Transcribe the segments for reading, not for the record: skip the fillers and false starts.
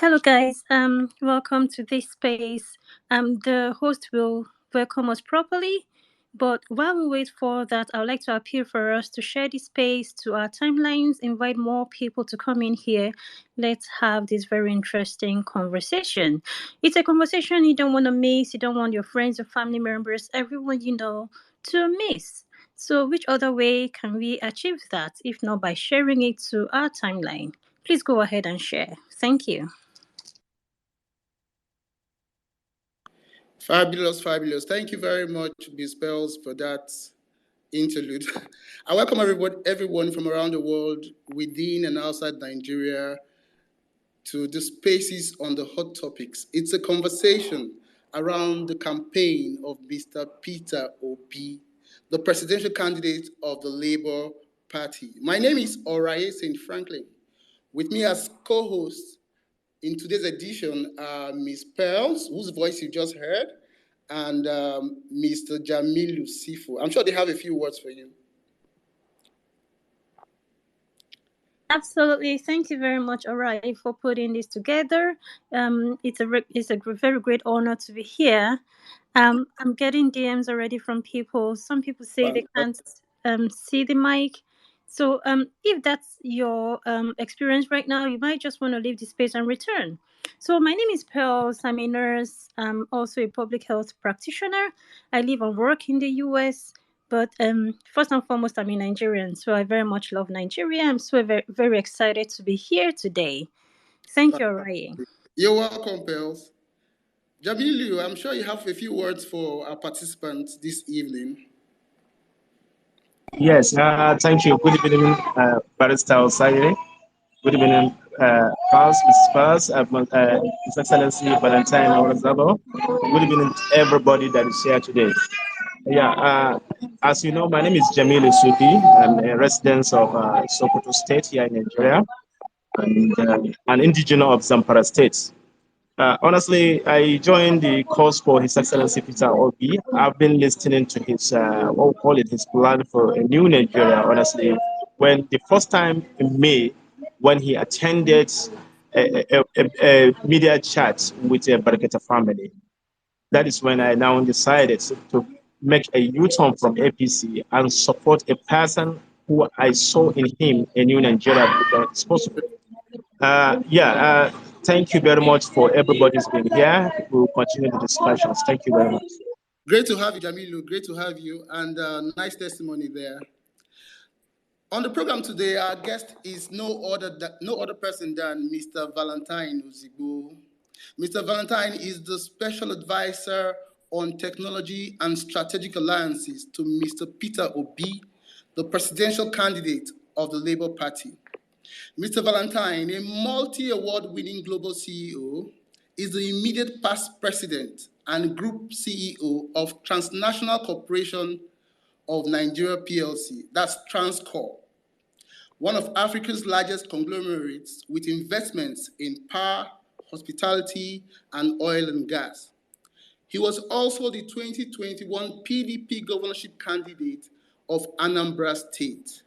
Hello, guys. Welcome to this space. The host will welcome us properly, but while we wait for that, I would like to appeal for us to share this space to our timelines, invite more people to come in here. Let's have this very interesting conversation. It's a conversation you don't want to miss. You don't want your friends, your family members, everyone you know to miss. So, which other way can we achieve that if not by sharing it to our timeline? Please go ahead and share. Thank you. Fabulous, fabulous. Thank you very much, Ms. Bells, for that interlude. I welcome everyone from around the world, within and outside Nigeria, to the spaces on the hot topics. It's a conversation around the campaign of Mr. Peter Obi, the presidential candidate of the Labour Party. My name is Oraye St. Franklin. With me as co-host in today's edition are Ms. Pearls, whose voice you just heard, and Mr. Jamilu Sifu. I'm sure they have a few words for you. Absolutely. Thank you very much, Arai, for putting this together. It's a very great honor to be here. I'm getting DMs already from people. Some people say they can't see the mic. So if that's your experience right now, you might just want to leave the space and return. So my name is Pearls. I'm a nurse. I'm also a public health practitioner. I live and work in the US. But first and foremost, I'm a Nigerian, so I very much love Nigeria. I'm so very, very excited to be here today. Thank you, Ryan. You're welcome, Pearls. Jamilu, I'm sure you have a few words for our participants this evening. Yes, thank you. Good evening, Barrister Osayere. Good evening, Pals, Mrs. Pals, His Excellency Valentine Ozigbo. Good evening to everybody that is here today. Yeah, as you know, my name is Jamilu Sufi. I'm a resident of Sokoto State here in Nigeria and an indigenous of Zamfara State. Honestly, I joined the cause for His Excellency Peter Obi. I've been listening to his, what we call it, his plan for a new Nigeria, honestly. When the first time in May, when he attended a media chat with the Baraketa family, that is when I now decided to make a U-turn from APC and support a person who I saw in him a new Nigeria is possible. Thank you very much for everybody's been here. We'll continue the discussions. Thank you very much. Great to have you, Jamilu. Great to have you, and nice testimony there. On the program today, our guest is no other person than Mr. Valentine Ozigbo. Mr. Valentine is the Special Advisor on Technology and Strategic Alliances to Mr. Peter Obi, the presidential candidate of the Labour Party. Mr. Valentine, a multi-award-winning global CEO, is the immediate past president and group CEO of Transnational Corporation of Nigeria PLC, that's Transcorp, one of Africa's largest conglomerates with investments in power, hospitality, and oil and gas. He was also the 2021 PDP governorship candidate of Anambra State.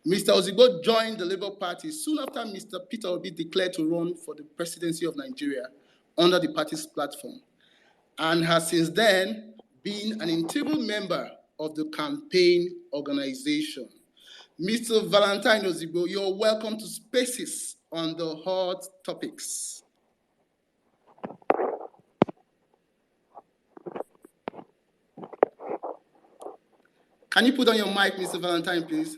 Mr. Ozigbo joined the Labour Party soon after Mr. Peter Obi declared to run for the presidency of Nigeria under the party's platform, and has since then been an integral member of the campaign organization. Mr. Valentine Ozigbo, you're welcome to Spaces on the Hot Topics. Can you put on your mic, Mr. Valentine, please?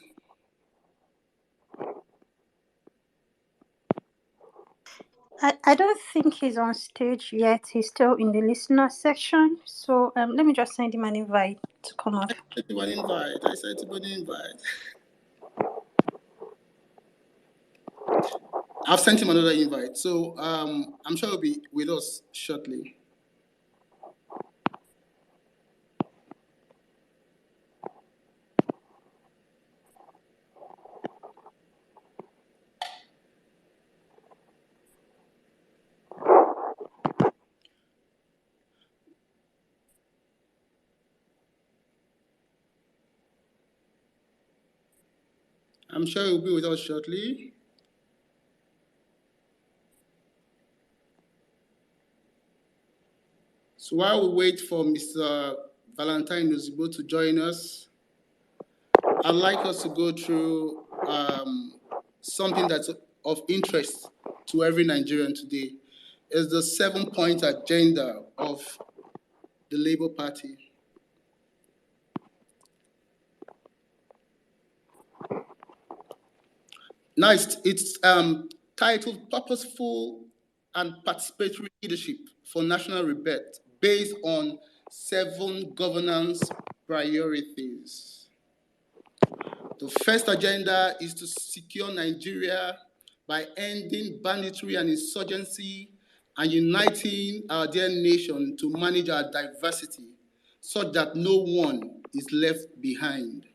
I don't think he's on stage yet. He's still in the listener section. So let me just send him an invite to come up. I sent him an invite. I've sent him another invite. So I'm sure he'll be with us shortly. I'm sure he'll be with us shortly. So while we wait for Mr. Valentine Ozigbo to join us, I'd like us to go through something that's of interest to every Nigerian today. Is the 7-point agenda of the Labour Party. Now it's titled Purposeful and Participatory Leadership for National Rebirth, based on 7 governance priorities. The first agenda is to secure Nigeria by ending banditry and insurgency and uniting our dear nation to manage our diversity such that no one is left behind.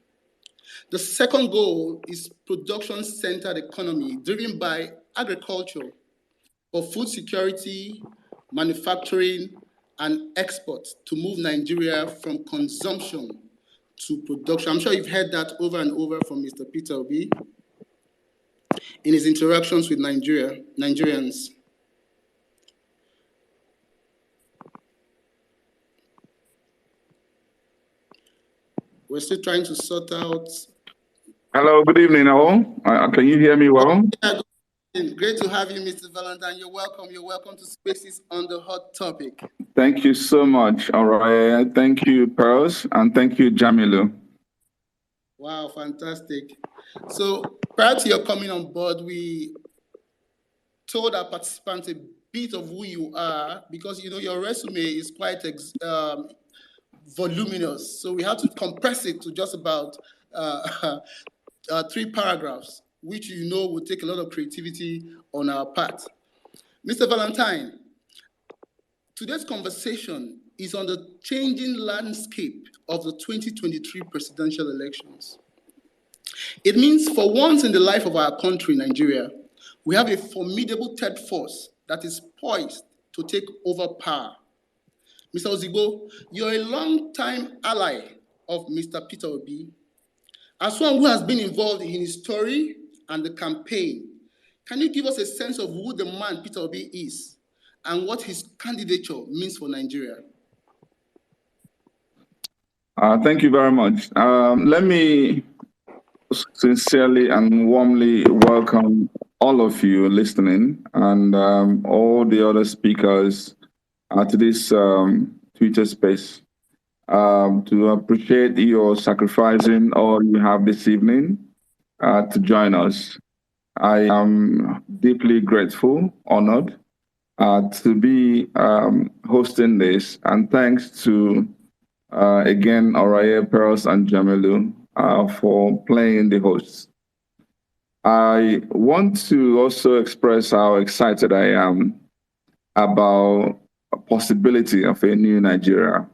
The second goal is production-centered economy driven by agriculture for food security, manufacturing, and export to move Nigeria from consumption to production. I'm sure you've heard that over and over from Mr. Peter Obi in his interactions with Nigerians. We're still trying to sort out. Hello, good evening, all. Can you hear me well? Yeah, great to have you, Mr. Valentine. You're welcome. You're welcome to Spaces on the Hot Topic. Thank you so much. All right. Thank you, Pearls, and thank you, Jamilu. Wow, fantastic. So prior to your coming on board, we told our participants a bit of who you are because, you know, your resume is quite voluminous. So we had to compress it to just about 3 paragraphs, which you know would take a lot of creativity on our part. Mr. Valentine, today's conversation is on the changing landscape of the 2023 presidential elections. It means for once in the life of our country, Nigeria, we have a formidable third force that is poised to take over power. Mr. Ozigbo, you're a long-time ally of Mr. Peter Obi. As one who has been involved in his story and the campaign, can you give us a sense of who the man Peter Obi is and what his candidature means for Nigeria? Thank you very much. Let me sincerely and warmly welcome all of you listening and all the other speakers to this Twitter space. To appreciate your sacrificing all you have this evening to join us. I am deeply grateful, honored to be hosting this, and thanks to again Oraye, Pearls, and Jamilu for playing the hosts. I want to also express how excited I am about a possibility of a new Nigeria.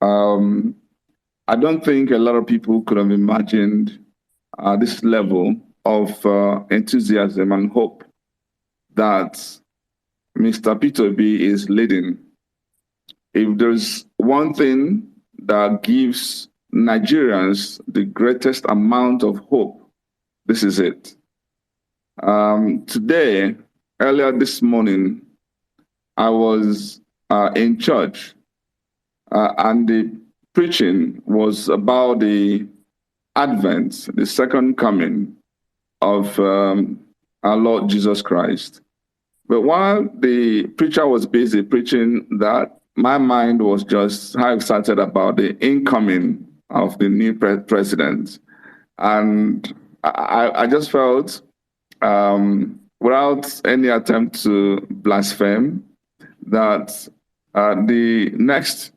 I don't think a lot of people could have imagined this level of enthusiasm and hope that Mr. Peter Obi is leading. If there's one thing that gives Nigerians the greatest amount of hope, this is it. Today, earlier this morning, I was in church and the preaching was about the Advent, the second coming of our Lord Jesus Christ. But while the preacher was busy preaching that, my mind was just how excited about the incoming of the new president. And I just felt, without any attempt to blaspheme, that the next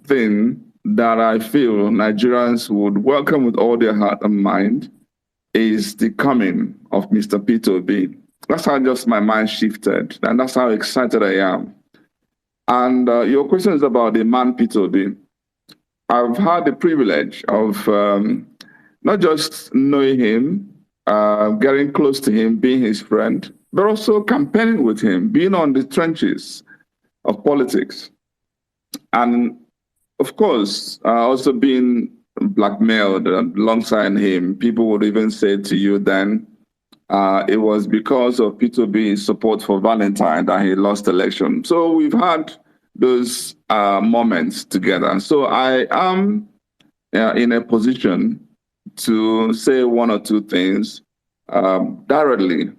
thing that I feel Nigerians would welcome with all their heart and mind is the coming of Mr. Peter Obi. That's how just my mind shifted, and that's how excited I am. And your question is about the man Peter Obi. I've had the privilege of not just knowing him, getting close to him, being his friend, but also campaigning with him, being on the trenches of politics. And of course, also being blackmailed alongside him. People would even say to you then, it was because of Peter Obi's support for Valentine that he lost the election. So we've had those moments together. So I am in a position to say one or two things directly,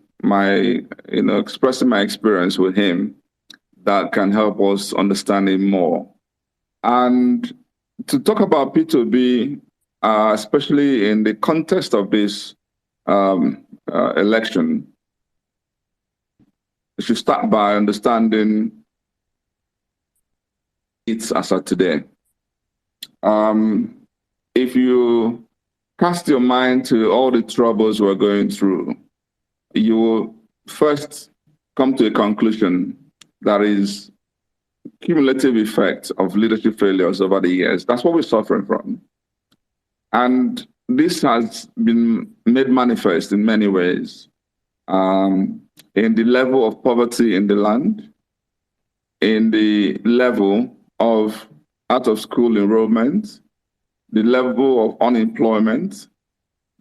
expressing my experience with him that can help us understand him more. And to talk about P2B, especially in the context of this election, we should start by understanding it's as of today. If you cast your mind to all the troubles we're going through, you will first come to a conclusion that is cumulative effect of leadership failures over the years. That's what we're suffering from. And this has been made manifest in many ways, in the level of poverty in the land, in the level of out-of-school enrollment, the level of unemployment,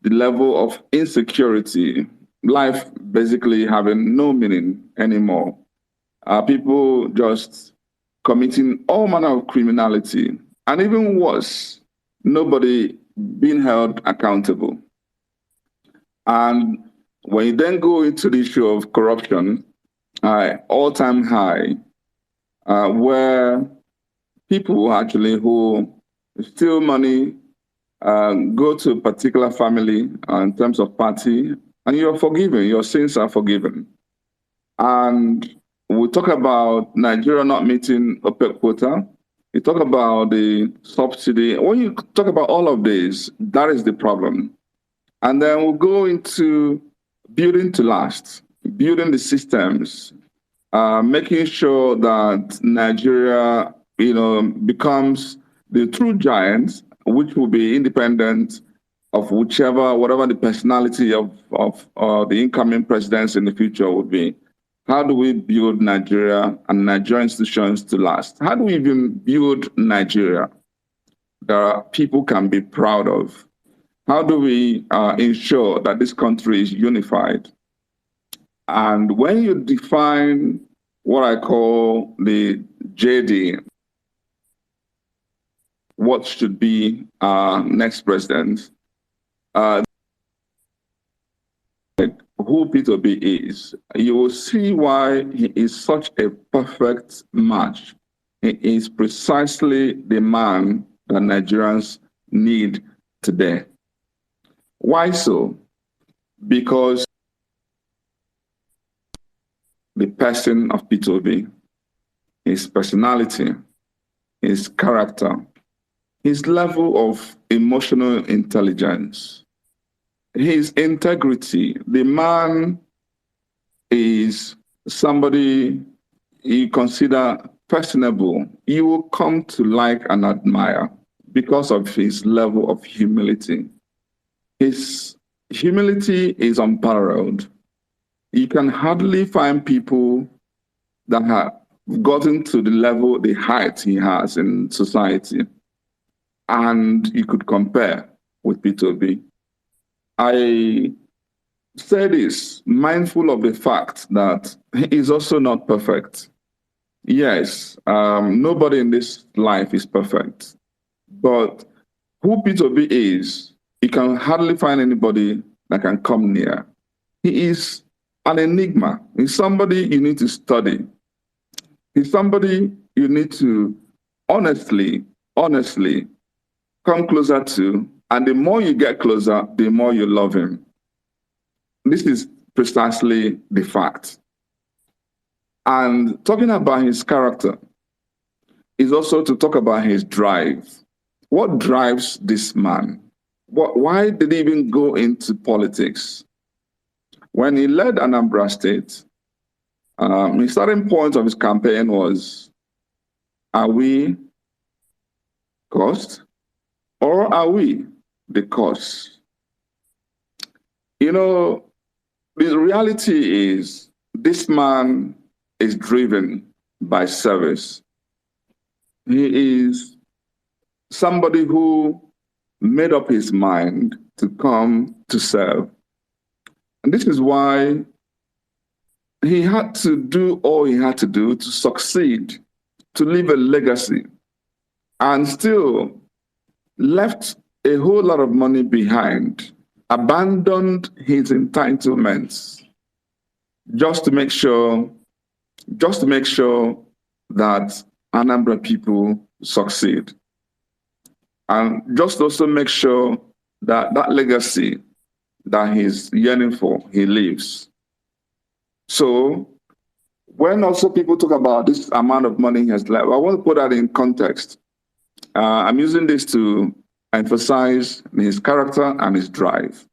the level of insecurity, life basically having no meaning anymore. People just committing all manner of criminality, and even worse, nobody being held accountable. And when you then go into the issue of corruption, all-time high, where people actually who steal money, go to a particular family in terms of party, and you're forgiven, your sins are forgiven. And we talk about Nigeria not meeting OPEC quota. You talk about the subsidy. When you talk about all of this, that is the problem. And then we'll go into building to last, building the systems, making sure that Nigeria, becomes the true giant, which will be independent of whatever the personality of the incoming presidents in the future will be. How do we build Nigeria and Nigerian institutions to last? How do we even build Nigeria that people can be proud of? How do we ensure that this country is unified? And when you define what I call the JD, what should be our next president, who Peter Obi is, you will see why he is such a perfect match. He is precisely the man that Nigerians need today. Why so? Because the person of Peter Obi, his personality, his character, his level of emotional intelligence, his integrity. The man is somebody you consider personable. You will come to like and admire because of his level of humility. His humility is unparalleled. You can hardly find people that have gotten to the level, the height he has in society. And you could compare with Peter Obi. I say this mindful of the fact that he is also not perfect. Yes, nobody in this life is perfect. But who Peter Obi is, you can hardly find anybody that can come near. He is an enigma. He's somebody you need to study. He's somebody you need to honestly come closer to. And the more you get closer, the more you love him. This is precisely the fact. And talking about his character is also to talk about his drive. What drives this man? Why did he even go into politics? When he led Anambra State, the starting point of his campaign was, are we cost or are we the cause? The reality is this man is driven by service. He is somebody who made up his mind to come to serve. And this is why he had to do all he had to do to succeed to leave a legacy and still left a whole lot of money behind, abandoned his entitlements just to make sure that Anambra people succeed. And just also make sure that that legacy that he's yearning for, he lives. So when also people talk about this amount of money he has left, I want to put that in context. I'm using this to emphasize his character and his drive.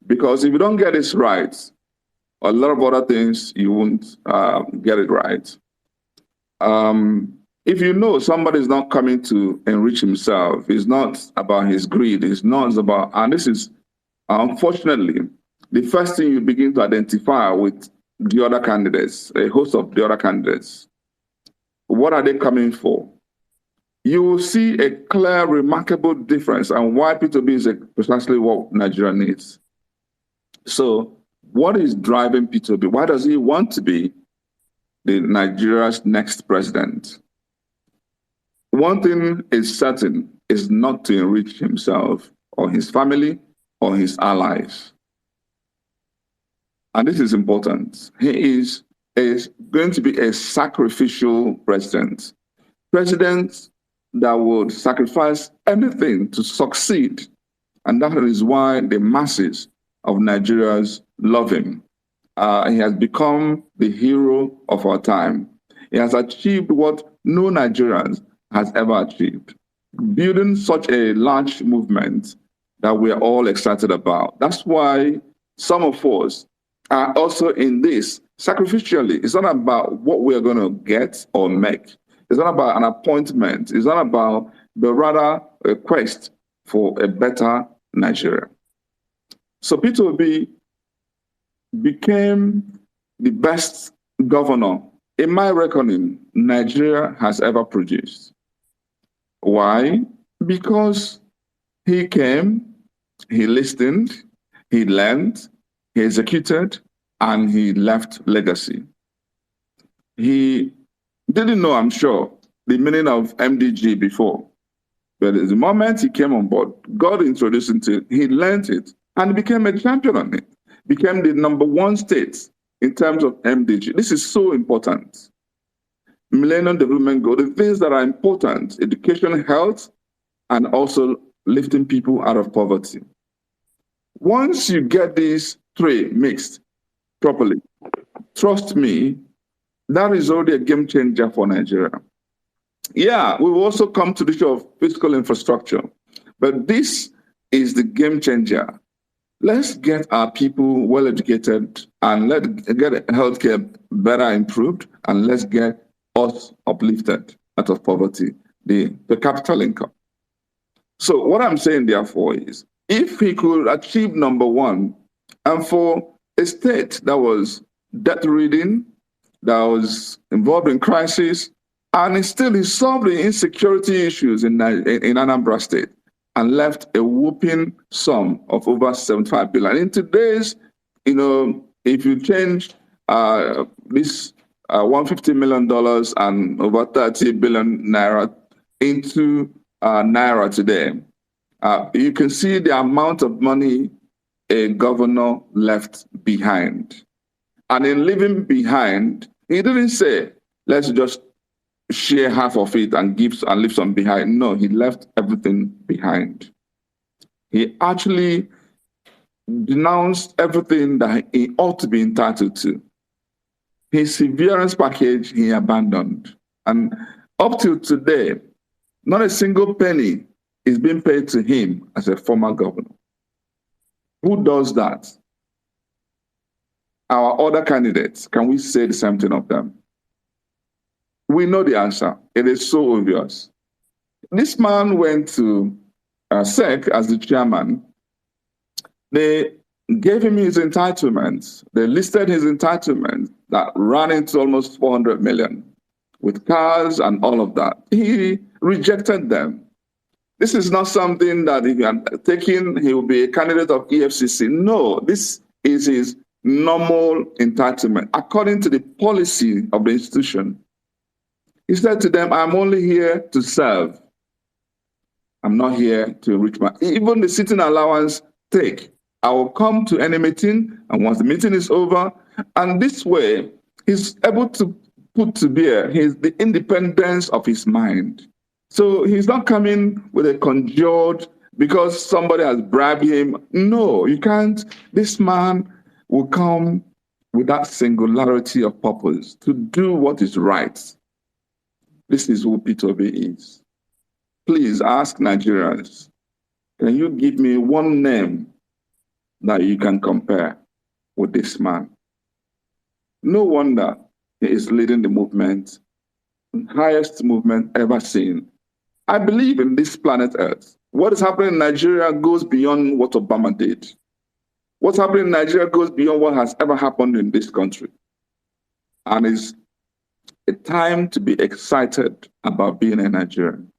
Because if you don't get this right, a lot of other things, you won't get it right. If you know somebody's not coming to enrich himself, it's not about his greed, it's not about, and this is, unfortunately, the first thing you begin to identify with the other candidates, a host of the other candidates. What are they coming for? You will see a clear, remarkable difference, and why Peter Obi is precisely what Nigeria needs. So, what is driving Peter Obi? Why does he want to be Nigeria's next president? One thing is certain, is not to enrich himself or his family or his allies. And this is important. He is going to be a sacrificial president. President that would sacrifice anything to succeed. And that is why the masses of Nigerians love him. He has become the hero of our time. He has achieved what no Nigerian has ever achieved, building such a large movement that we're all excited about. That's why some of us are also in this sacrificially. It's not about what we're going to get or make. It's not about an appointment. It's not about, but rather a quest for a better Nigeria. So Peter Obi became the best governor, in my reckoning, Nigeria has ever produced. Why? Because he came, he listened, he learned, he executed, and he left legacy. He didn't know, I'm sure, the meaning of MDG before. But at the moment he came on board, God introduced him to it, he learned it, and he became a champion on it. Became the #1 state in terms of MDG. This is so important. Millennium Development Goal, the things that are important, education, health, and also lifting people out of poverty. Once you get these three mixed properly, trust me, that is already a game changer for Nigeria. Yeah, we will also come to the issue of physical infrastructure, but this is the game changer. Let's get our people well educated and let's get healthcare better improved, and let's get us uplifted out of poverty, the capital income. So what I'm saying therefore is, if he could achieve #1, and for a state that was debt-ridden, that was involved in crisis, and he solved the insecurity issues in Anambra State, and left a whooping sum of over 75 billion. In today's, if you change this $150 million and over 30 billion naira into naira today, you can see the amount of money a governor left behind. And in leaving behind, he didn't say, let's just share half of it and leave some behind. No, he left everything behind. He actually denounced everything that he ought to be entitled to. His severance package, he abandoned. And up till today, not a single penny is being paid to him as a former governor. Who does that? Our other candidates, can we say the same thing of them? We know the answer. It is so obvious. This man went to SEC as the chairman. They gave him his entitlements. They listed his entitlements that ran into almost 400 million with cars and all of that. He rejected them. This is not something that if he had taken, he would be a candidate of EFCC. No, this is his normal entitlement according to the policy of the institution. He said to them, I'm only here to serve. I'm not here to enrich my, even the sitting allowance, take. I will come to any meeting, and once the meeting is over, and this way, he's able to put to bear the independence of his mind. So he's not coming with a conjured, because somebody has bribed him. No, you can't. This man will come with that singularity of purpose to do what is right. This is who Peter Obi is. Please ask Nigerians, can you give me one name that you can compare with this man? No wonder he is leading the movement, the highest movement ever seen. I believe in this planet Earth. What is happening in Nigeria goes beyond what Obama did. What's happening in Nigeria goes beyond what has ever happened in this country. And it's a time to be excited about being a Nigerian.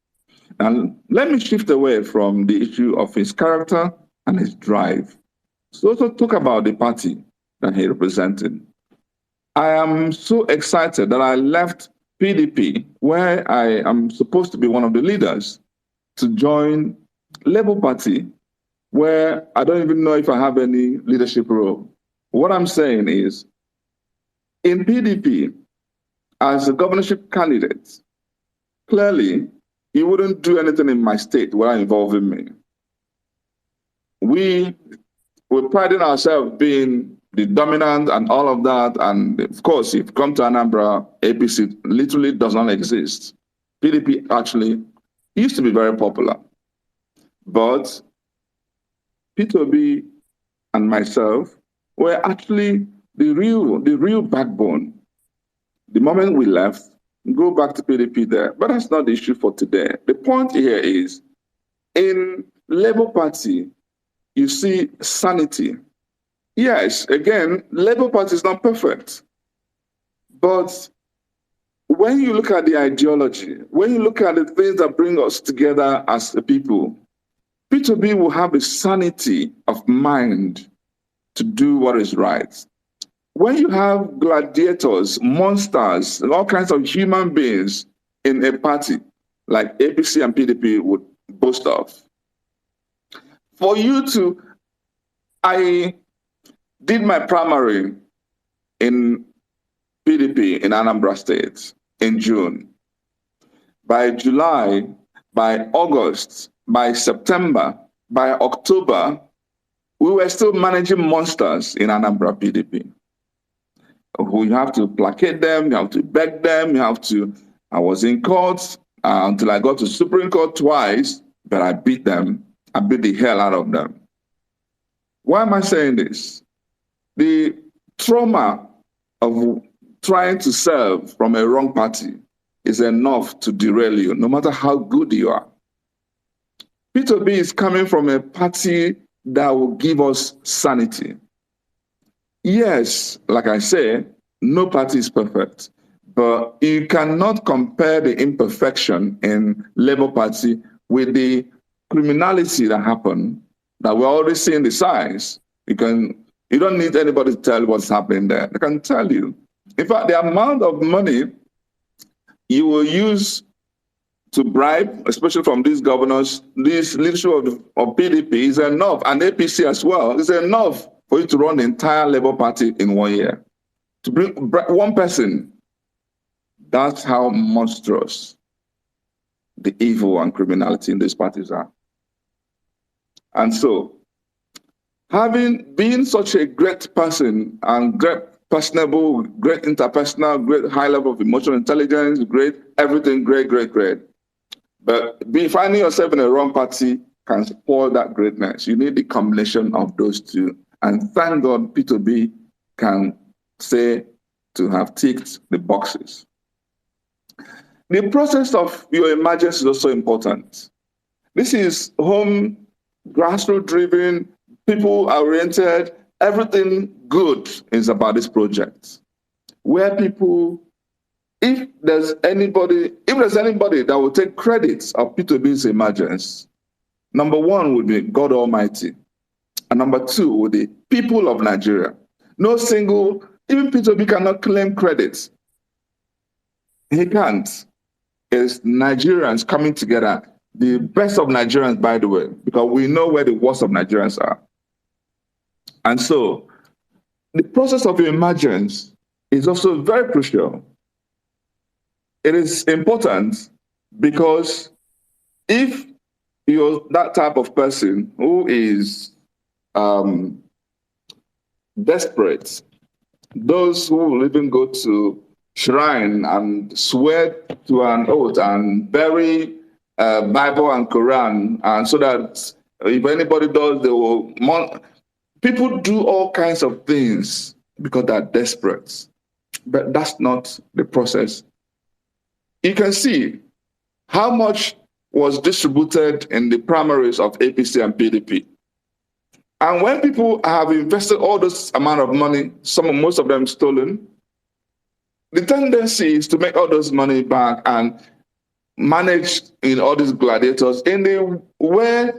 And let me shift away from the issue of his character and his drive. So also talk about the party that he represented. I am so excited that I left PDP, where I am supposed to be one of the leaders, to join Labour Party, where I don't even know if I have any leadership role. What I'm saying is, in PDP, as a governorship candidate, clearly, he wouldn't do anything in my state without involving me. We're priding ourselves being the dominant and all of that. And of course, if you come to Anambra, APC literally does not exist. PDP actually used to be very popular. But Peter Obi and myself were actually the real backbone. The moment we left, go back to PDP there. But that's not the issue for today. The point here is, in Labour Party, you see sanity. Yes, again, Labour Party is not perfect. But when you look at the ideology, when you look at the things that bring us together as a people, Peter Obi will have a sanity of mind to do what is right. When you have gladiators, monsters, and all kinds of human beings in a party like APC and PDP would boast of, for you to, I did my primary in PDP in Anambra State in June. By July, by August, by September, by October, we were still managing monsters in Anambra PDP. You have to placate them, you have to beg them, I was in court until I got to Supreme Court twice, but I beat them. I beat the hell out of them. Why am I saying this? The trauma of trying to serve from a wrong party is enough to derail you, no matter how good you are. Peter Obi is coming from a party that will give us sanity. Yes, like I say, no party is perfect, but you cannot compare the imperfection in Labour Party with the criminality that happened, that we're already seeing the signs. You don't need anybody to tell you what's happening there. They can tell you. In fact, the amount of money you will use to bribe, especially from these governors, this leadership of PDP is enough, and APC as well, is enough for you to run the entire Labour Party in 1 year. To bring one person, that's how monstrous the evil and criminality in these parties are. And so, been such a great person and great personable, great interpersonal, great high level of emotional intelligence, great everything, great. But finding yourself in a wrong party can spoil that greatness. You need the combination of those two. And thank God Peter Obi can say to have ticked the boxes. The process of your emergence is also important. This is home, grassroots driven, people oriented, everything good is about this project. Where people, if there's anybody that will take credit of Peter Obi's emergence, number one would be God Almighty. And number two would be people of Nigeria. No single, even Peter Obi cannot claim credit. He can't. is Nigerians coming together, the best of Nigerians, by the way, because we know where the worst of Nigerians are. And so the process of emergence is also very crucial. It is important because if you're that type of person who is desperate, those who will even go to shrine and swear to an oath and bury Bible and Quran, and so that if anybody does, they will. People do all kinds of things because they're desperate, but that's not the process. You can see how much was distributed in the primaries of APC and PDP. And when people have invested all this amount of money, most of them stolen, the tendency is to make all those money back and manage in all these gladiators in a way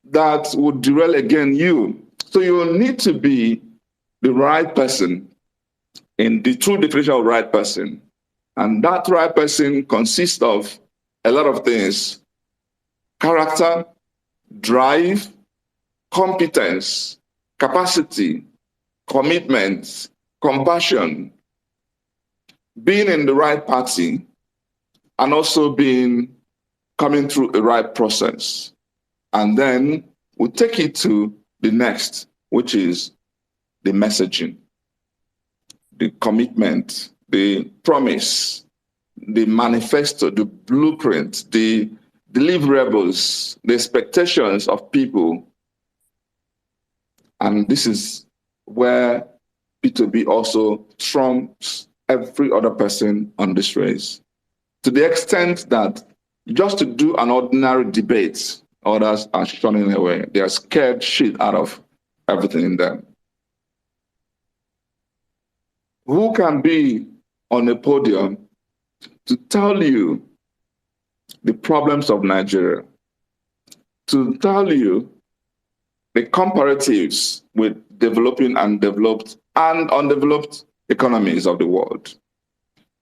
that would derail again you. So you need to be the right person in the true definition of right person. And that right person consists of a lot of things: character, drive, competence, capacity, commitment, compassion, being in the right party, and also coming through a right process. And then we'll take it to the next, which is the messaging, the commitment, the promise, the manifesto, the blueprint, the deliverables, the expectations of people. And this is where Peter Obi also trumps every other person on this race, to the extent that just to do an ordinary debate, others are shunning away. They are scared shit out of everything in them. Who can be on a podium to tell you the problems of Nigeria, to tell you the comparatives with developing and developed and undeveloped economies of the world,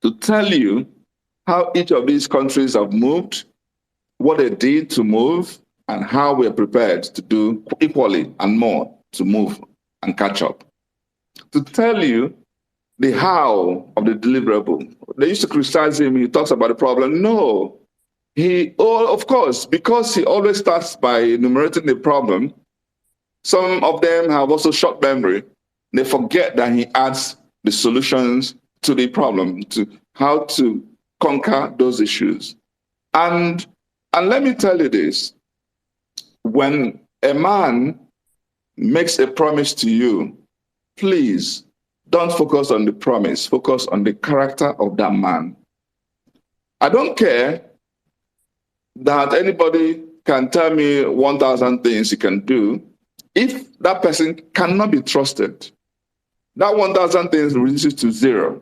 to tell you how each of these countries have moved, what they did to move, and how we're prepared to do equally and more to move and catch up, to tell you the how of the deliverable. They used to criticize him. He talks about the problem. No, of course, because he always starts by enumerating the problem. Some of them have also short memory. They forget that he adds the solutions to the problem, to how to conquer those issues. And let me tell you this, when a man makes a promise to you, please don't focus on the promise, focus on the character of that man. I don't care that anybody can tell me 1,000 things he can do. If that person cannot be trusted, that 1,000 things reduces to zero.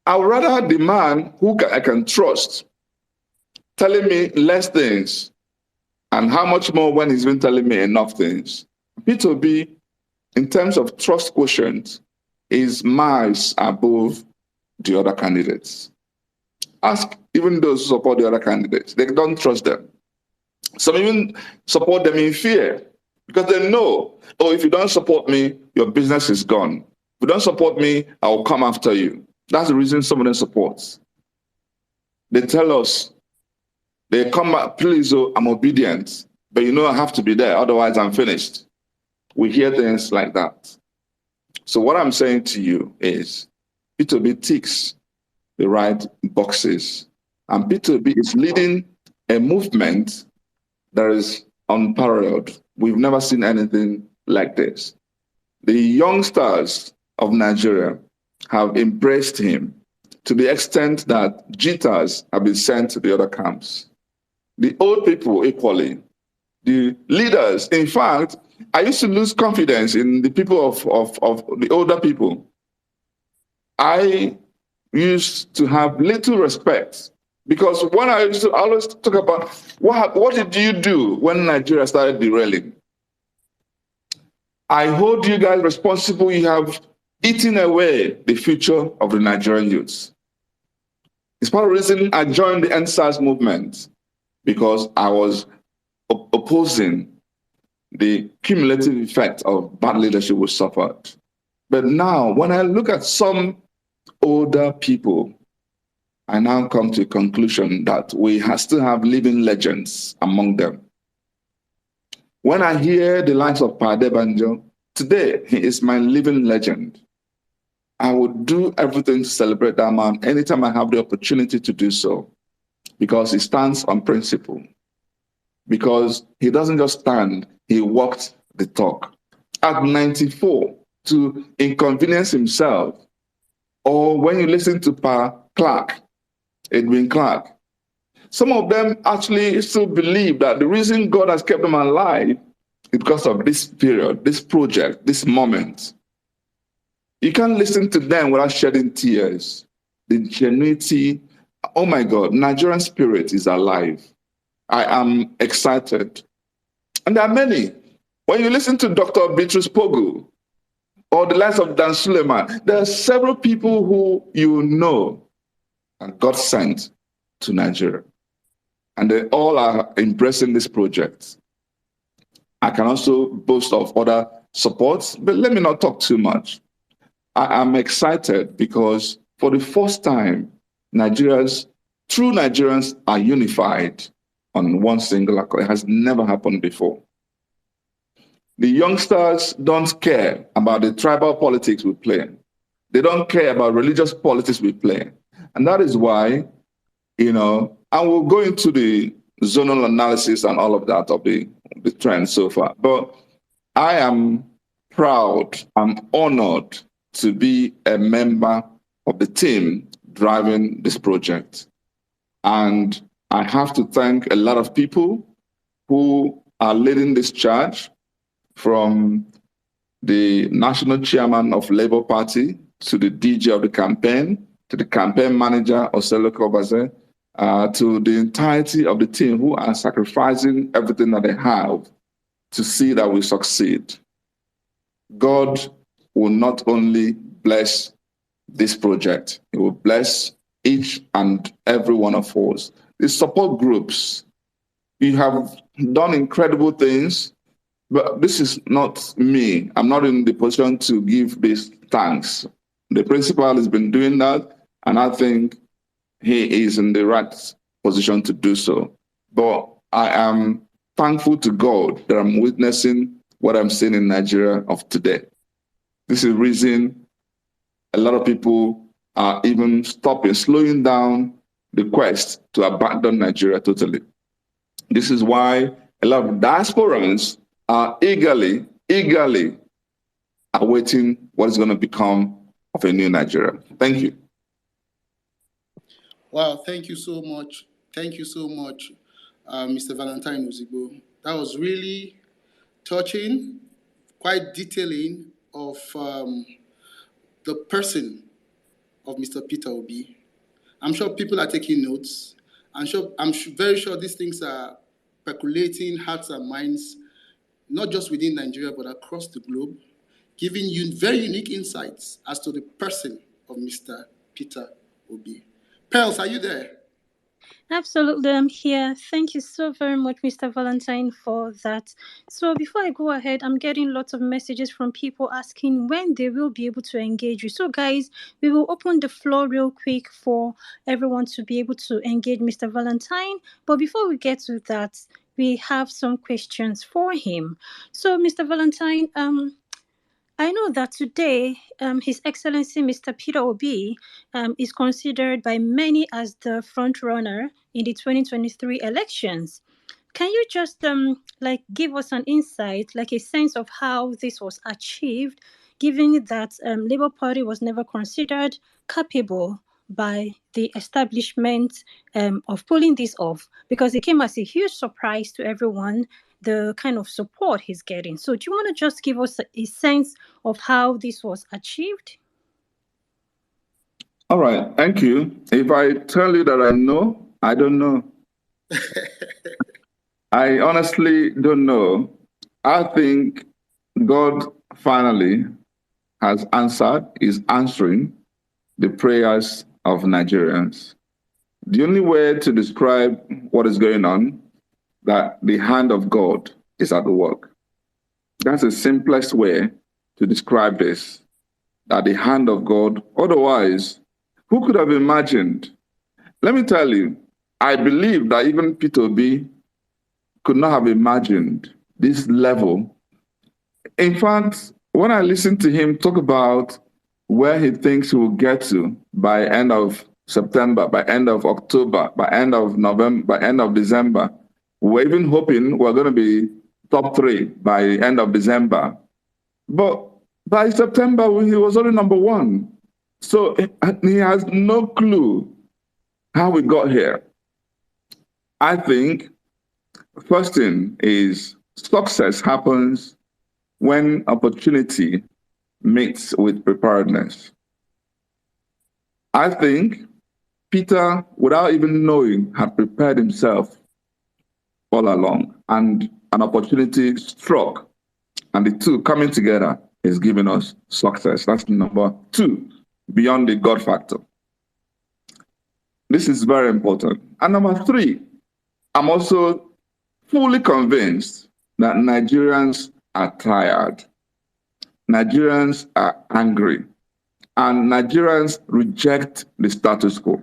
I would rather the man who I can trust telling me less things, and how much more when he's been telling me enough things. Peter Obi, in terms of trust quotient, is miles above the other candidates. Ask even those who support the other candidates. They don't trust them. Some even support them in fear because they know, oh, if you don't support me, your business is gone. If you don't support me, I will come after you. That's the reason some of them support. They tell us, they come back, please, oh, I'm obedient, but you know I have to be there, otherwise I'm finished. We hear things like that. So what I'm saying to you is, Peter Obi ticks the right boxes. And Peter Obi is leading a movement that is unparalleled. We've never seen anything like this. The youngsters of Nigeria have embraced him to the extent that jitters have been sent to the other camps. The old people equally, the leaders. In fact, I used to lose confidence in the people of the older people. I used to have little respect because when I used to always talk about what did you do when Nigeria started derailing? I hold you guys responsible. You have eaten away the future of the Nigerian youths. It's part of the reason I joined the NSAS movement, because I was opposing the cumulative effect of bad leadership we suffered. But now, when I look at some older people, I now come to a conclusion that we still have living legends among them. When I hear the likes of Padebanjo, today he is my living legend. I would do everything to celebrate that man anytime I have the opportunity to do so, because he stands on principle, because he doesn't just stand, he walked the talk. At 94, to inconvenience himself, or when you listen to Clark, Edwin Clark, some of them actually still believe that the reason God has kept them alive is because of this period, this project, this moment. You can't listen to them without shedding tears. The genuinity, oh my God, Nigerian spirit is alive. I am excited. And there are many. When you listen to Dr. Beatrice Pogu or the likes of Dan Suleiman, there are several people who you know and God sent to Nigeria. And they all are embracing this project. I can also boast of other supports, but let me not talk too much. I am excited because for the first time, true Nigerians are unified on one single accord. It has never happened before. The youngsters don't care about the tribal politics we play. They don't care about religious politics we play. And that is why, and we'll go into the zonal analysis and all of that of the trend so far. But I am proud, I'm honored to be a member of the team driving this project. And I have to thank a lot of people who are leading this charge, from the national chairman of Labour Party to the DJ of the campaign, to the campaign manager, Oselo Kobaze, to the entirety of the team who are sacrificing everything that they have to see that we succeed. God will not only bless this project, He will bless each and every one of us. The support groups, you have done incredible things, but this is not me. I'm not in the position to give this thanks. The principal has been doing that, and I think he is in the right position to do so. But I am thankful to God that I'm witnessing what I'm seeing in Nigeria of today. This is the reason a lot of people are even slowing down the quest to abandon Nigeria totally. This is why a lot of diasporans are eagerly awaiting what is going to become of a new Nigeria. Thank you. Wow, thank you so much. Thank you so much, Mr. Valentine Ozigbo. That was really touching, quite detailing of the person of Mr. Peter Obi. I'm sure people are taking notes. I'm very sure these things are percolating hearts and minds, not just within Nigeria, but across the globe, giving you very unique insights as to the person of Mr. Peter Obi. Pearls, are you there? Absolutely, I'm here. Thank you so very much, Mr. Valentine, for that. So before I go ahead, I'm getting lots of messages from people asking when they will be able to engage you. So guys, we will open the floor real quick for everyone to be able to engage Mr. Valentine. But before we get to that, we have some questions for him. So Mr. Valentine, I know that today, His Excellency Mr. Peter Obi is considered by many as the front runner in the 2023 elections. Can you just give us an insight, like a sense of how this was achieved, given that Labour Party was never considered capable by the establishment of pulling this off, because it came as a huge surprise to everyone, the kind of support he's getting. So do you want to just give us a sense of how this was achieved? All right, thank you. If I tell you that I know, I don't know. I honestly don't know. I think God finally has answered, is answering the prayers of Nigerians. The only way to describe what is going on, that the hand of God is at work. That's the simplest way to describe this, that the hand of God, otherwise, who could have imagined? Let me tell you, I believe that even Peter Obi could not have imagined this level. In fact, when I listen to him talk about where he thinks he will get to by end of September, by end of October, by end of November, by end of December, we're even hoping we're going to be top 3 by end of December. But by September, he was only number 1. So he has no clue how we got here. I think first thing is success happens when opportunity meets with preparedness. I think Peter, without even knowing, had prepared himself all along, and an opportunity struck, and the two coming together is giving us success. That's number 2, beyond the God factor. This is very important. And number 3, I'm also fully convinced that Nigerians are tired. Nigerians are angry. And Nigerians reject the status quo.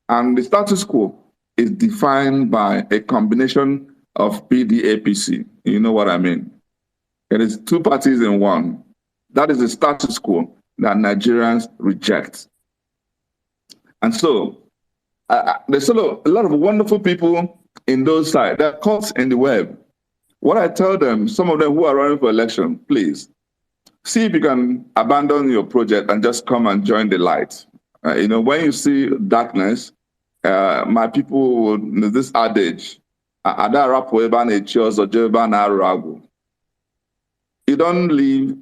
And the status quo is defined by a combination of PDAPC. You know what I mean? It is 2 parties in one. That is the status quo that Nigerians reject. And so there's a lot of wonderful people in those sides. They're caught in the web. What I tell them, some of them who are running for election, please, see if you can abandon your project and just come and join the light. When you see darkness, my people, this adage, you don't leave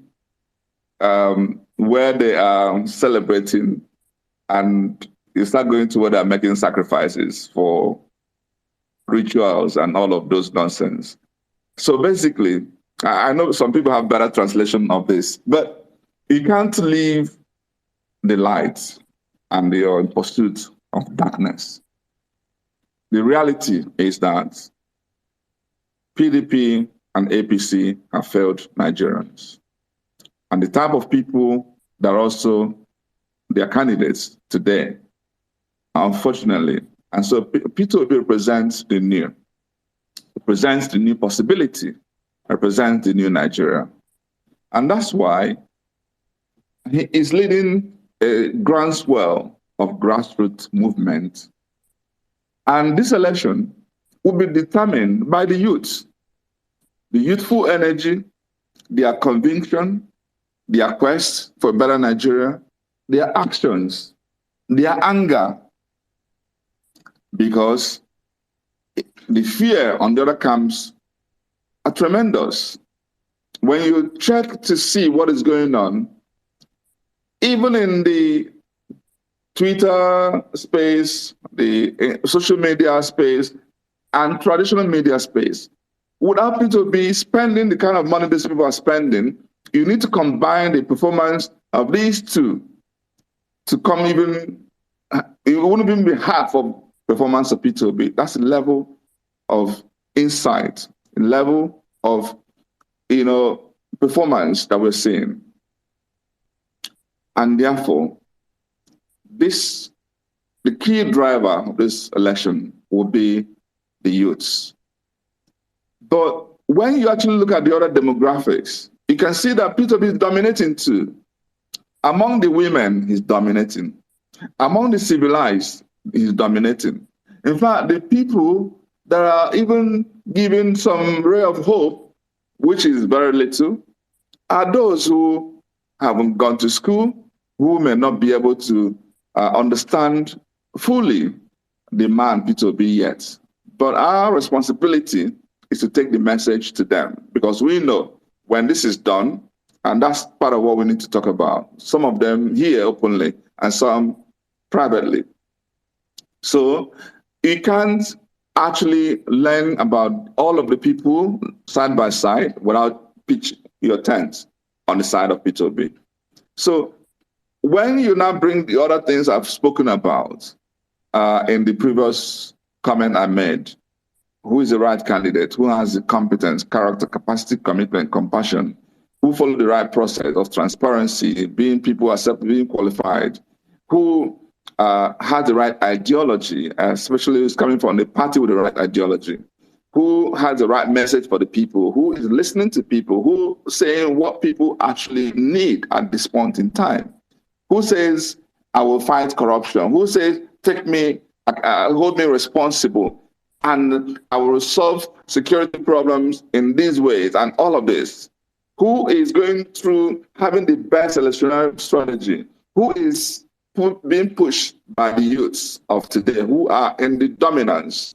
where they are celebrating and you start going to where they're making sacrifices for rituals and all of those nonsense. So basically, I know some people have better translation of this, but you can't leave the light and you're in pursuit of darkness. The reality is that PDP and APC have failed Nigerians. And the type of people that are also their candidates today, unfortunately. And so Peter Obi represents the new, represents the new possibility, represents the new Nigeria. And that's why he is leading a groundswell of grassroots movement. And this election will be determined by the youth, the youthful energy, their conviction, their quest for a better Nigeria, their actions, their anger, because the fear on the other camps are tremendous. When you check to see what is going on, even in the Twitter space, the social media space, and traditional media space, without people to be spending the kind of money these people are spending, you need to combine the performance of these two to come even, it wouldn't even be half of performance of Peter Obi. That's the level of insight, the level of, performance that we're seeing. And therefore, the key driver of this election will be the youths. But when you actually look at the other demographics, you can see that Peter Obi is dominating too. Among the women, he's dominating. Among the civilized, he's dominating. In fact, the people that are even giving some ray of hope, which is very little, are those who haven't gone to school, who may not be able to understand fully the man Peter Obi yet. But our responsibility is to take the message to them, because we know when this is done, and that's part of what we need to talk about, some of them here openly and some privately. So you can't actually learn about all of the people side by side without pitching your tent on the side of Peter Obi. So when you now bring the other things I've spoken about, in the previous comment I made. Who is the right candidate? Who has the competence, character, capacity, commitment, compassion? Who follow the right process of transparency, being people accepted, being qualified? Who has the right ideology, especially who's coming from the party with the right ideology? Who has the right message for the people? Who is listening to people? Who saying what people actually need at this point in time? Who says, I will fight corruption? Who says, take me, hold me responsible, and I will solve security problems in these ways and all of this? Who is going through having the best electoral strategy? Who is being pushed by the youths of today who are in the dominance?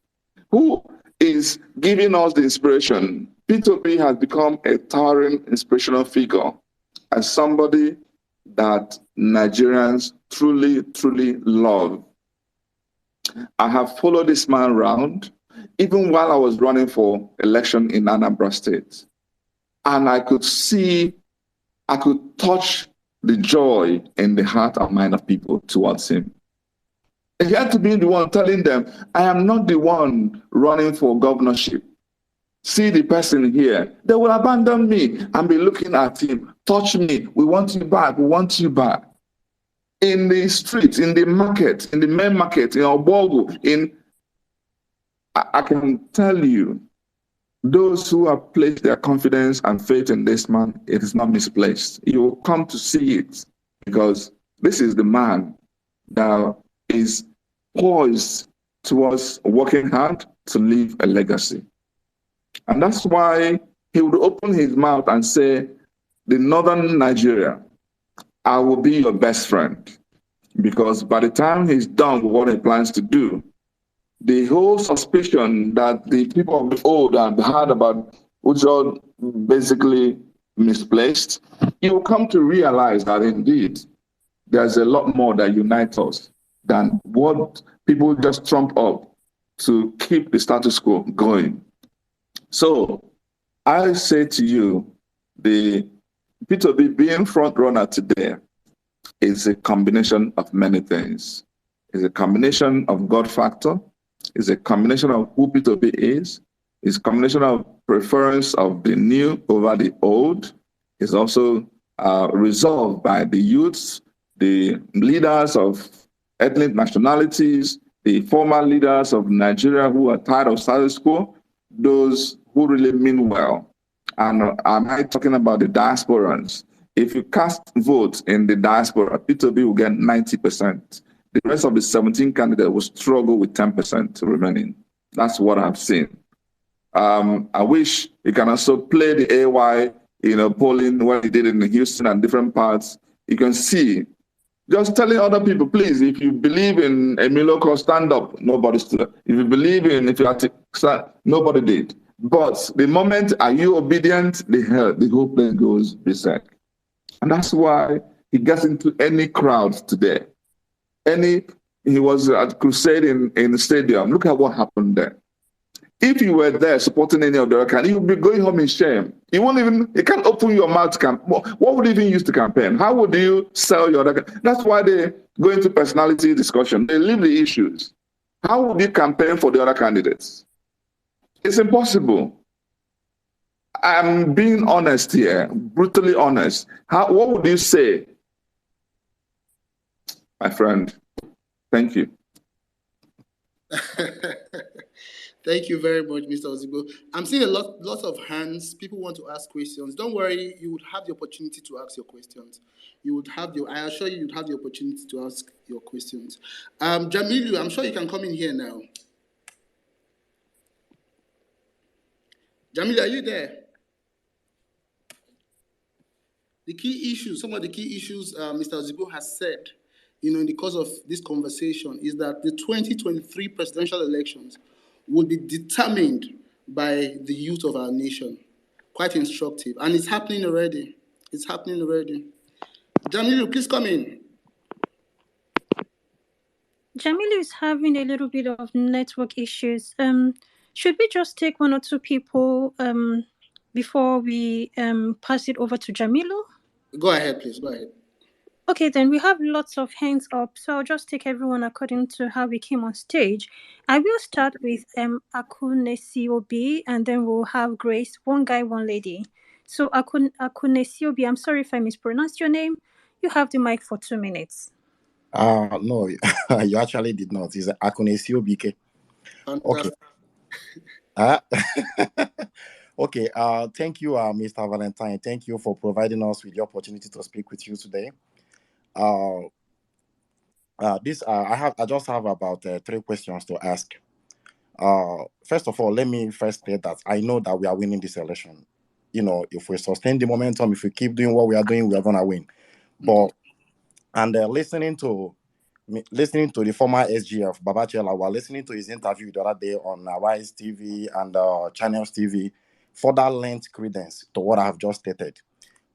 Who is giving us the inspiration? Peter Obi has become a towering inspirational figure as somebody that Nigerians truly, truly love. I have followed this man around, even while I was running for election in Anambra State. And I could see, I could touch the joy in the heart and mind of people towards him. He had to be the one telling them, I am not the one running for governorship. See the person here. They will abandon me and be looking at him. Touch me. We want you back. We want you back. In the streets, in the market, in the main market, in Obogo, I can tell you, those who have placed their confidence and faith in this man, it is not misplaced. You will come to see it because this is the man that is poised towards working hard to leave a legacy. And that's why he would open his mouth and say, the northern Nigeria, I will be your best friend. Because by the time he's done with what he plans to do, the whole suspicion that the people of the old have had about Ujo basically misplaced, you will come to realize that indeed there's a lot more that unites us than what people just trump up to keep the status quo going. So I say to you, the Peter Obi being front runner today is a combination of many things. It's a combination of God factor. It's a combination of who Peter Obi is. It's a combination of preference of the new over the old. It's also resolved by the youths, the leaders of ethnic nationalities, the former leaders of Nigeria who are tired of status quo, those who really mean well. And am I talking about the diasporans? If you cast votes in the diaspora, Peter Obi will get 90%. The rest of the 17 candidates will struggle with 10% remaining. That's what I've seen. I wish you can also play the AY, polling, what he did in Houston and different parts. You can see, just telling other people, please, if you believe in Emilio, stand up. Nobody stood up. If you believe in, if you are nobody did. But the moment are you obedient, the whole place goes berserk. And that's why he gets into any crowd today. He was at Crusade in the stadium. Look at what happened there. If you were there supporting any of the other candidates, you would be going home in shame. You can't open your mouth to campaign. What would you even use to campaign? How would you sell your other? That's why they go into personality discussion. They leave the issues. How would you campaign for the other candidates? It's impossible. I'm being honest here, brutally honest. What would you say? My friend, thank you. Thank you very much, Mr. Ozigbo. I'm seeing a lot of hands. People want to ask questions. Don't worry, you would have the opportunity to ask your questions. I assure you, you'd have the opportunity to ask your questions. Jamilu, I'm sure you can come in here now. Jamilu, are you there? Some of the key issues Mr. Ozigbo has said, in the course of this conversation is that the 2023 presidential elections will be determined by the youth of our nation. Quite instructive. And it's happening already. Jamilu, please come in. Jamilu is having a little bit of network issues. Should we just take one or two people before we pass it over to Jamilu? Go ahead, please. Go ahead. Okay, then we have lots of hands up, so I'll just take everyone according to how we came on stage. I will start with Akunesiobi, and then we'll have Grace, one guy, one lady. So Akunesiobi, I'm sorry if I mispronounced your name. You have the mic for 2 minutes. No, you actually did not. It's Akunesio BK. Okay. Okay. Thank you, Mr. Valentine. Thank you for providing us with the opportunity to speak with you today. I just have about 3 questions to ask. First of all, let me first say that I know that we are winning this election. You know, if we sustain the momentum, if we keep doing what we are doing, we are gonna win. But and listening to the former SGF Babachela, while listening to his interview the other day on Rise TV and Channels TV, further lent credence to what I have just stated.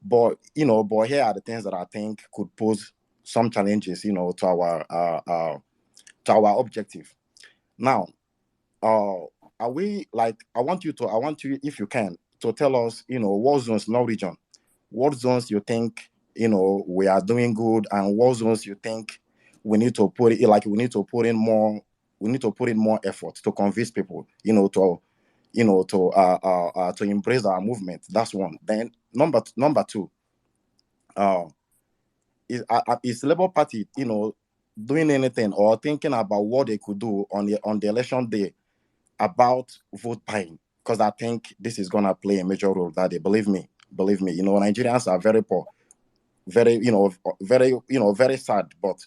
But here are the things that I think could pose some challenges, to our objective. Now, are we like? I want you, if you can, to tell us, what zones, no region, what zones you think, we are doing good, and what zones you think we need to put in more effort to convince people, to embrace our movement. That's one. Then number 2, is Labour Party, doing anything or thinking about what they could do on the election day about vote buying? Because I think this is gonna play a major role that day. Believe me, Nigerians are very poor, very sad, but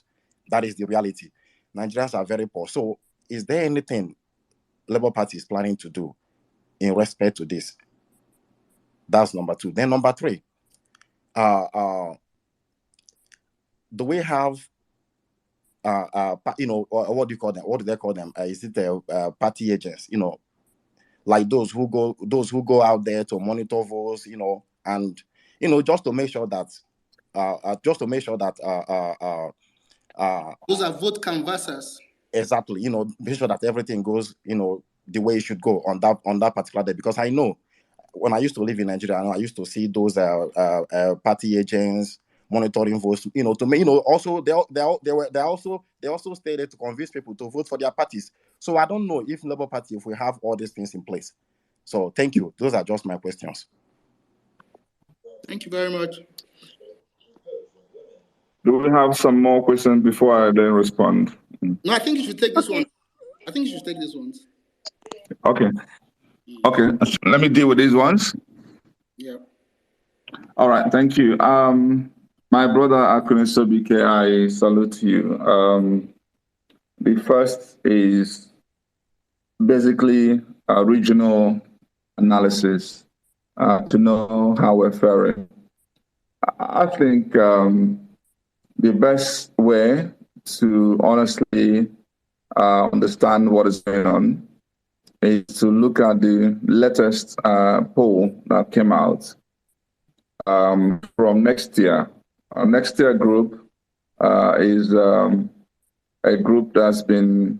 that is the reality. Nigerians are very poor. So is there anything Labour Party is planning to do in respect to this? That's number 2. Then number 3, do we have what do you call them? What do they call them? Is it party agents? Like those who go out there to monitor votes, and just to make sure that those are vote canvassers. Exactly, make sure that everything goes, the way it should go on that particular day. Because I know when I used to live in Nigeria, I used to see those party agents monitoring votes, to me, also they also stayed there to convince people to vote for their parties. So I don't know if Labour Party, if we have all these things in place. So thank you. Those are just my questions. Thank you very much. Do we have some more questions before I then respond? No, I think you should take this one. I think you should take this one. Okay. Okay. Let me deal with these ones. Yeah. All right. Thank you. My brother Akunesobike, I salute you. The first is basically a regional analysis to know how we're faring. I think the best way to honestly understand what is going on is to look at the latest poll that came out from next year. Our next year group is a group that's been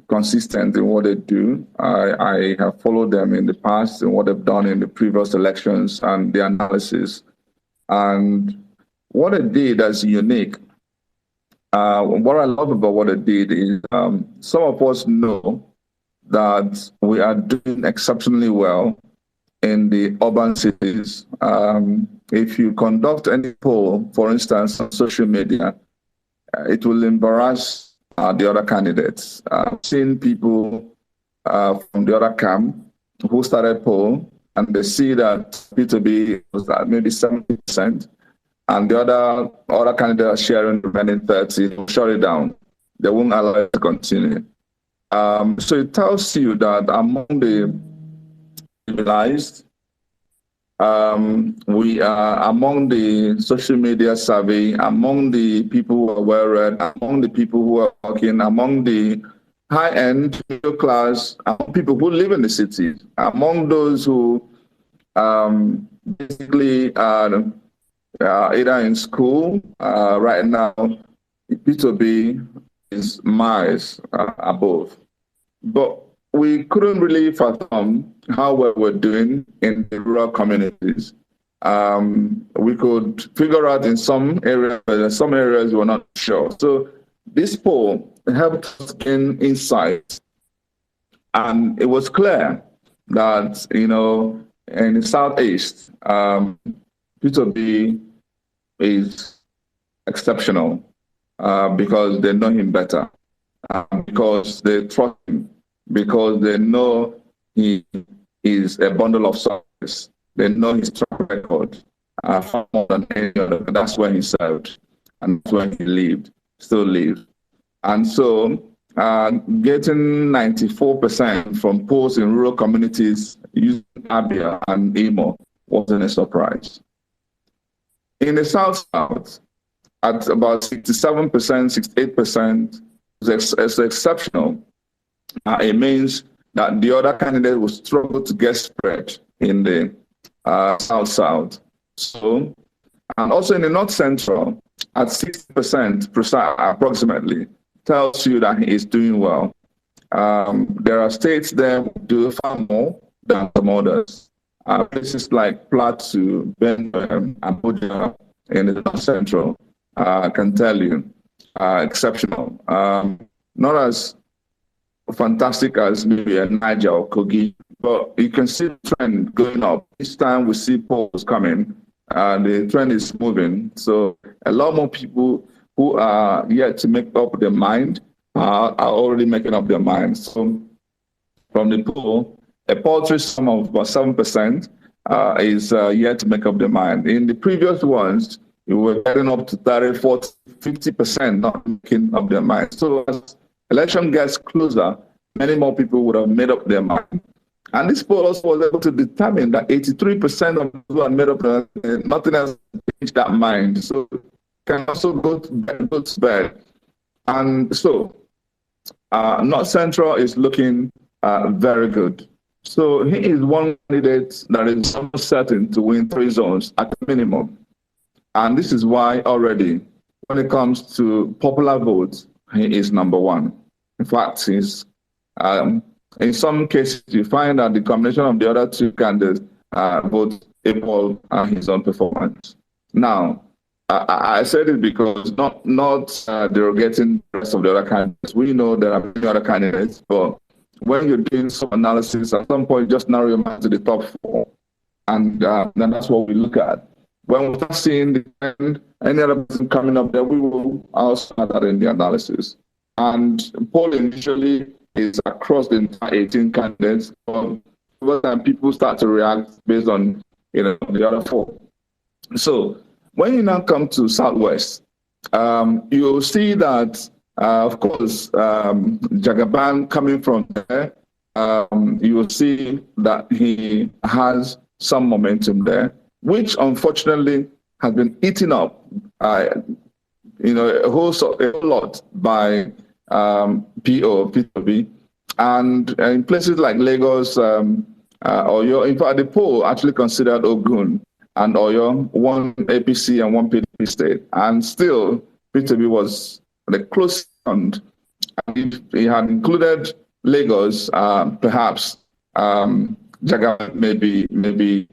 consistent in what they do. I have followed them in the past and what they've done in the previous elections and the analysis. And what they did that's unique, what I love about what they did is some of us know that we are doing exceptionally well in the urban cities. If you conduct any poll, for instance, on social media, it will embarrass the other candidates. I've seen people from the other camp who started poll, and they see that Peter Obi was at maybe 70%, and the other candidates sharing the remaining 30%, will shut it down. They won't allow it to continue. So it tells you that among the civilized, we are among the social media savvy, among the people who are well read, among the people who are working, among the high-end middle class, among people who live in the cities, among those who basically are either in school right now. Peter Obi is miles above. But we couldn't really fathom how well we're doing in the rural communities. we could figure out in some areas we're not sure. So this poll helped us gain insight, and it was clear that, in the Southeast, Peter Obi is exceptional because they know him better, because they trust him, because they know he is a bundle of service. They know his track record far more than any other. That's where he served, and that's where he lived, still lives. And so getting 94% from polls in rural communities using Abia and Imo wasn't a surprise. In the South, at about 67%, 68%, is exceptional. It means that the other candidate will struggle to get spread in the South. So, and also in the North Central, at 60% approximately, tells you that he is doing well. There are states there who do far more than some others. Places like Plateau, Benue, Abuja in the North Central can tell you exceptional. Not as fantastic as maybe a Niger or Kogi, but you can see the trend going up. Each time we see polls coming, the trend is moving. So a lot more people who are yet to make up their mind are already making up their minds. So from the poll, a paltry sum of about 7% is yet to make up their mind. In the previous ones, we were getting up to 30, 40, 50% not making up their mind. So as election gets closer, many more people would have made up their mind. And this poll also was able to determine that 83% of people had made up their mind, nothing else changed that mind. So can also go to bed. And so North Central is looking very good. So he is one candidate that is almost certain to win 3 zones at minimum. And this is why already, when it comes to popular votes, he is number 1. In fact, he's, in some cases, you find that the combination of the other 2 candidates vote equal his own performance. Now, I said it because not derogating the rest of the other candidates. We know there are many other candidates, but when you're doing some analysis, at some point, just narrow your mind to the top 4. And then that's what we look at. When we start seeing the trend, any other person coming up there, we will also add that in the analysis. And polling usually is across the entire 18 candidates. But over time, people start to react based on the other 4. So when you now come to Southwest, you'll see that, of course, Jagaban coming from there, you will see that he has some momentum there, which unfortunately has been eaten up, a whole lot by Peter Obi. And in places like Lagos, Oyo, in fact, the poll actually considered Ogun and Oyo 1 APC and 1 PDP state. And still, Peter Obi was the close second. If he had included Lagos, perhaps Jagaban maybe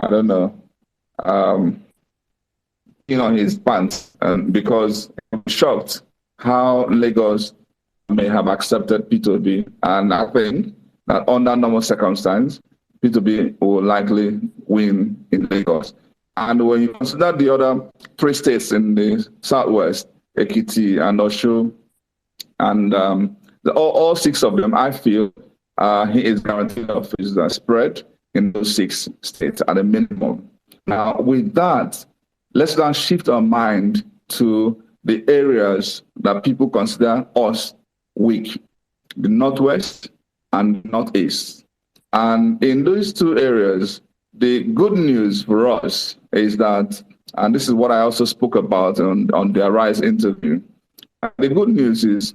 I don't know, his pants, because I'm shocked how Lagos may have accepted Peter Obi. And I think that under normal circumstances, Peter Obi will likely win in Lagos. And when you consider the other 3 states in the Southwest, Ekiti and Osho, and all 6 of them, I feel he is guaranteed of his spread in those 6 states at a minimum. Now, with that, let's now shift our mind to the areas that people consider us weak, the Northwest and Northeast. And in those 2 areas, the good news for us is that, and this is what I also spoke about on the Arise interview, the good news is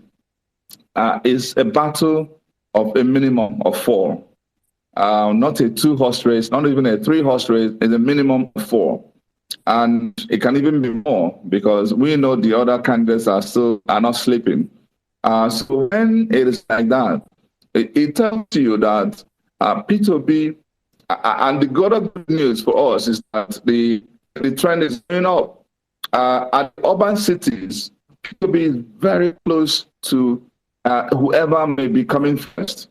a battle of a minimum of 4. Not a 2-horse race, not even a 3-horse race, it's a minimum of 4. And it can even be more because we know the other candidates are not sleeping. So when it is like that, it tells you that Peter Obi And the good news for us is that the trend is going up. At urban cities, Peter Obi is very close to whoever may be coming first.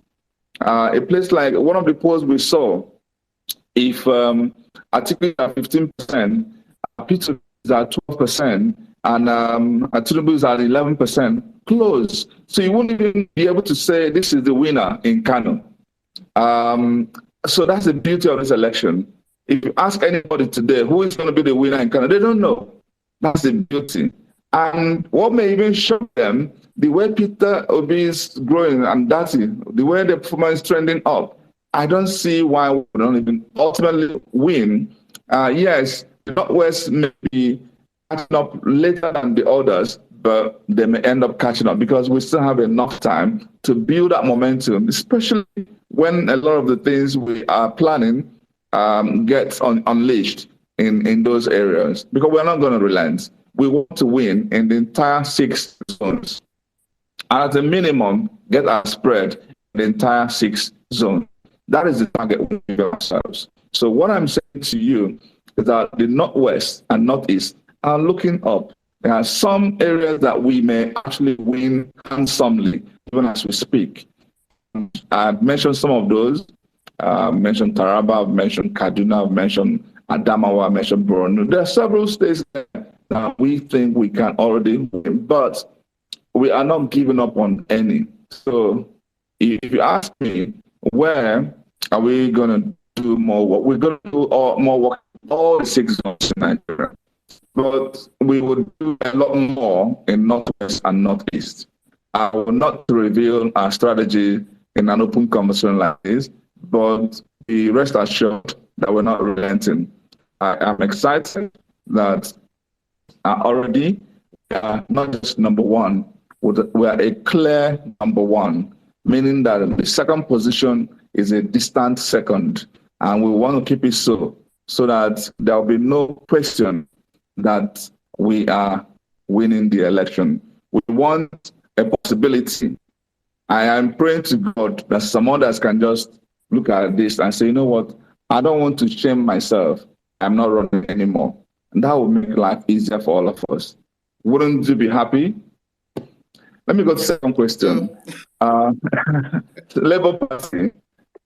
A place like one of the polls we saw, if Atiku is at 15%, Peter is at 12%, and Tinubu is at 11%, close. So you won't even be able to say this is the winner in Kano. So that's the beauty of this election. If you ask anybody today who is going to be the winner in Kano, they don't know. That's the beauty. And what may even shock them, the way Peter Obi is growing and dancing, the way the performance is trending up, I don't see why we don't even ultimately win. Yes, the Northwest may be catching up later than the others, but they may end up catching up because we still have enough time to build that momentum, especially when a lot of the things we are planning gets unleashed in those areas, because we're not going to relent. We want to win in the entire 6 zones. And at a minimum, get our spread in the entire 6 zones. That is the target we give ourselves. So what I'm saying to you is that the Northwest and Northeast are looking up. There are some areas that we may actually win handsomely, even as we speak. I've mentioned some of those. I've mentioned Taraba, I've mentioned Kaduna, I've mentioned Adamawa, I've mentioned Borno. There are several states that we think we can already win, but we are not giving up on any. So if you ask me, where are we going to do more work? We're going to do more work in all the 6 zones in Nigeria. But we will do a lot more in Northwest and Northeast. I will not reveal our strategy in an open conversation like this, but be rest assured that we're not relenting. I am excited that already we are not just number one, we are a clear number one, meaning that the second position is a distant second, and we want to keep it so that there will be no question that we are winning the election. We want a possibility. I am praying to God that some others can just look at this and say, you know what, I don't want to shame myself. I'm not running anymore. And that will make life easier for all of us. Wouldn't you be happy? Let me go to the second question. Labour Party,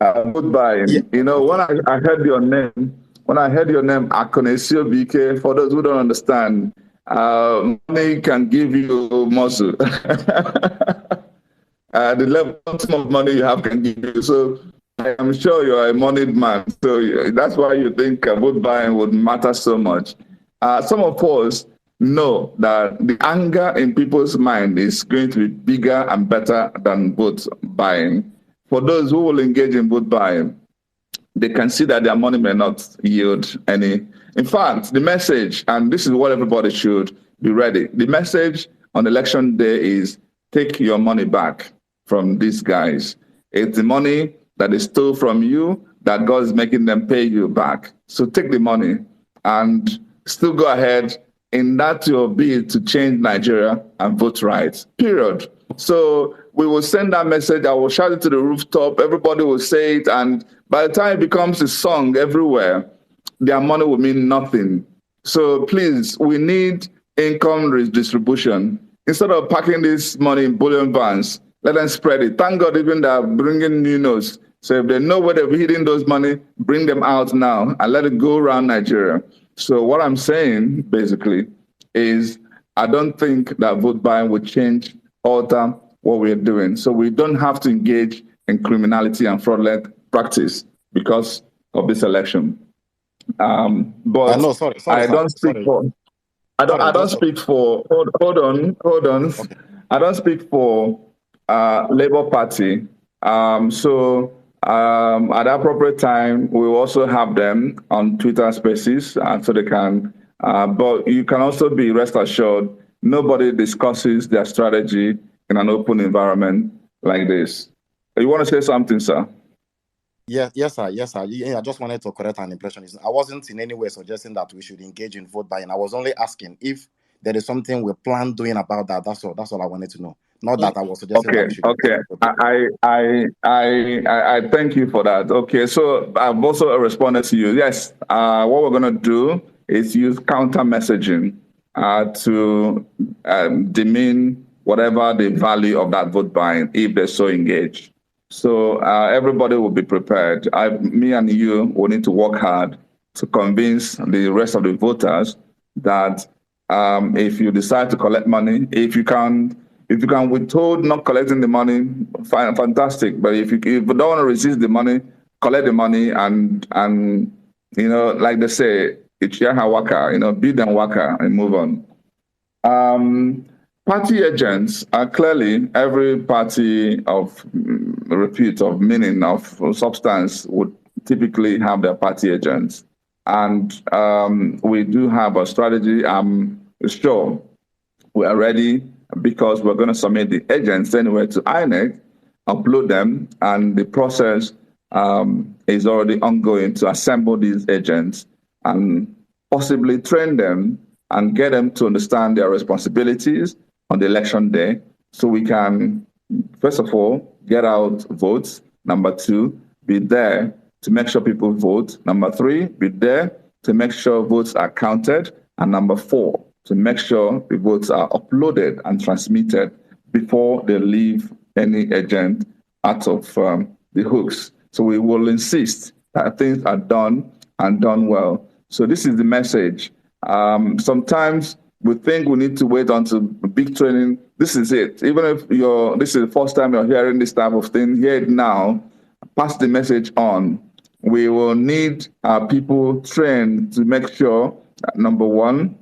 goodbye. Yeah. You know, when I heard your name, Akonesio BK, for those who don't understand, money can give you muscle. The level of money you have can give you. So I am sure you are a moneyed man. So that's why you think vote buying would matter so much. Some of us know that the anger in people's mind is going to be bigger and better than vote buying. For those who will engage in vote buying, they can see that their money may not yield any. In fact, the message, and this is what everybody should be ready, the message on election day is take your money back from these guys. It's the money that is stole from you that God is making them pay you back. So take the money and still go ahead in that your bid to change Nigeria and vote right, period. So we will send that message. I will shout it to the rooftop. Everybody will say it. And by the time it becomes a song everywhere, their money will mean nothing. So please, we need income redistribution. Instead of packing this money in bullion vans, let them spread it. Thank God even they're bringing new notes. So if they know where they're hiding those money, bring them out now and let it go around Nigeria. So what I'm saying basically is I don't think that vote buying would change, alter what we're doing. So we don't have to engage in criminality and fraudulent practice because of this election. But No, sorry, I sir. don't speak Sorry. for. I don't speak for. Hold on. Okay. I don't speak for Labour Party. So at the appropriate time, we will also have them on Twitter Spaces, so they can. But you can also be rest assured, nobody discusses their strategy in an open environment like this. You want to say something, sir? Yes, sir. Yeah, I just wanted to correct an impression. I wasn't in any way suggesting that we should engage in vote buying. I was only asking if there is something we plan doing about that. That's all. That's all I wanted to know. Not that I was suggesting that Okay, we should. okay. I thank you for that. Okay, so I've also responded to you. Yes, what we're gonna do is use counter messaging to demean whatever the value of that vote buying if they're so engaged. So everybody will be prepared. Me and you will need to work hard to convince the rest of the voters that if you decide to collect money, if you can withhold not collecting the money, fine, fantastic. But if you don't want to resist the money, collect the money and like they say, it's waka, bid and waka and move on. Party agents are clearly every party of repute, of meaning, of substance would typically have their party agents. And we do have a strategy. I'm sure we are ready because we're going to submit the agents anyway to INEC, upload them, and the process is already ongoing to assemble these agents and possibly train them and get them to understand their responsibilities on the election day so we can, first of all, get out votes. Number two, be there to make sure people vote. Number three, be there to make sure votes are counted. And number four, to make sure the votes are uploaded and transmitted before they leave any agent out of the hooks. So we will insist that things are done and done well. So this is the message. Sometimes we think we need to wait until big training. This is it. Even if this is the first time you're hearing this type of thing, hear it now. Pass the message on. We will need our people trained to make sure that, number one,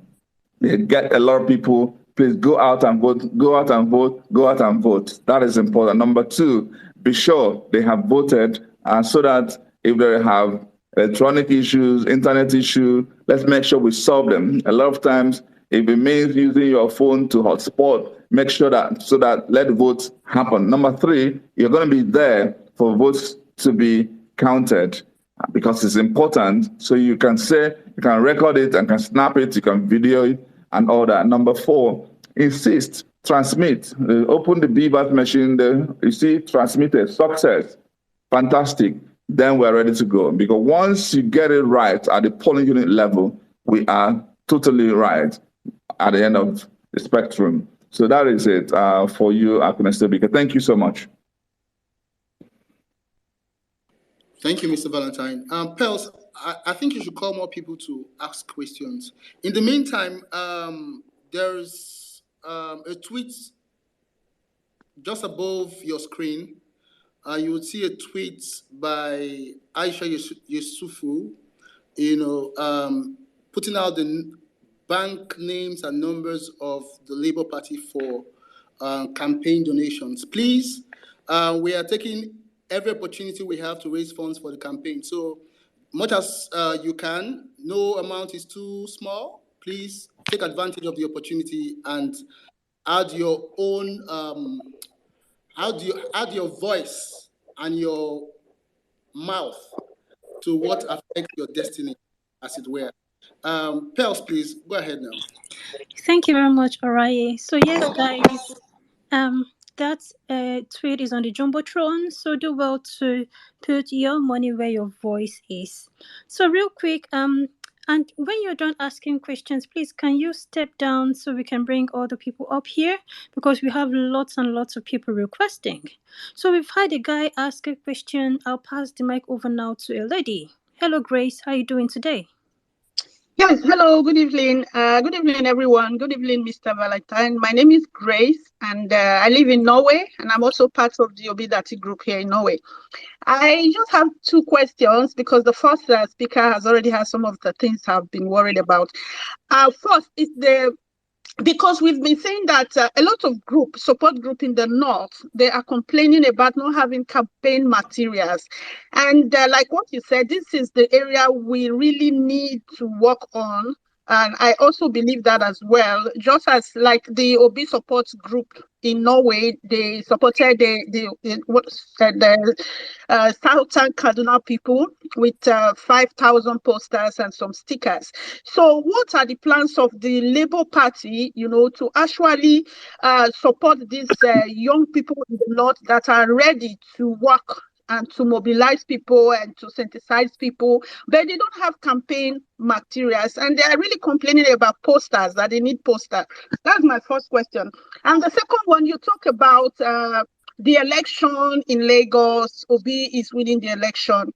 they get a lot of people. Please go out and vote, go out and vote, go out and vote. That is important. Number two, be sure they have voted, so that if they have electronic issues, internet issues, let's make sure we solve them. A lot of times, if it means using your phone to hotspot, make sure that let votes happen. Number three, you're going to be there for votes to be counted because it's important. So you can record it and can snap it, you can video it and all that. Number four, insist, transmit. Open the BVAT machine there. You see, transmitted, success, fantastic. Then we're ready to go. Because once you get it right at the polling unit level, we are totally right at the end of the spectrum. So that is it for you, Akunestebike. Thank you so much. Thank you, Mr. Valentine. Pels, I think you should call more people to ask questions. In the meantime, there's a tweet just above your screen. You would see a tweet by Aisha Yusufu, putting out the bank names and numbers of the Labour Party for campaign donations. Please, we are taking every opportunity we have to raise funds for the campaign. So much as you can, no amount is too small. Please take advantage of the opportunity and add your own, add your voice and your mouth to what affects your destiny, as it were. Pels, please, go ahead now. Thank you very much, Oraye. So yes, guys, that tweet is on the Jumbotron, so do well to put your money where your voice is. So real quick, and when you're done asking questions, please can you step down so we can bring all the people up here, because we have lots and lots of people requesting. So we've had a guy ask a question. I'll pass the mic over now to a lady. Hello, Grace. How are you doing today? Yes, hello, good evening. Good evening, everyone. Good evening, Mr. Valentine. My name is Grace, and I live in Norway, and I'm also part of the Obidati group here in Norway. I just have two questions because the first speaker has already had some of the things I've been worried about. First is because we've been saying that a lot of support group in the north, they are complaining about not having campaign materials. And like what you said, this is the area we really need to work on. And I also believe that as well, just as like the Obi support group in Norway, they supported the Southern Kaduna people with 5,000 posters and some stickers. So what are the plans of the Labour Party, to actually support these young people in the North that are ready to work and to mobilize people and to synthesize people, but they don't have campaign materials, and they are really complaining about posters, that they need posters. That's my first question. And the second one, you talk about the election in Lagos. Obi is winning the election.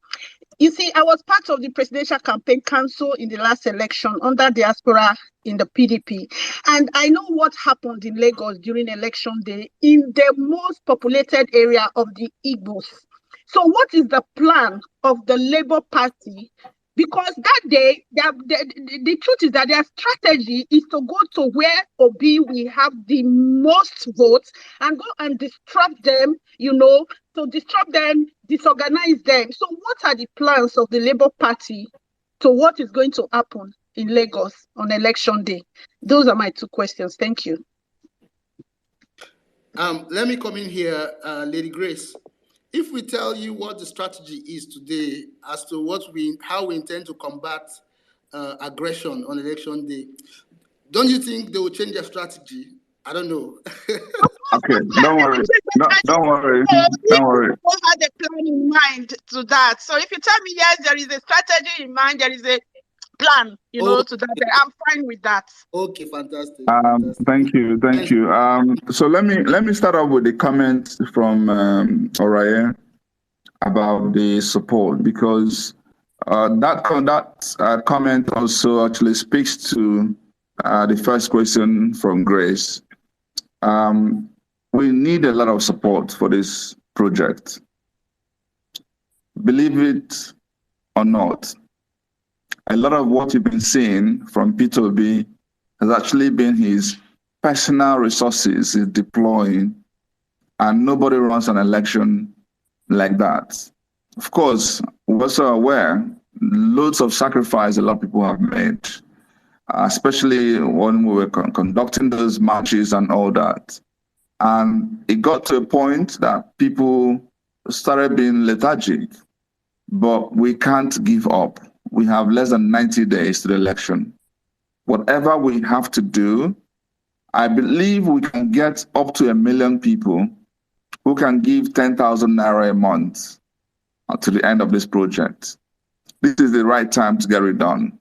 You see, I was part of the Presidential Campaign Council in the last election under diaspora in the PDP. And I know what happened in Lagos during election day in the most populated area of the Igbos. So what is the plan of the Labour Party? Because that day, the truth is that their strategy is to go to where Obi will have the most votes and go and disrupt them, to disrupt them, disorganize them. So what are the plans of the Labour Party to what is going to happen in Lagos on election day? Those are my two questions. Thank you. Let me come in here, Lady Grace. If we tell you what the strategy is today as to how we intend to combat aggression on election day, don't you think they will change their strategy? I don't know. Okay, don't worry. No, don't worry. Don't worry. People had a plan in mind to that. So if you tell me, yes, there is a strategy in mind, there is a plan, to that, I'm fine with that. Okay, fantastic. Thank you. So let me start off with the comment from Oraye about the support, because that comment also actually speaks to the first question from Grace. We need a lot of support for this project. Believe it or not, a lot of what you've been seeing from Peter Obi has actually been his personal resources he's deploying, and nobody runs an election like that. Of course, we're also aware loads of sacrifice a lot of people have made, especially when we were conducting those marches and all that. And it got to a point that people started being lethargic, but we can't give up. We have less than 90 days to the election. Whatever we have to do, I believe we can get up to 1 million people who can give 10,000 naira a month to the end of this project. This is the right time to get it done.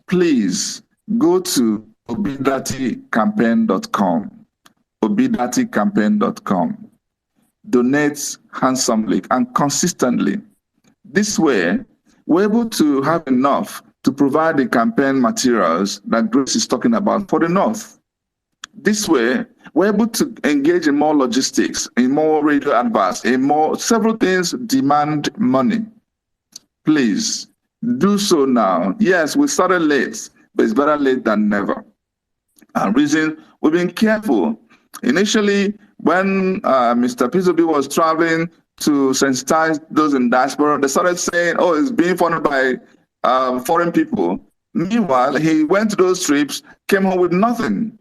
Please go to obidaticampaign.com, obidaticampaign.com. Donate handsomely and consistently. This way, we're able to have enough to provide the campaign materials that Grace is talking about for the North. This way, we're able to engage in more logistics, in more radio adverts, in more, several things demand money. Please, do so now. Yes, we started late, but it's better late than never. And reason, we've been careful. Initially, when Mr. Peter Obi was traveling to sensitize those in diaspora, they started saying, oh, it's being funded by foreign people. Meanwhile, he went to those trips, came home with nothing.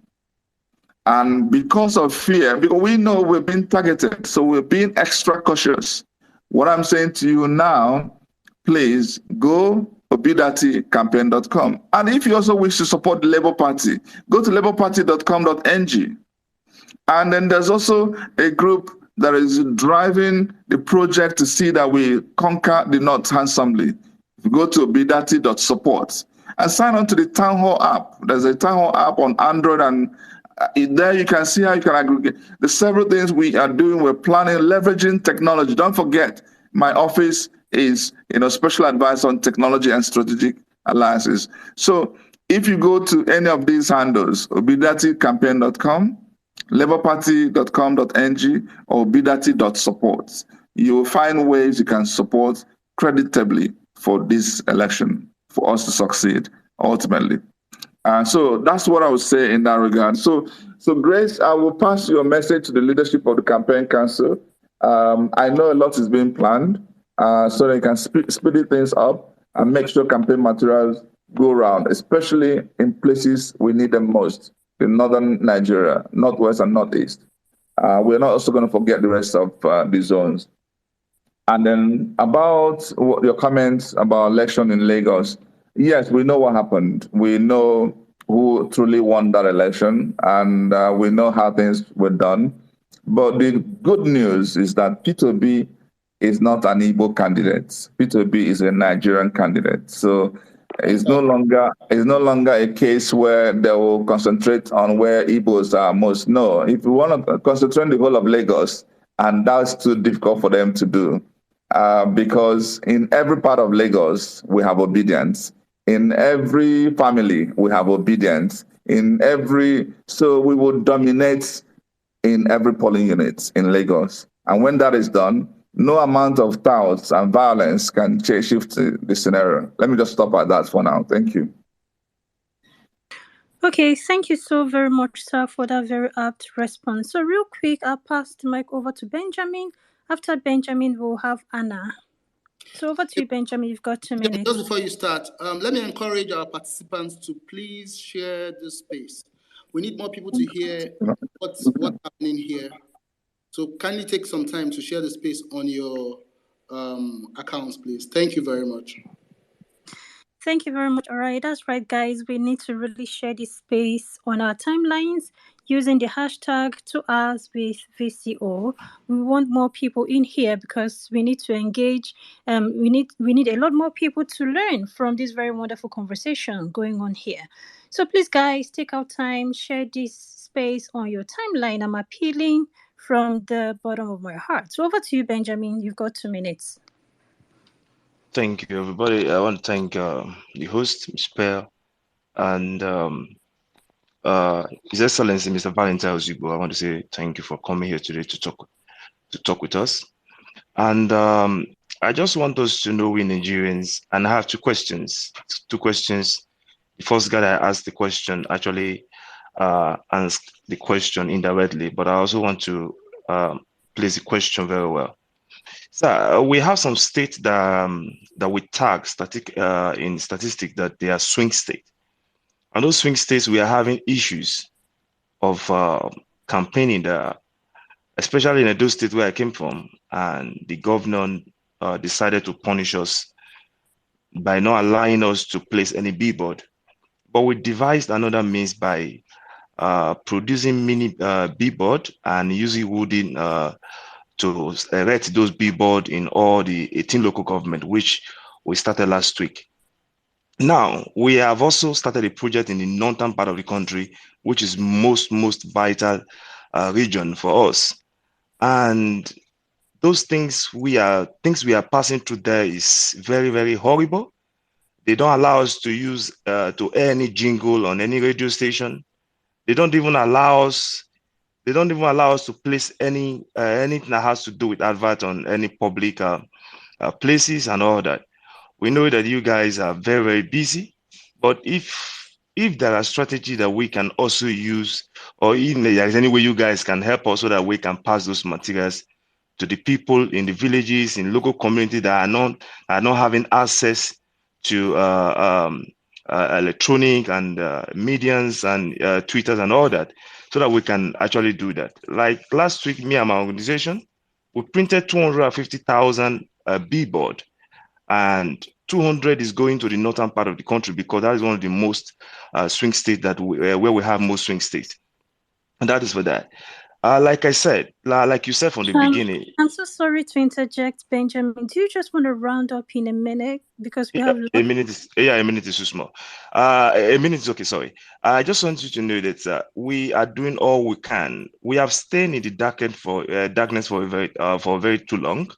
And because of fear, because we know we're being targeted, so we're being extra cautious. What I'm saying to you now, please go obidaticampaign.com. And if you also wish to support the Labour Party, go to labourparty.com.ng. And then there's also a group that is driving the project to see that we conquer the North handsomely. If you go to obidati.support and sign on to the Town Hall app. There's a Town Hall app on Android, and there you can see how you can aggregate the several things we are doing. We're planning, leveraging technology. Don't forget, my office is special advice on technology and strategic alliances. So if you go to any of these handles, obidaticampaign.com, labourparty.com.ng, or obidati.support, you will find ways you can support creditably for this election, for us to succeed ultimately. So that's what I would say in that regard. So Grace, I will pass your message to the leadership of the campaign council. I know a lot is being planned, so they can speed things up and make sure campaign materials go around, especially in places we need them most, in northern Nigeria, northwest and northeast. We're not also going to forget the rest of the zones. And then about your comments about election in Lagos, yes, we know what happened. We know who truly won that election, and we know how things were done. But the good news is that Peter Obi is not an Igbo candidate. Peter Obi is a Nigerian candidate. So it's no longer a case where they will concentrate on where Igbos are most. No, if we want to concentrate on the whole of Lagos, and that's too difficult for them to do. Because in every part of Lagos, we have obedience. In every family, we have obedience. So we will dominate in every polling unit in Lagos. And when that is done, no amount of thoughts and violence can shift the scenario. Let me just stop at that for now. Thank you. Okay, thank you so very much, sir, for that very apt response. So real quick, I'll pass the mic over to Benjamin. After Benjamin, we'll have Anna. So over to you, Benjamin. You've got 2 minutes. Just before you start, let me encourage our participants to please share this space. We need more people to hear what's happening here. So kindly take some time to share the space on your accounts, please. Thank you very much. Thank you very much. All right, that's right, guys. We need to really share this space on our timelines using the hashtag 2hours with VCO. We want more people in here because we need to engage. We need a lot more people to learn from this very wonderful conversation going on here. So please, guys, take out time, share this space on your timeline. I'm appealing from the bottom of my heart. So over to you, Benjamin. You've got 2 minutes. Thank you, everybody. I want to thank the host, Ms. Pearl, and His Excellency, Mr. Valentine Ozigbo. I want to say thank you for coming here today to talk with us. And I just want us to know, we Nigerians, and I have two questions. The first guy that asked the question actually asked the question indirectly, but I also want to place the question very well. So we have some states that we tag in statistics that they are swing states. And those swing states, we are having issues of campaigning there, especially in those states where I came from, and the governor decided to punish us by not allowing us to place any billboard. But we devised another means by producing mini billboard and using wooden to erect those billboards in all the 18 local government, which we started last week. Now, we have also started a project in the northern part of the country, which is most vital region for us. And those things we are passing through there is very, very horrible. They don't allow us to use to air any jingle on any radio station. They don't even allow us to place anything that has to do with advert on any public places and all that. We know that you guys are very, very busy, but if there are strategies that we can also use, or even if there's any way you guys can help us so that we can pass those materials to the people in the villages, in local community that are not having access to electronic and mediums and Twitters and all that, so that we can actually do that. Like last week, me and my organization, we printed 250,000 billboard, and 200 is going to the northern part of the country because that is one of the most swing states where we have most swing states, and that is for that. Like I said, like you said from the beginning. I'm so sorry to interject, Benjamin. Do you just want to round up in a minute because we have a minute is too small. A minute is okay. Sorry. I just want you to know that we are doing all we can. We have stayed in the darkness for very too long,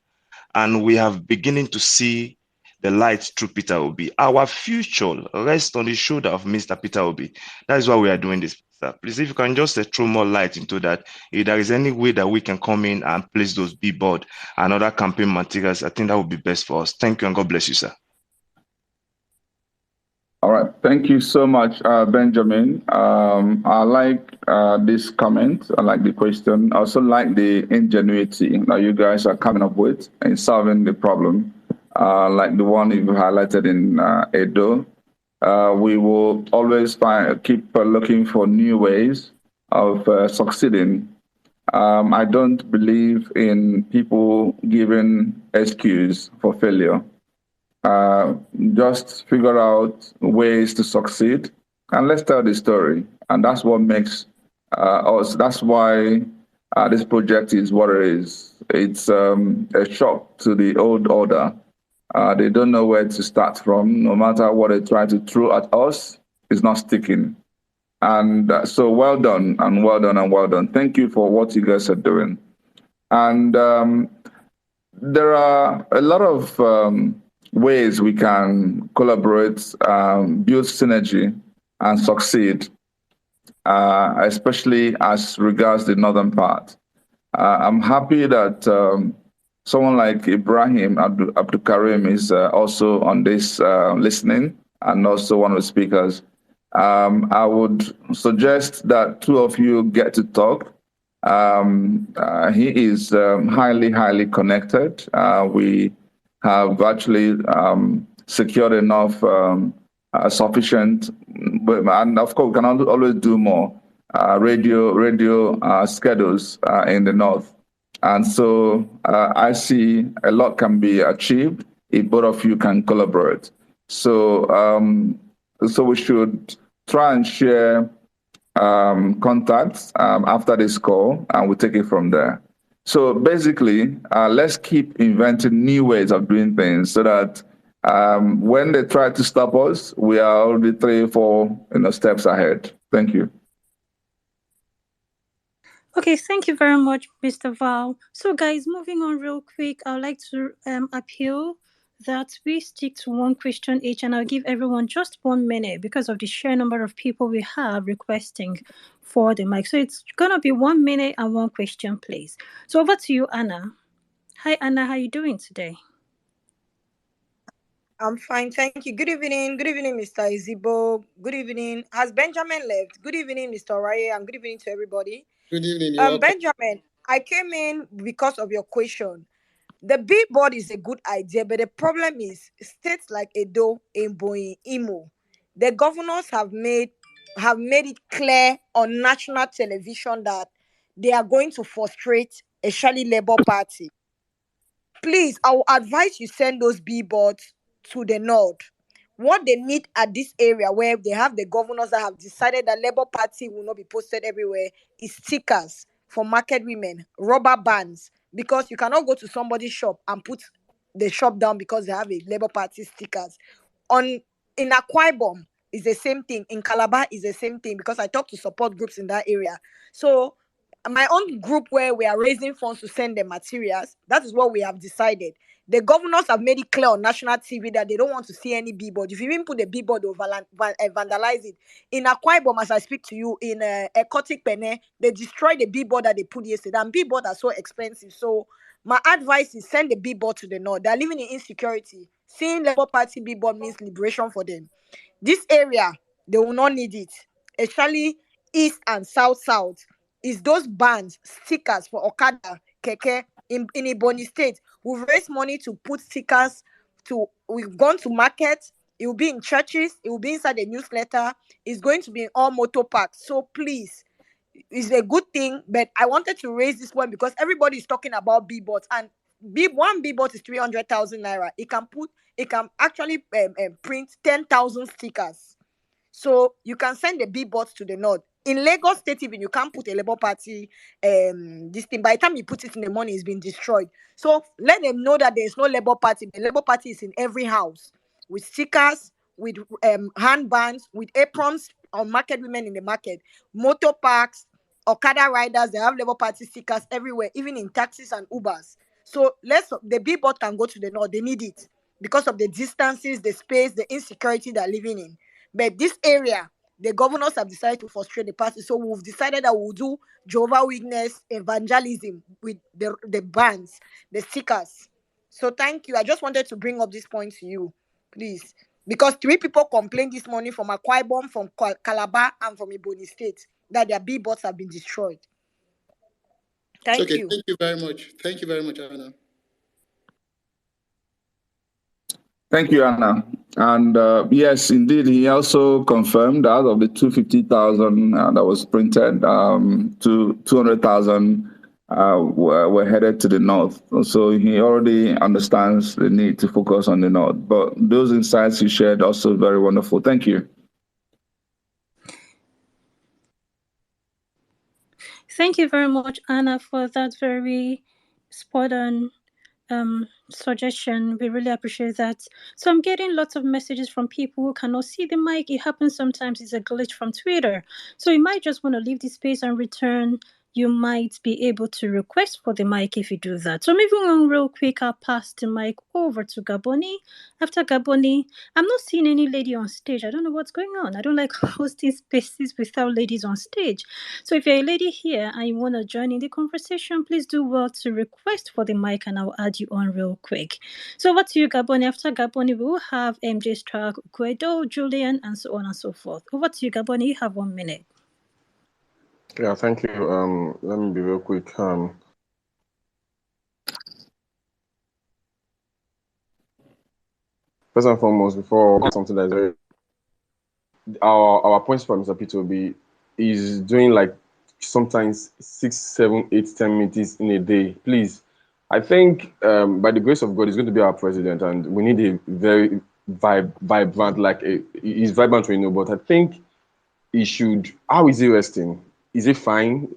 and we have beginning to see the light through Peter Obi. Our future rests on the shoulder of Mr. Peter Obi. That is why we are doing this. Please, if you can just throw more light into that, if there is any way that we can come in and place those billboard and other campaign materials, I think that would be best for us. Thank you, and God bless you, sir. All right. Thank you so much, Benjamin. I like this comment. I like the question. I also like the ingenuity that you guys are coming up with in solving the problem, like the one you've highlighted in Edo. We will always keep looking for new ways of succeeding I don't believe in people giving excuse for failure. Just figure out ways to succeed, and let's tell the story. And that's what makes us. That's why this project is what it is. It's a shock to the old order. They don't know where to start from. No matter what they try to throw at us, it's not sticking. And so well done, and well done, and well done. Thank you for what you guys are doing. And there are a lot of ways we can collaborate, build synergy, and succeed, especially as regards the northern part. I'm happy that someone like Ibrahim Abdul Karim is also on this listening, and also one of the speakers. I would suggest that two of you get to talk. He is highly connected. We have actually secured enough sufficient, and of course we can always do more radio schedules in the north. And so I see a lot can be achieved if both of you can collaborate. So so we should try and share contacts after this call, and we'll take it from there. So basically, let's keep inventing new ways of doing things so that when they try to stop us, we are already 3 or 4 steps ahead. Thank you. Okay, thank you very much, Mr. Val. So, guys, moving on real quick, I would like to appeal that we stick to one question each, and I'll give everyone just 1 minute because of the sheer number of people we have requesting for the mic. So it's gonna be 1 minute and one question, please. So over to you, Anna. Hi, Anna. How are you doing today? I'm fine, thank you. Good evening, Mr. Ozigbo. Good evening. Has Benjamin left? Good evening, Mr. Raye, and good evening to everybody. Good evening. Benjamin, I came in because of your question. The billboard is a good idea, but the problem is states like Edo, Ebonyi, Imo, the governors have made it clear on national television that they are going to frustrate a Shali Labour Party. Please, I will advise you send those billboards to the north. What they need at this area where they have the governors that have decided that Labour Party will not be posted everywhere is stickers for market women, rubber bands, because you cannot go to somebody's shop and put the shop down because they have a Labour Party stickers. In Akwa Ibom is the same thing. In Calabar is the same thing because I talk to support groups in that area. So my own group where we are raising funds to send the materials, that is what we have decided. The governors have made it clear on national TV that they don't want to see any billboard. If you even put the billboard, they'll vandalize it. In Akwa Ibom, as I speak to you, in Ekotik Pene, they destroyed the billboard that they put yesterday. And billboards are so expensive. So my advice is send the billboard to the north. They're living in insecurity. Seeing Labour Party billboard means liberation for them. This area, they will not need it. Especially east and south. Is those bands, stickers for Okada, Keke, in Ebonyi State. We've raised money to put stickers we've gone to market, it will be in churches, it will be inside the newsletter, it's going to be in all motor parks. So please, it's a good thing, but I wanted to raise this one because everybody is talking about billboards, and one billboard is 300,000 naira. It can actually print 10,000 stickers. So you can send the billboards to the north. In Lagos State, even you can't put a Labour Party this thing. By the time you put it in the money, it's been destroyed. So let them know that there is no Labour Party. The Labour Party is in every house with stickers, with handbands, with aprons on market women in the market, motor parks, Okada riders. They have Labour Party stickers everywhere, even in taxis and Ubers. So the billboard can go to the north. They need it because of the distances, the space, the insecurity they're living in. But this area, the governors have decided to frustrate the party. So we've decided that we'll do Jehovah's Witness evangelism with the bands, the stickers. So thank you. I just wanted to bring up this point to you, please. Because 3 people complained this morning from Akwa Ibom, from Calabar, and from Ebonyi State that their billboards have been destroyed. Thank you. Thank you very much. Thank you very much, Anna. Thank you, Anna. And yes, indeed, he also confirmed that of the 250,000 that was printed, to 200,000 were headed to the north. So he already understands the need to focus on the north. But those insights you shared also very wonderful. Thank you. Thank you very much, Anna, for that very spot on suggestion. We really appreciate that. So I'm getting lots of messages from people who cannot see the mic. It happens sometimes, it's a glitch from Twitter. So you might just want to leave the space and return. You might be able to request for the mic if you do that. So moving on real quick, I'll pass the mic over to Gaboni. After Gaboni, I'm not seeing any lady on stage. I don't know what's going on. I don't like hosting spaces without ladies on stage. So if you're a lady here and you want to join in the conversation, please do well to request for the mic and I'll add you on real quick. So over to you, Gaboni. After Gaboni, we will have MJ Strack, Kwedo, Julian, and so on and so forth. Over to you, Gaboni. You have 1 minute. Yeah, thank you. Let me be real quick. First and foremost, before something that is very our points from Mr. Peter Obi is doing like sometimes 6, 7, 8, 10 meetings in a day. Please, I think by the grace of God, he's going to be our president, and we need a very vibrant, he's vibrant, we know, but I think he should. How is he resting? Is he fine?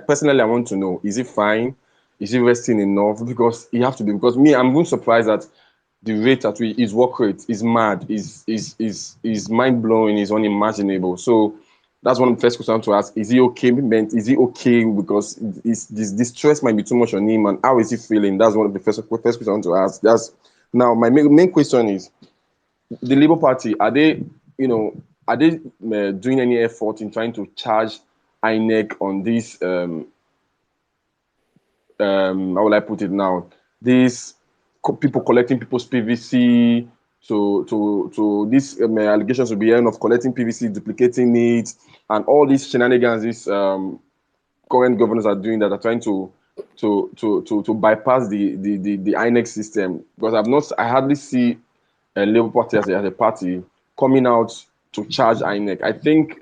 Personally, I want to know: is he fine? Is he resting enough? Because he have to be. Because me, I'm even surprised that the rate at which his work rate is mad, is mind blowing, is unimaginable. So that's one of the first questions I want to ask: is he okay? Is he okay? Because this stress might be too much on him, and how is he feeling? That's one of the first questions I want to ask. That's now my main question is: the Labour Party, are they doing any effort in trying to charge INEC on this? How will I put it now? These people collecting people's PVC. So these allegations will be end of collecting PVC, duplicating it, and all these shenanigans these current governors are doing that are trying to bypass the INEC system. Because I hardly see a Labour Party as a party coming out to charge INEC. I think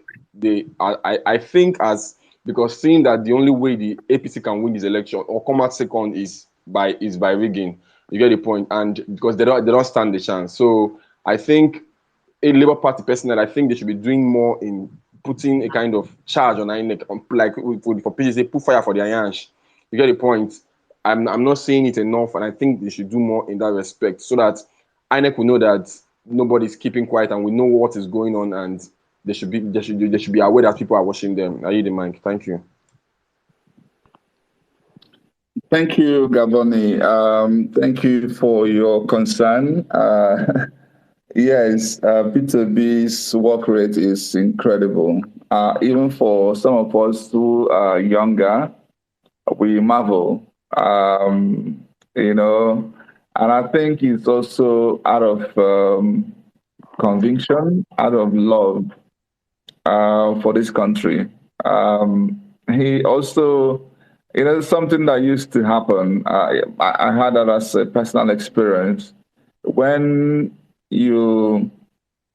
because seeing that the only way the APC can win this election or come out second is by rigging. You get the point, and because they don't stand the chance. So I think a Labour Party personnel, I think they should be doing more in putting a kind of charge on INEC, like for PGC, put fire for the Ayansh. You get the point. I'm not saying it enough, and I think they should do more in that respect so that INEC will know that nobody's keeping quiet and we know what is going on, and they should be aware that people are watching them. I yield the mic. Thank you. Thank you, Gaboni. Thank you for your concern. Yes, Peter B's work rate is incredible. Even for some of us who are younger, we marvel. And I think it's also out of conviction, out of love for this country. He also, something that used to happen. I had that as a personal experience. When you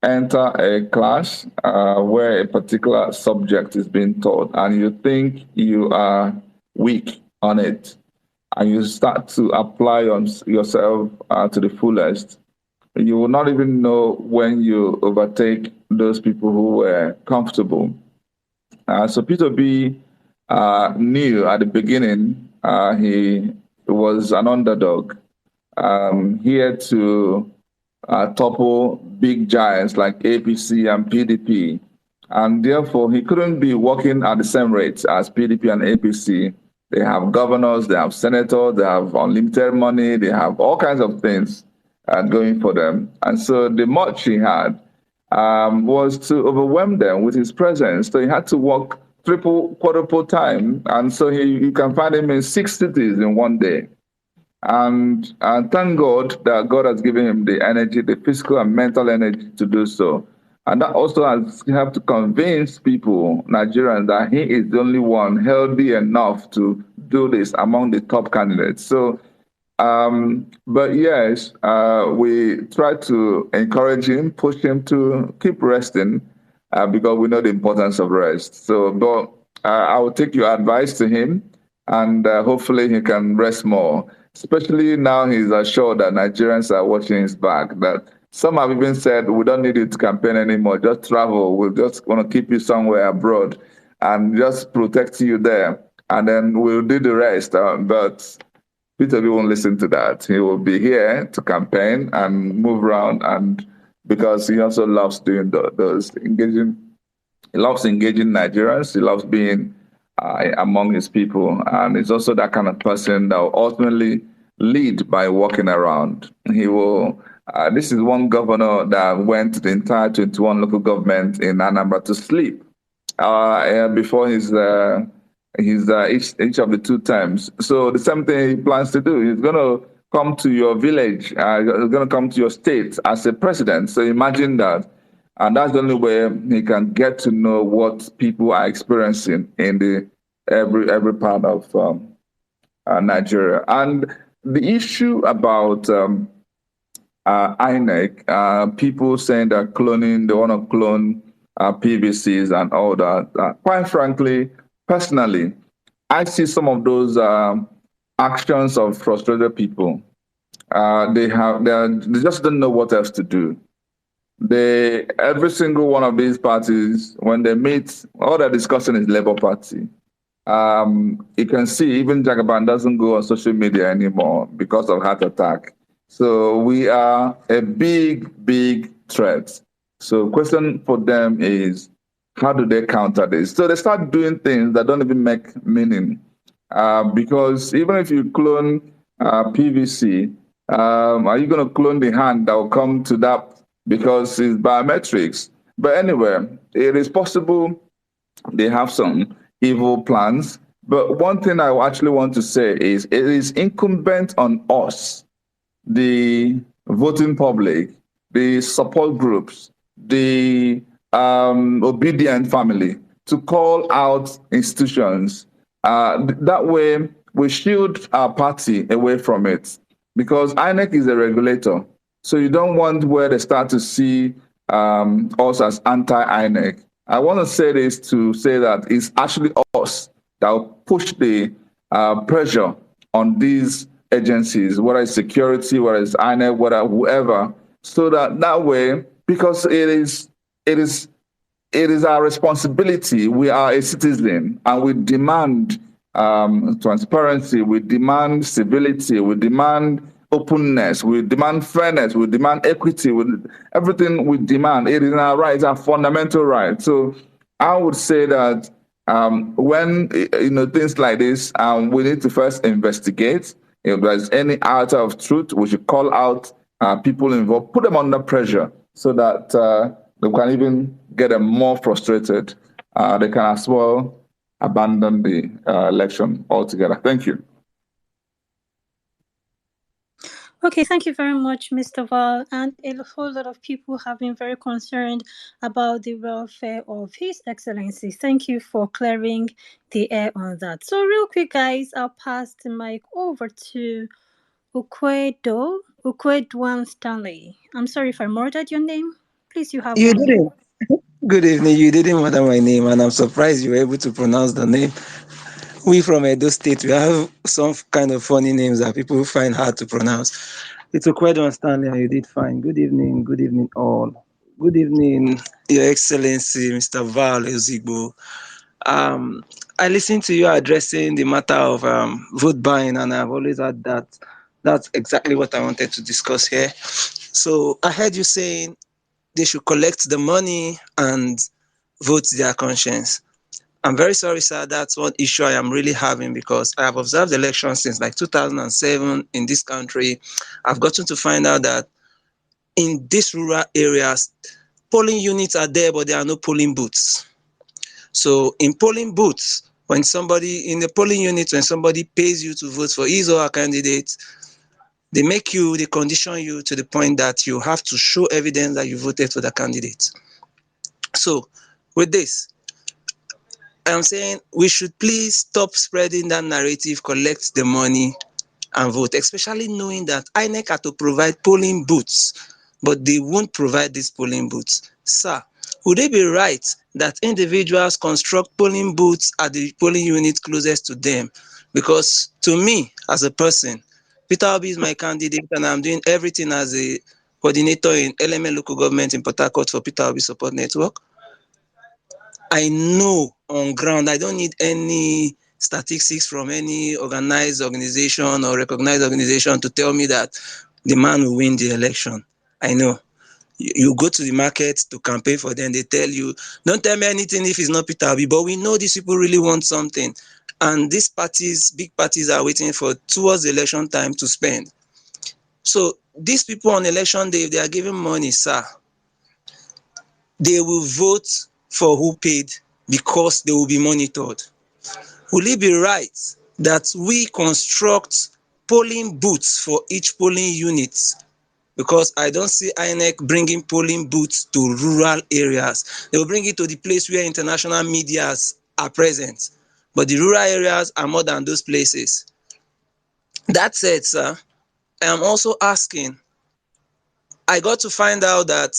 enter a class where a particular subject is being taught and you think you are weak on it, and you start to apply yourself to the fullest, you will not even know when you overtake those people who were comfortable. So Peter B knew at the beginning he was an underdog, here to topple big giants like APC and PDP. And therefore, he couldn't be working at the same rates as PDP and APC. They have governors, they have senators, they have unlimited money, they have all kinds of things going for them. And so the much he had was to overwhelm them with his presence. So he had to work triple, quadruple time. And so you can find him in 6 cities in one day. And thank God that God has given him the energy, the physical and mental energy to do so. And that also has helped to convince people, Nigerians, that he is the only one healthy enough to do this among the top candidates. So, but yes, we try to encourage him, push him to keep resting, because we know the importance of rest. So, but I will take your advice to him. and hopefully he can rest more. Especially now he's assured that Nigerians are watching his back. That some have even said, we don't need you to campaign anymore. Just travel. We'll just want to keep you somewhere abroad and just protect you there. And then we'll do the rest. But Peter Obi won't listen to that. He will be here to campaign and move around, and because he also loves doing those engaging. He loves engaging Nigerians. He loves being among his people, and he's also that kind of person that will ultimately lead by walking around. He will. This is one governor that went to the entire 21 local government in Anambra to sleep before each of the 2 times. So the same thing he plans to do. He's going to come to your village. He's going to come to your state as a president. So imagine that. And that's the only way he can get to know what people are experiencing in every part of Nigeria. And the issue about INEC, people saying that cloning, they want to clone PVCs and all that. Quite frankly, personally, I see some of those actions of frustrated people. They just don't know what else to do. Every single one of these parties, when they meet, all they're discussing is Labour Party. You can see even Jagaban doesn't go on social media anymore because of heart attack. So we are a big, big threat. So question for them is, how do they counter this? So they start doing things that don't even make meaning. Because even if you clone PVC, are you going to clone the hand that will come to that because it's biometrics? But anyway, it is possible they have some evil plans. But one thing I actually want to say is it is incumbent on us, the voting public, the support groups, the obedient family, to call out institutions. That way, we shield our party away from it, because INEC is a regulator. So you don't want where they start to see us as anti-INEC. I want to say this to say that it's actually us that will push the pressure on these agencies, whether it's security, whether it's INEC, whoever, so that way, because it is our responsibility. We are a citizen, and we demand transparency, we demand civility, we demand openness, we demand fairness, we demand equity, everything we demand. It is our right, it's our fundamental right. So I would say that when things like this, we need to first investigate. If there's any iota of truth, we should call out people involved, put them under pressure, so that they can even get them more frustrated. They can as well abandon the election altogether. Thank you. Okay, thank you very much, Mr. Val. And a whole lot of people have been very concerned about the welfare of His Excellency. Thank you for clearing the air on that. So real quick, guys, I'll pass the mic over to Ukweduan Stanley. I'm sorry if I murdered your name. Please, you have You one. didn't. Good evening. You didn't murder my name, and I'm surprised you were able to pronounce the name. We from Edo State, we have some kind of funny names that people find hard to pronounce. It's Ukweduan Stanley, and you did fine. Good evening all. Good evening, Your Excellency, Mr. Val Ozigbo. I listened to you addressing the matter of vote buying, and I've always had that. That's exactly what I wanted to discuss here. So I heard you saying they should collect the money and vote their conscience. I'm very sorry, sir. That's one issue I am really having, because I have observed elections since like 2007 in this country. I've gotten to find out that in these rural areas, polling units are there, but there are no polling booths. So in polling booths, when somebody in the polling unit, when somebody pays you to vote for his or her candidate, they condition you to the point that you have to show evidence that you voted for the candidate. So with this, I'm saying we should please stop spreading that narrative, collect the money and vote, especially knowing that INEC had to provide polling booths, but they won't provide these polling booths. Sir, would it be right that individuals construct polling booths at the polling unit closest to them? Because to me, as a person, Peter Obi is my candidate, and I'm doing everything as a coordinator in LMA local government in Port Harcourt for Peter Obi Support Network. I know on ground, I don't need any statistics from any organized organization or recognized organization to tell me that the man will win the election. I know. You go to the market to campaign for them, they tell you, don't tell me anything if it's not Peter Obi, but we know these people really want something. And these parties, big parties, are waiting for towards the election time to spend. So these people on election day, if they are giving money, sir, they will vote for who paid because they will be monitored. Will it be right that we construct polling booths for each polling unit? Because I don't see INEC bringing polling booths to rural areas. They will bring it to the place where international medias are present. But the rural areas are more than those places. That said, sir, I am also asking, I got to find out that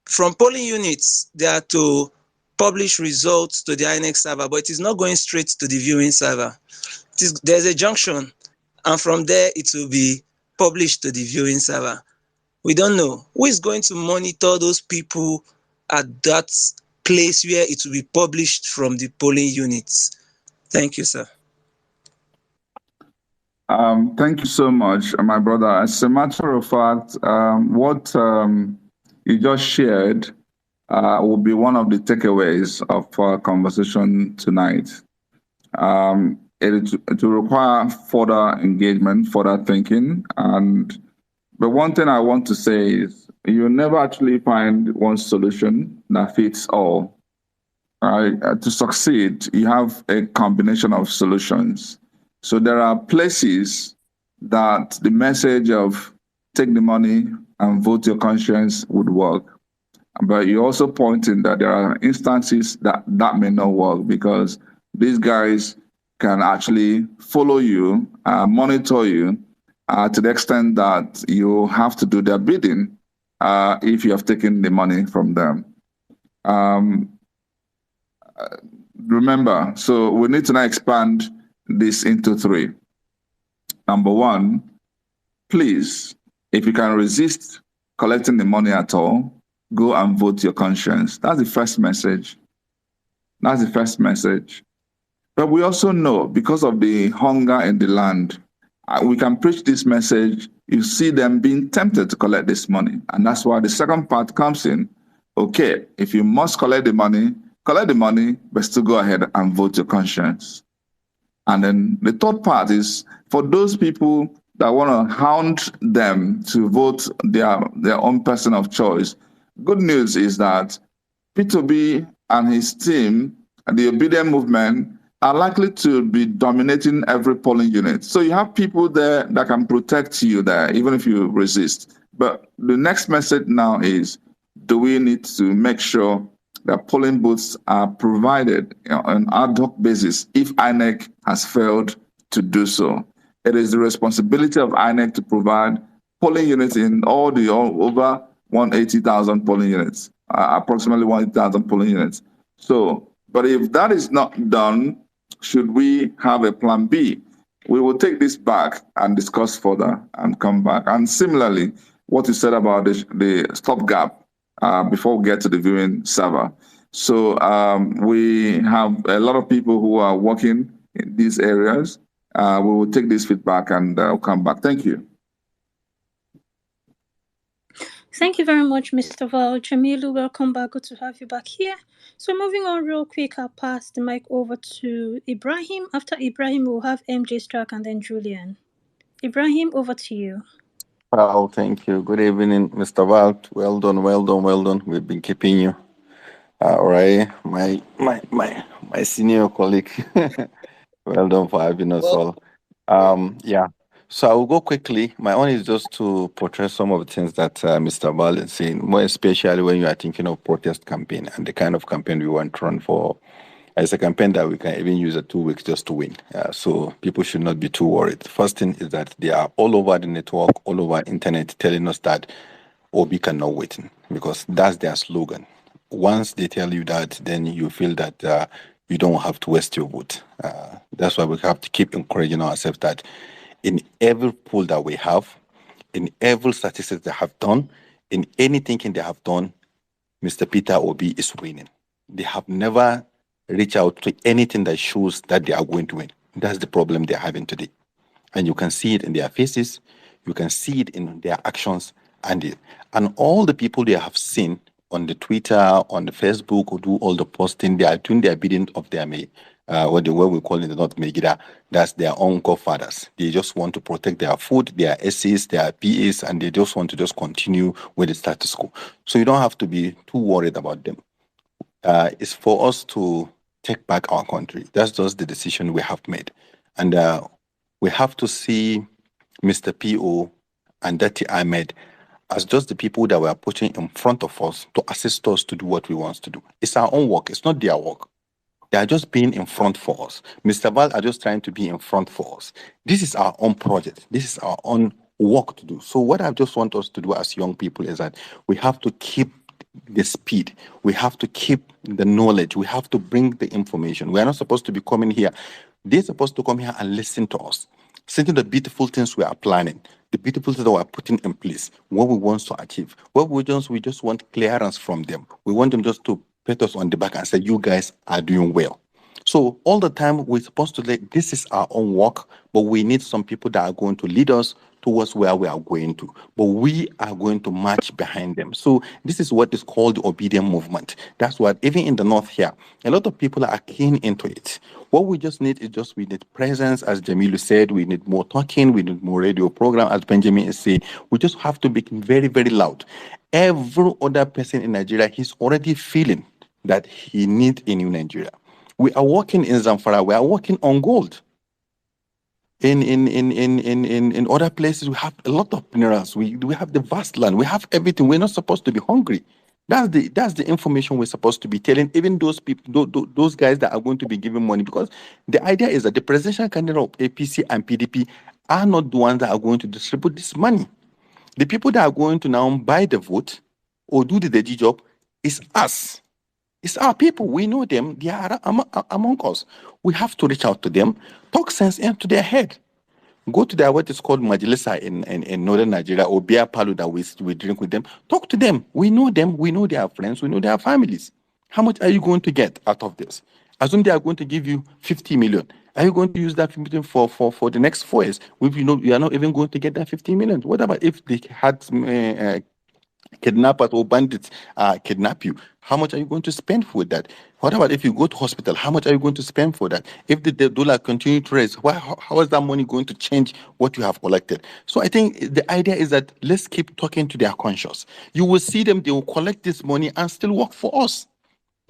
from polling units, they are to publish results to the INEC server, but it is not going straight to the viewing server. There's a junction, and from there it will be published to the viewing server. We don't know who is going to monitor those people at that place where it will be published from the polling units. Thank you, sir. Thank you so much, my brother. As a matter of fact, what you just shared will be one of the takeaways of our conversation tonight. It will require further engagement, further thinking. But one thing I want to say is you'll never actually find one solution that fits all. To succeed, you have a combination of solutions. So there are places that the message of take the money and vote your conscience would work. But you're also pointing that there are instances that may not work because these guys can actually follow you, monitor you to the extent that you have to do their bidding if you have taken the money from them. Remember, so we need to now expand this into three. Number one, please, if you can resist collecting the money at all, go and vote your conscience. That's the first message. That's the first message. But we also know because of the hunger in the land, we can preach this message. You see them being tempted to collect this money. And that's why the second part comes in. Okay, if you must collect the money, but still go ahead and vote your conscience. And then the third part is for those people that want to hound them to vote their own person of choice. Good news is that Peter Obi and his team, the obedient movement, are likely to be dominating every polling unit. So you have people there that can protect you there, even if you resist. But the next message now is, do we need to make sure that polling booths are provided on an ad hoc basis if INEC has failed to do so? It is the responsibility of INEC to provide polling units in all over 180,000 polling units, approximately 180,000 polling units. So, but if that is not done, should we have a plan B? We will take this back and discuss further and come back. And similarly, what you said about the stopgap before we get to the viewing server. So we have a lot of people who are working in these areas. We will take this feedback and come back. Thank you. Thank you very much, Mr. Val. Jamilu, welcome back. Good to have you back here. So moving on real quick, I'll pass the mic over to Ibrahim. After Ibrahim, we'll have MJ Strack and then Julian. Ibrahim, over to you. Well, thank you. Good evening, Mr. Val. Well done, well done, well done. We've been keeping you. All right, my senior colleague. Well done for having us all. Yeah. So I will go quickly. My own is just to portray some of the things that Mr. Val is saying, more especially when you are thinking of protest campaign and the kind of campaign we want to run for. It's a campaign that we can even use 2 weeks just to win. So people should not be too worried. First thing is that they are all over the network, all over internet, telling us that Obi cannot win because that's their slogan. Once they tell you that, then you feel that you don't have to waste your vote. That's why we have to keep encouraging ourselves that in every poll that we have, in every statistics they have done, in anything they have done, Mr. Peter Obi is winning. They have never reached out to anything that shows that they are going to win. That's the problem they're having today. And you can see it in their faces, you can see it in their actions, and all the people they have seen on the Twitter, on the Facebook, who do all the posting, they are doing their bidding of their what we call it, not Megida, that's their own godfathers. They just want to protect their food, their SAs, their PAs, and they just want to just continue with the status quo. So you don't have to be too worried about them. It's for us to take back our country. That's just the decision we have made. And we have to see Mr. P.O. and Dati Ahmed as just the people that were putting in front of us to assist us to do what we want to do. It's our own work. It's not their work. They are just being in front for us. Mr. Val are just trying to be in front for us. This is our own project. This is our own work to do. So what I just want us to do as young people is that we have to keep the speed. We have to keep the knowledge. We have to bring the information. We are not supposed to be coming here. They're supposed to come here and listen to us. Listen to the beautiful things we are planning, the beautiful things that we are putting in place, what we want to achieve. What we just want clearance from them. We want them just to pat us on the back and say, you guys are doing well. So all the time we're supposed to let, this is our own work, but we need some people that are going to lead us towards where we are going to. But we are going to march behind them. So this is what is called the obedient movement. That's what, even in the north here, a lot of people are keen into it. What we just need is we need presence, as Jamilu said, we need more talking, we need more radio program, as Benjamin is saying. We just have to be very, very loud. Every other person in Nigeria, he's already feeling that he needs a new Nigeria. We are working in Zamfara, we are working on gold. In other places, we have a lot of minerals. We have the vast land. We have everything. We're not supposed to be hungry. That's the information we're supposed to be telling even those people, those guys that are going to be giving money. Because the idea is that the presidential candidate of APC and PDP are not the ones that are going to distribute this money. The people that are going to now buy the vote or do the dirty job is us. It's our people. We know them. They are among us. We have to reach out to them, talk sense into their head. Go to their what is called Majlisa in northern Nigeria or beer palo that we drink with them. Talk to them. We know them. We know their friends. We know their families. How much are you going to get out of this? Assume they are going to give you 50 million. Are you going to use that 50 million for the next 4 years? You are not even going to get that 50 million. What about if they had kidnappers or bandits kidnap you? How much are you going to spend for that? What about if you go to hospital? How much are you going to spend for that? If the dollar continue to rise, how is that money going to change what you have collected? So I think the idea is that let's keep talking to their conscience. You will see them, they will collect this money and still work for us.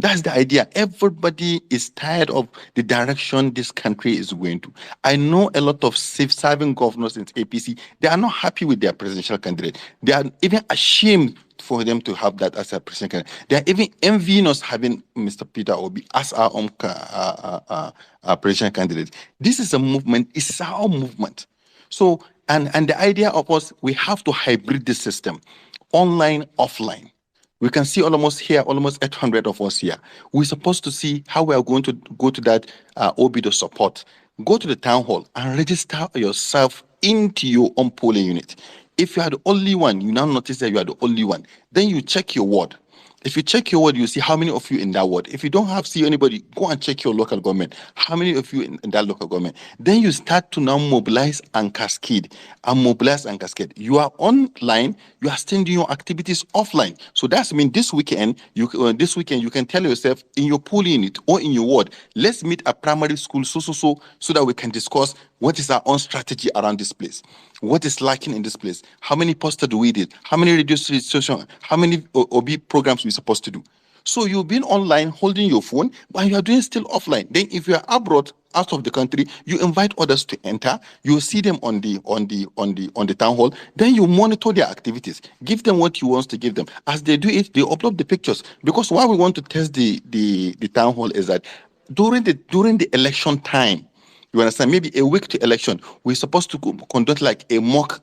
That's the idea. Everybody is tired of the direction this country is going to. I know a lot of serving governors in APC, they are not happy with their presidential candidate. They are even ashamed for them to have that as a presidential candidate. They are even envying us having Mr. Peter Obi as our own presidential candidate. This is a movement, it's our movement. So, and the idea of us, we have to hybrid this system, online, offline. We can see almost 800 of us here. We're supposed to see how we are going to go to that OBIDO support. Go to the town hall and register yourself into your own polling unit. If you are the only one, you now notice that you are the only one. Then you check your ward. If you check your ward, you see how many of you in that ward. If you don't see anybody, go and check your local government. How many of you in that local government? Then you start to now mobilize and cascade. You are online, you are still doing your activities offline. So that's this weekend, you can tell yourself in your polling unit or in your ward, let's meet a primary school so that we can discuss what is our own strategy around this place. What is lacking in this place? How many posters do we did? How many radio stations? How many OB programs we supposed to do? So you've been online holding your phone, but you are doing still offline. Then if you are abroad, out of the country, you invite others to enter. You see them on the town hall. Then you monitor their activities. Give them what you want to give them. As they do it, they upload the pictures. Because why we want to test the town hall is that during the election time, you understand? Maybe a week to election, we're supposed to conduct like a mock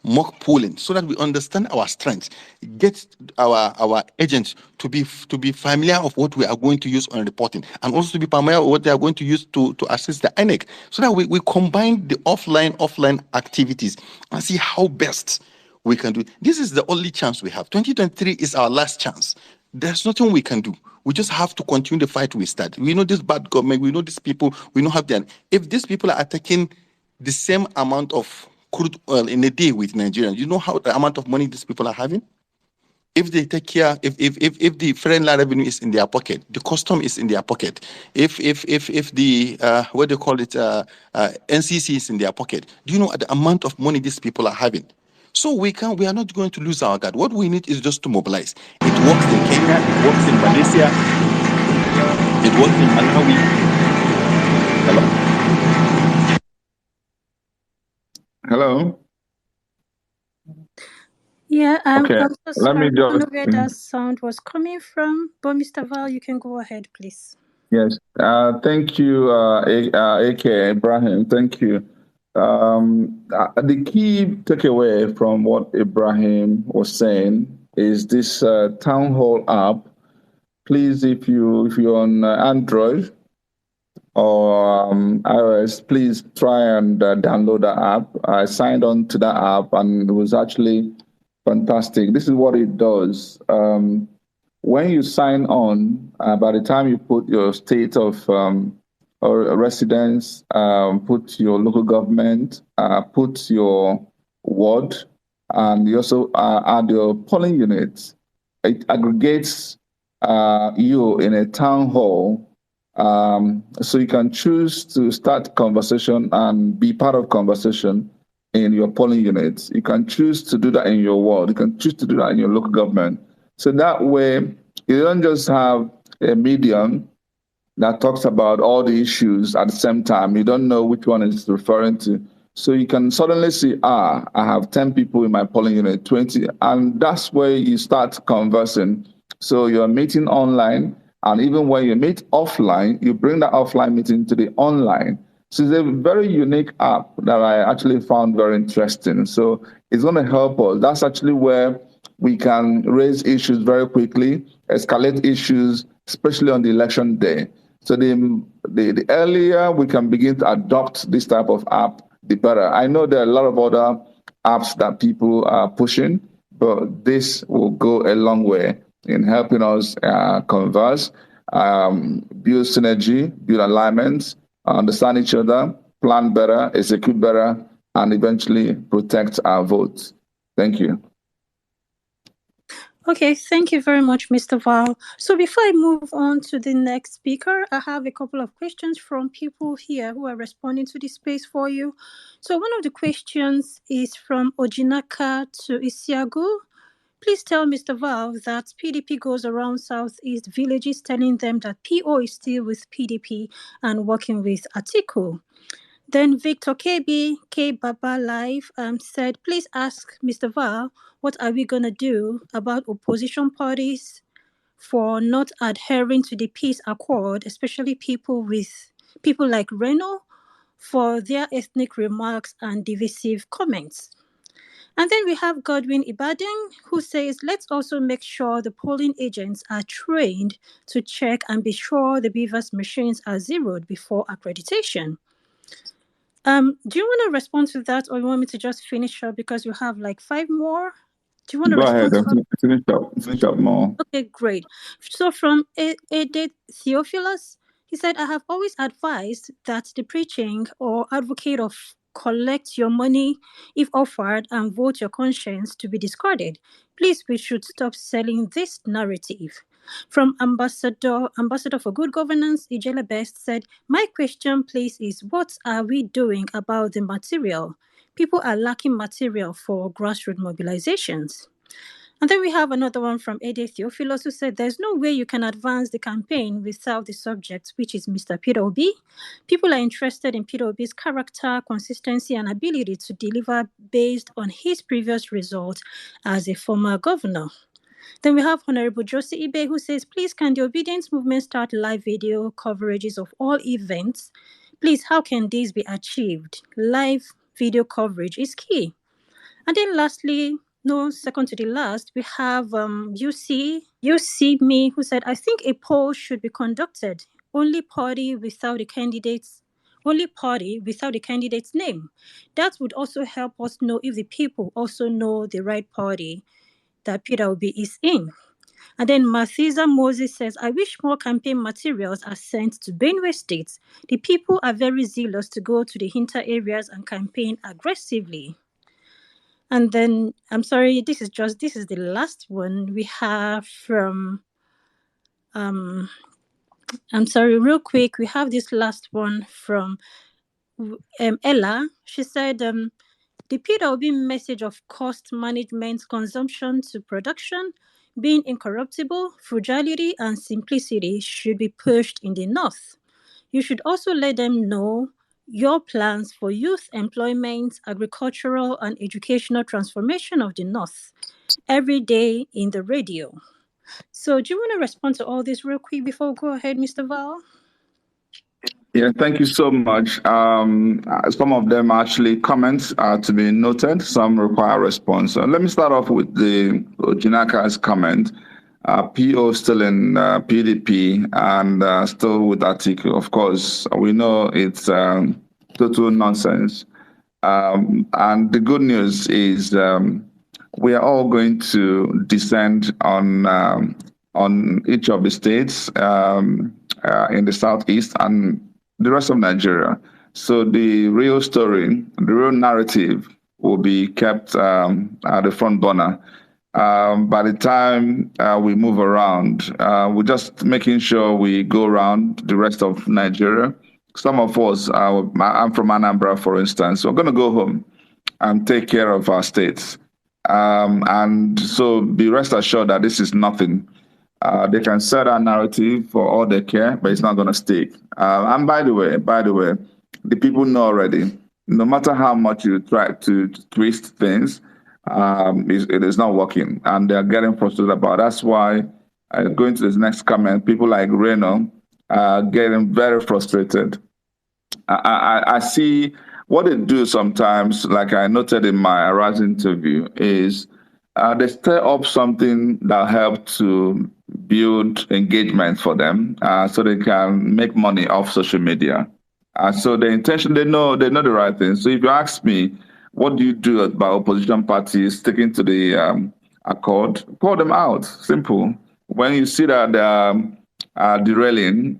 mock polling so that we understand our strengths, get our agents to be familiar of what we are going to use on reporting, and also to be familiar of what they are going to use to assist the INEC, so that we combine the offline activities and see how best we can do. This is the only chance we have. 2023 is our last chance. There's nothing we can do. We just have to continue the fight we start. We know this bad government, we know these people, we know how they are. If these people are taking the same amount of crude oil in a day with Nigerians, you know how the amount of money these people are having? If they take care, if the foreign revenue is in their pocket, the custom is in their pocket, if the what do you call it, NCC is in their pocket, do you know the amount of money these people are having? So we are not going to lose our guard. What we need is just to mobilize. It works in Kenya, it works in Malaysia, it works in Malawi. Hello. Yeah, Okay. I'm so Let me sorry. I don't know just. where that sound was coming from, but Mr. Val, you can go ahead, please. Yes. Thank you, AK Ibrahim. Thank you. The key takeaway from what Ibrahim was saying is this town hall app. Please, if you're on Android or iOS, please try and download the app. I signed on to the app and it was actually fantastic. This is what it does. When you sign on, by the time you put your state of or residence, put your local government, put your ward, and you also add your polling units, it aggregates you in a town hall. So you can choose to start conversation and be part of conversation in your polling units. You can choose to do that in your ward. You can choose to do that in your local government. So that way, you don't just have a medium that talks about all the issues at the same time. You don't know which one it's referring to. So you can suddenly see, I have 10 people in my polling unit, 20, and that's where you start conversing. So you're meeting online, and even when you meet offline, you bring that offline meeting to the online. So it's a very unique app that I actually found very interesting. So it's going to help us. That's actually where we can raise issues very quickly, escalate issues, especially on the election day. So the earlier we can begin to adopt this type of app, the better. I know there are a lot of other apps that people are pushing, but this will go a long way in helping us converse, build synergy, build alignments, understand each other, plan better, execute better, and eventually protect our votes. Thank you. Okay, thank you very much, Mr. Val. So before I move on to the next speaker, I have a couple of questions from people here who are responding to this space for you. So one of the questions is from Ojinaka to Isiagu. Please tell Mr. Val that PDP goes around Southeast villages telling them that PO is still with PDP and working with Atiku. Then Victor K Baba Live said, please ask Mr. Val, what are we going to do about opposition parties for not adhering to the peace accord, especially people like Reno, for their ethnic remarks and divisive comments. And then we have Godwin Ibadan, who says, let's also make sure the polling agents are trained to check and be sure the Beavers machines are zeroed before accreditation. Do you want to respond to that, or you want me to just finish up because you have like 5 more? Do you want to Go respond ahead and finish up more. Okay, great. So from Ede Theophilus, he said, I have always advised that the preaching or advocate of collect your money if offered and vote your conscience to be discarded. Please, we should stop selling this narrative. From Ambassador for Good Governance, Ijele Best said, my question, please, is what are we doing about the material? People are lacking material for grassroots mobilizations. And then we have another one from Ede Theophilus who said, there's no way you can advance the campaign without the subject, which is Mr. Peter Obi. People are interested in Peter Obi's character, consistency, and ability to deliver based on his previous results as a former governor. Then we have Honorable Josie Ibe who says, please, can the obedience movement start live video coverages of all events? Please, how can this be achieved? Live video coverage is key. And then lastly, no second to the last, we have UC me, who said, I think a poll should be conducted. Only party without the candidate's name. That would also help us know if the people also know the right party that Peter Obi is in. And then Mathiza Moses says, I wish more campaign materials are sent to Benue State. The people are very zealous to go to the hinter areas and campaign aggressively. And then, I'm sorry, this is the last one we have from, I'm sorry, real quick, we have this last one from Ella. She said, the Peter Obi message of cost management, consumption to production, being incorruptible, frugality, and simplicity should be pushed in the North. You should also let them know your plans for youth employment, agricultural, and educational transformation of the North every day in the radio. So, do you want to respond to all this real quick before we go ahead, Mr. Val? Yeah, thank you so much. Some of them are actually comments to be noted. Some require response. So let me start off with the Jinaka's comment. PO still in PDP and still with Atiku. Of course, we know it's total nonsense. And the good news is we are all going to descend on each of the states in the southeast and the rest of Nigeria. So the real story, the real narrative will be kept at the front burner. By the time we move around, we're just making sure we go around the rest of Nigeria. Some of us, I'm from Anambra, for instance, we're going to go home and take care of our states. And so be rest assured that this is nothing. They can set a narrative for all they care, but it's not going to stick. And by the way, the people know already, no matter how much you try to twist things, it is not working. And they're getting frustrated about it. That's why, going to this next comment, people like Reno are getting very frustrated. I see what they do sometimes, like I noted in my Arise interview, is they stir up something that helps to build engagement for them so they can make money off social media. So the intention, they know the right thing. So if you ask me, what do you do about opposition parties sticking to the accord? Call them out. Simple. When you see that derailing,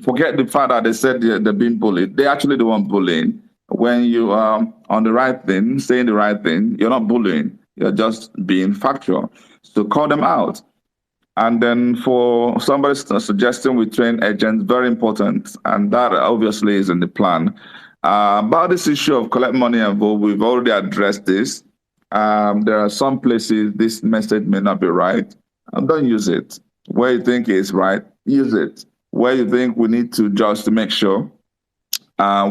forget the fact that they said they're being bullied. They actually the one bullying. When you are on the right thing, saying the right thing, you're not bullying. You're just being factual. So call them out. And then for somebody suggesting we train agents, very important. And that obviously is in the plan. About this issue of collect money and vote, we've already addressed this. There are some places this message may not be right. Don't use it. Where you think is right, use it. Where you think we need to just to make sure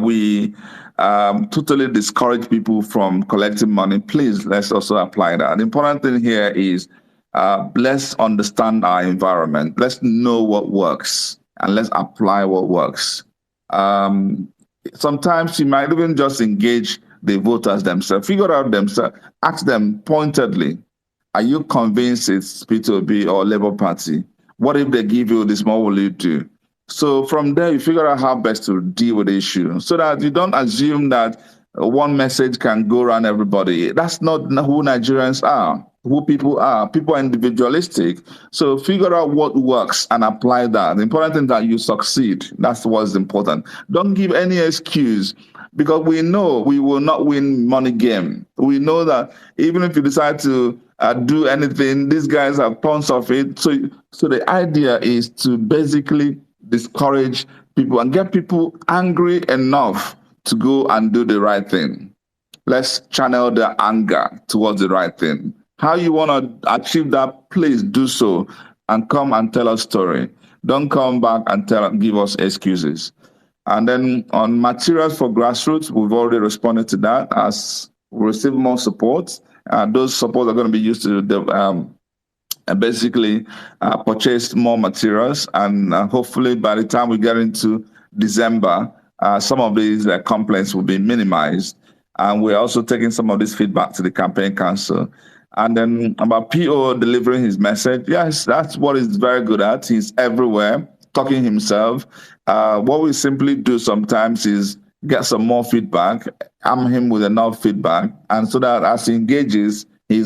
we totally discourage people from collecting money, please let's also apply that. The important thing here is let's understand our environment. Let's know what works and let's apply what works. Sometimes you might even just engage the voters themselves, figure out themselves, ask them pointedly, are you convinced it's Peter Obi or Labour Party? What if they give you this, what will you do? So from there, you figure out how best to deal with the issue so that you don't assume that one message can go around everybody. That's not who Nigerians are, who people are. People are individualistic. So figure out what works and apply that. The important thing is that you succeed. That's what's important. Don't give any excuse because we know we will not win money game. We know that even if you decide to do anything, these guys have tons of it. So the idea is to basically discourage people and get people angry enough to go and do the right thing. Let's channel the anger towards the right thing. How you want to achieve that, please do so and come and tell us story. Don't come back and give us excuses. And then on materials for grassroots, we've already responded to that as we receive more support. Those supports are going to be used to basically purchase more materials. And hopefully by the time we get into December, some of these complaints will be minimized. And we're also taking some of this feedback to the campaign council. And then about PO delivering his message, yes, that's what he's very good at. He's everywhere, talking himself. What we simply do sometimes is get some more feedback, arm him with enough feedback, and so that as he engages, he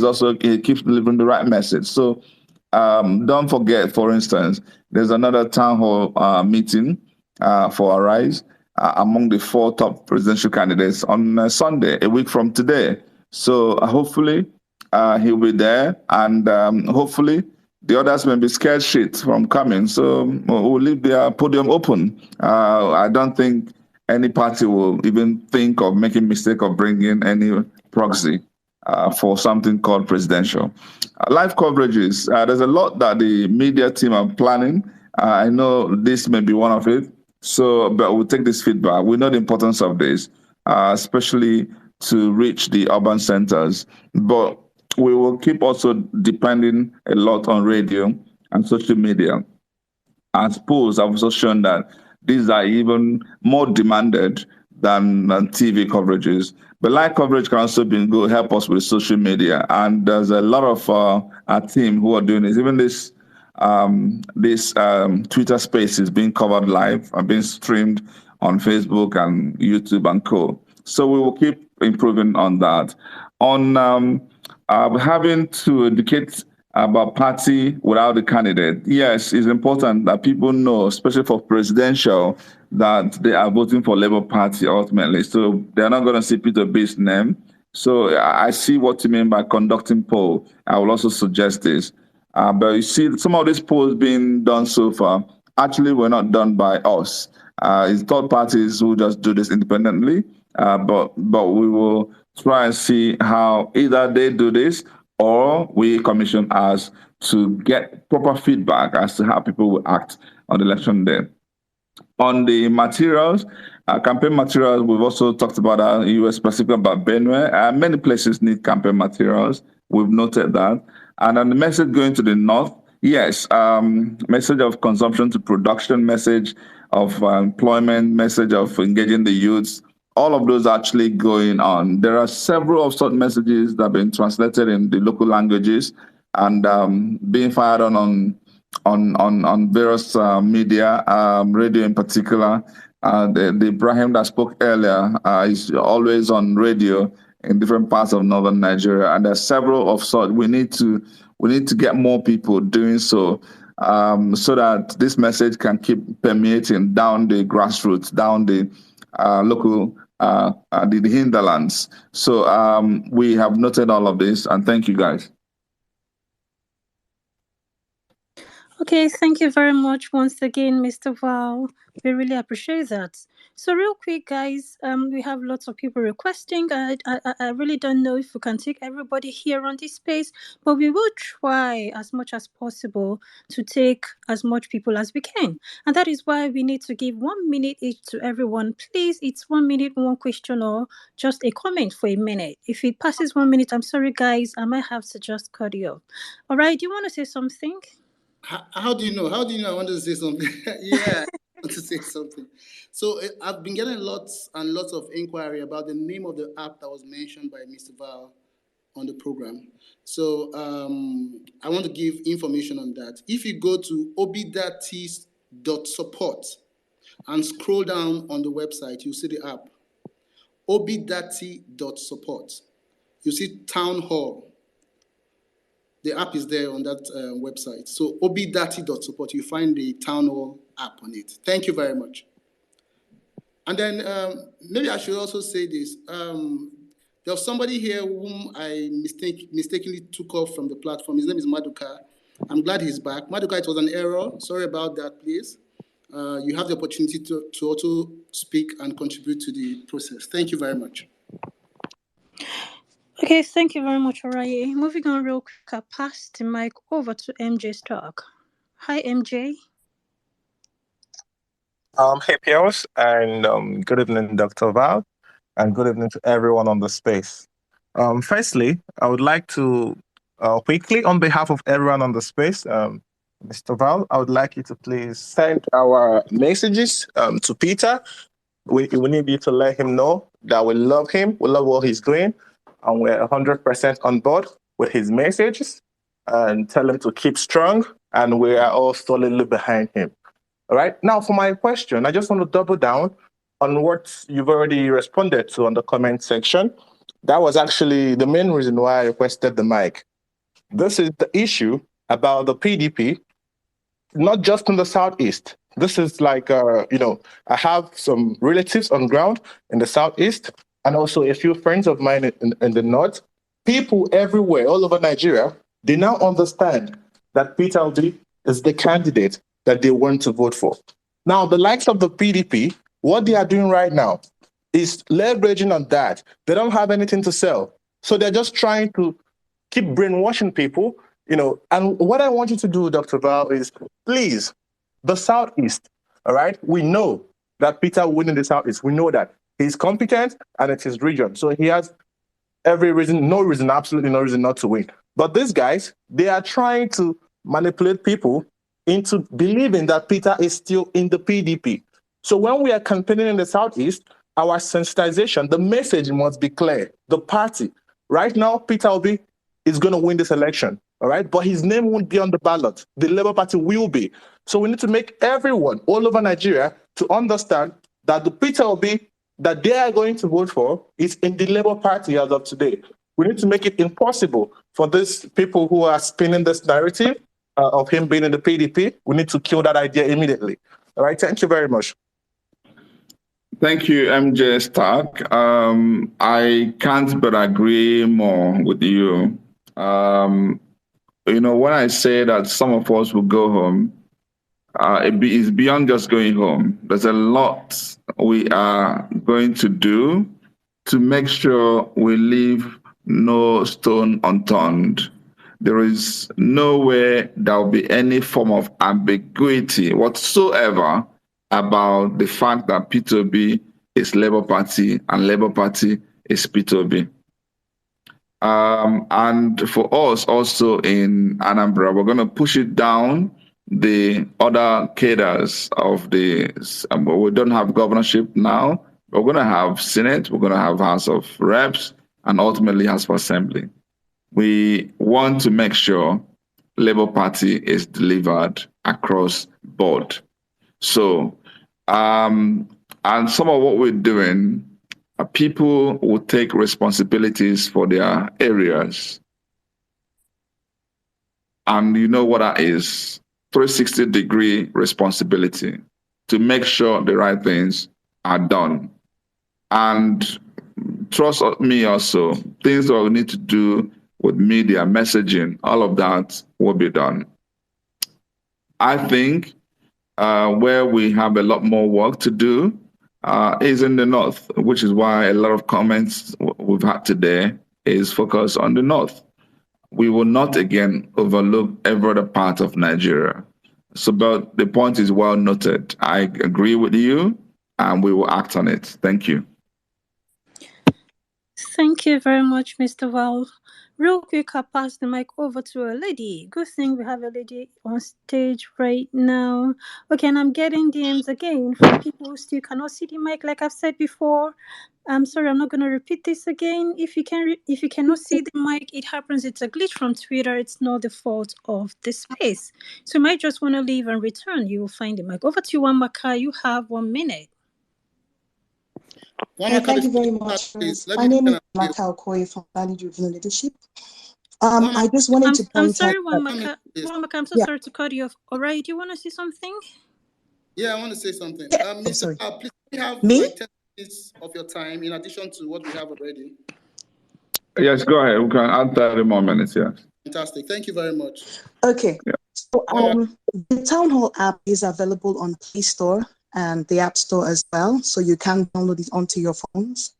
keeps delivering the right message. So don't forget, for instance, there's another town hall meeting for Arise among the 4 top presidential candidates on Sunday, a week from today. So hopefully he'll be there, and hopefully the others may be scared shit from coming. So we'll leave their podium open. I don't think any party will even think of making mistake of bringing any proxy for something called presidential. Live coverages, there's a lot that the media team are planning. I know this may be one of it. So, but we'll take this feedback. We know the importance of this, especially to reach the urban centers. But we will keep also depending a lot on radio and social media. As polls have also shown that these are even more demanded than TV coverages. But live coverage can also help us with social media. And there's a lot of our team who are doing this. Even this Twitter space is being covered live and being streamed on Facebook and YouTube and co. So we will keep improving on that. On having to educate about party without the candidate. Yes, it's important that people know, especially for presidential, that they are voting for Labour Party ultimately. So they're not going to see Peter Obi's name. So I see what you mean by conducting poll. I will also suggest this. But you see, some of these polls being done so far actually were not done by us. It's third parties who just do this independently. But we will try and see how either they do this or we commission us to get proper feedback as to how people will act on election day. On the materials, campaign materials, we've also talked about that. You were specific about Benue. Many places need campaign materials. We've noted that. And on the message going to the north, yes, message of consumption to production, message of employment, message of engaging the youths, all of those actually going on. There are several of such messages that have been translated in the local languages and being fired on various media, radio in particular. The Ibrahim that spoke earlier is always on radio in different parts of northern Nigeria, and there's several of such. We need to get more people doing so. So that this message can keep permeating down the grassroots, down the local the hinterlands. So we have noted all of this, and thank you guys. Okay, thank you very much once again, Mr. Val. We really appreciate that. So real quick, guys, we have lots of people requesting. I really don't know if we can take everybody here on this space, but we will try as much as possible to take as much people as we can. And that is why we need to give 1 minute each to everyone. Please, it's 1 minute, one question, or just a comment for a minute. If it passes 1 minute, I'm sorry, guys, I might have to just cut you off. All right, do you want to say something? How do you know? How do you know I wanted to say something? Yeah, I want to say something. So I've been getting lots and lots of inquiry about the name of the app that was mentioned by Mr. Val on the program. So I want to give information on that. If you go to obi.t.support and scroll down on the website, you'll see the app. obi.t.support. You see Town Hall. The app is there on that website. So obi.t.support, you find the Town Hall app on it. Thank you very much. And then maybe I should also say this. There was somebody here whom I mistakenly took off from the platform. His name is Maduka. I'm glad he's back. Maduka, it was an error. Sorry about that, please. You have the opportunity to also speak and contribute to the process. Thank you very much. Okay, thank you very much, Oraye. Moving on real quick, I'll pass the mic over to MJ Stark. Hi, MJ. Hey, Piers, and good evening, Dr. Val, and good evening to everyone on the space. Firstly, I would like to quickly, on behalf of everyone on the space, Mr. Val, I would like you to please send our messages to Peter We need you to let him know that we love him, we love what he's doing, and we're 100% on board with his messages, and tell him to keep strong, and we are all solidly behind him. All right. Now, for my question, I just want to double down on what you've already responded to on the comment section. That was actually the main reason why I requested the mic. This is the issue about the PDP, not just in the Southeast. This is like, I have some relatives on ground in the Southeast and also a few friends of mine in the North. People everywhere, all over Nigeria, they now understand that Peter Obi is the candidate that they want to vote for. Now, the likes of the PDP, what they are doing right now is leveraging on that. They don't have anything to sell. So they're just trying to keep brainwashing people, and what I want you to do, Dr. Val, is please, the Southeast, all right? We know that Peter will win in the Southeast. We know that. He's competent and it's his region. So he has every reason, absolutely no reason not to win. But these guys, they are trying to manipulate people into believing that Peter is still in the PDP. So when we are campaigning in the Southeast, our sensitization, the message must be clear. The party, right now, Peter Obi is going to win this election, all right? But his name won't be on the ballot. The Labour Party will be. So we need to make everyone all over Nigeria to understand that the Peter Obi that they are going to vote for is in the Labour Party as of today. We need to make it impossible for these people who are spinning this narrative of him being in the PDP. We need to kill that idea immediately. All right, thank you very much. Thank you, MJ Stark. I can't but agree more with you. When I say that some of us will go home, it's beyond just going home. There's a lot we are going to do to make sure we leave no stone unturned. There is nowhere there will be any form of ambiguity whatsoever about the fact that Peter Obi is Labour Party and Labour Party is Peter Obi. And for us also in Anambra, we're going to push it down the other cadres of this. We don't have governorship now. We're going to have Senate, we're going to have House of Reps, and ultimately House of Assembly. We want to make sure Labour Party is delivered across board. So, and some of what we're doing, people will take responsibilities for their areas. And you know what that is? 360-degree responsibility to make sure the right things are done. And trust me also, things that we need to do with media, messaging, all of that will be done. I think where we have a lot more work to do is in the North, which is why a lot of comments we've had today is focused on the North. We will not again overlook every other part of Nigeria. So, but the point is well noted. I agree with you, and we will act on it. Thank you. Thank you very much, Mr. Val. Real quick, I'll pass the mic over to a lady. Good thing we have a lady on stage right now. Okay, and I'm getting DMs again from people who still cannot see the mic. Like I've said before, I'm sorry, I'm not going to repeat this again. If you cannot see the mic, it happens. It's a glitch from Twitter. It's not the fault of the space. So you might just want to leave and return. You will find the mic. Over to you, Wamaka. You have 1 minute. Thank you very much. My name is Maka Okoye from Value Driven Leadership. I just wanted to point I'm sorry, out. Wamaka, I'm so sorry to cut you off. All right, do you want to say something? Yeah, I want to say something. Yeah. Mr. Please, we have Me? like 10 minutes of your time in addition to what we have already. Yes, go ahead. We can add 30 more minutes, yes. Fantastic. Thank you very much. Okay. Yeah. So the Town Hall app is available on Play Store and the App Store as well, so you can download it onto your phones.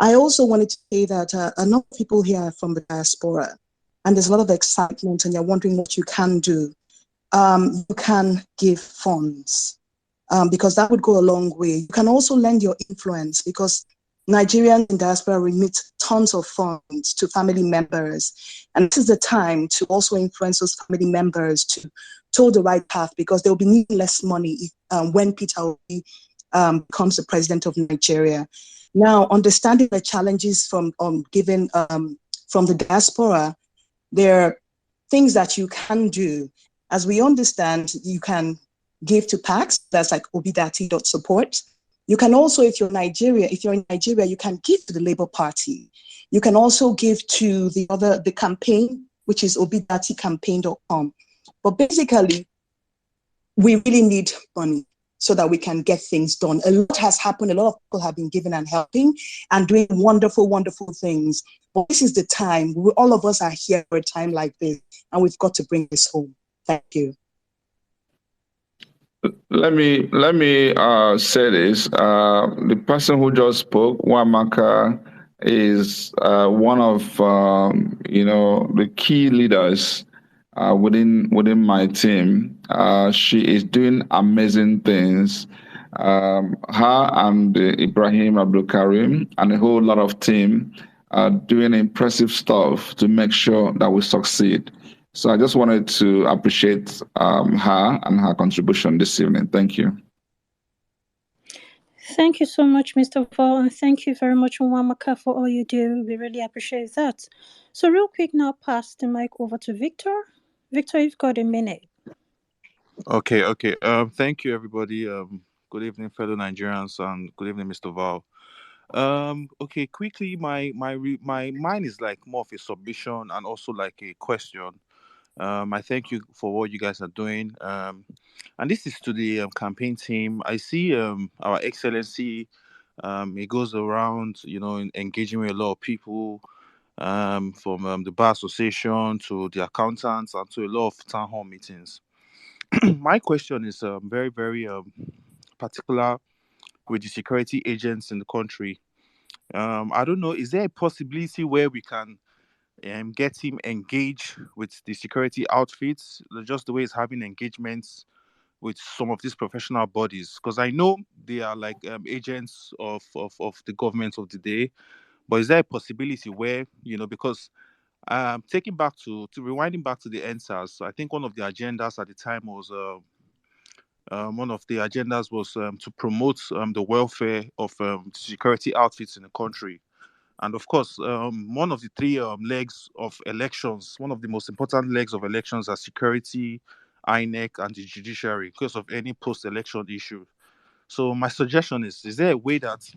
I also wanted to say that a lot of people here are from the diaspora, and there's a lot of excitement, and you're wondering what you can do. You can give funds, because that would go a long way. You can also lend your influence, because Nigerians in diaspora remit tons of funds to family members, and this is the time to also influence those family members to toe the right path, because they'll be needing less money when Peter Obi becomes the president of Nigeria. Now, understanding the challenges from from the diaspora, there are things that you can do. As we understand, you can give to PACs, that's like obidati.support. You can also, if you're in Nigeria, you can give to the Labour Party. You can also give to the campaign, which is obidaticampaign.com. But basically, we really need money so that we can get things done. A lot has happened. A lot of people have been giving and helping and doing wonderful, wonderful things. But this is the time. All of us are here for a time like this, and we've got to bring this home. Thank you. Let me say this. The person who just spoke, Wamaka, is one of the key leaders within my team. She is doing amazing things. Her and Ibrahim Abdul Karim and a whole lot of team are doing impressive stuff to make sure that we succeed. So I just wanted to appreciate her and her contribution this evening. Thank you. Thank you so much, Mr. Val, and thank you very much, Nwamaka, for all you do. We really appreciate that. So real quick now, pass the mic over to Victor. Victor, you've got a minute. Okay. Thank you, everybody. Good evening, fellow Nigerians, and good evening, Mr. Val. Okay, quickly, my mind is like more of a submission and also like a question. I thank you for what you guys are doing. And this is to the campaign team. I see our excellency. It goes around, engaging with a lot of people, from the bar association to the accountants and to a lot of town hall meetings. My question is very, very particular with the security agents in the country. I don't know, is there a possibility where we can get him engaged with the security outfits, just the way he's having engagements with some of these professional bodies? Because I know they are like agents of the government of the day, but is there a possibility where, because taking back to rewinding back to the NSAS, I think one of the agendas at the time was to promote the welfare of security outfits in the country. And of course, one of the three legs of elections, one of the most important legs of elections are security, INEC, and the judiciary because of any post-election issue. So my suggestion is there a way that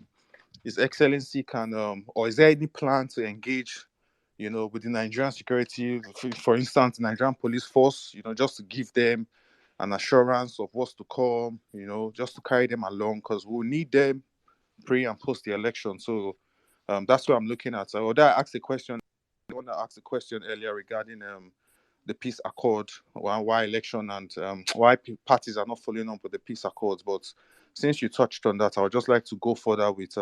His Excellency can, or is there any plan to engage, with the Nigerian security, for instance, the Nigerian police force, just to give them an assurance of what's to come, just to carry them along, because we'll need them pre and post the election. So that's what I'm looking at. So I asked a question. I want to ask a question earlier regarding the peace accord, why election and why parties are not following up with the peace accords. But since you touched on that, I would just like to go further with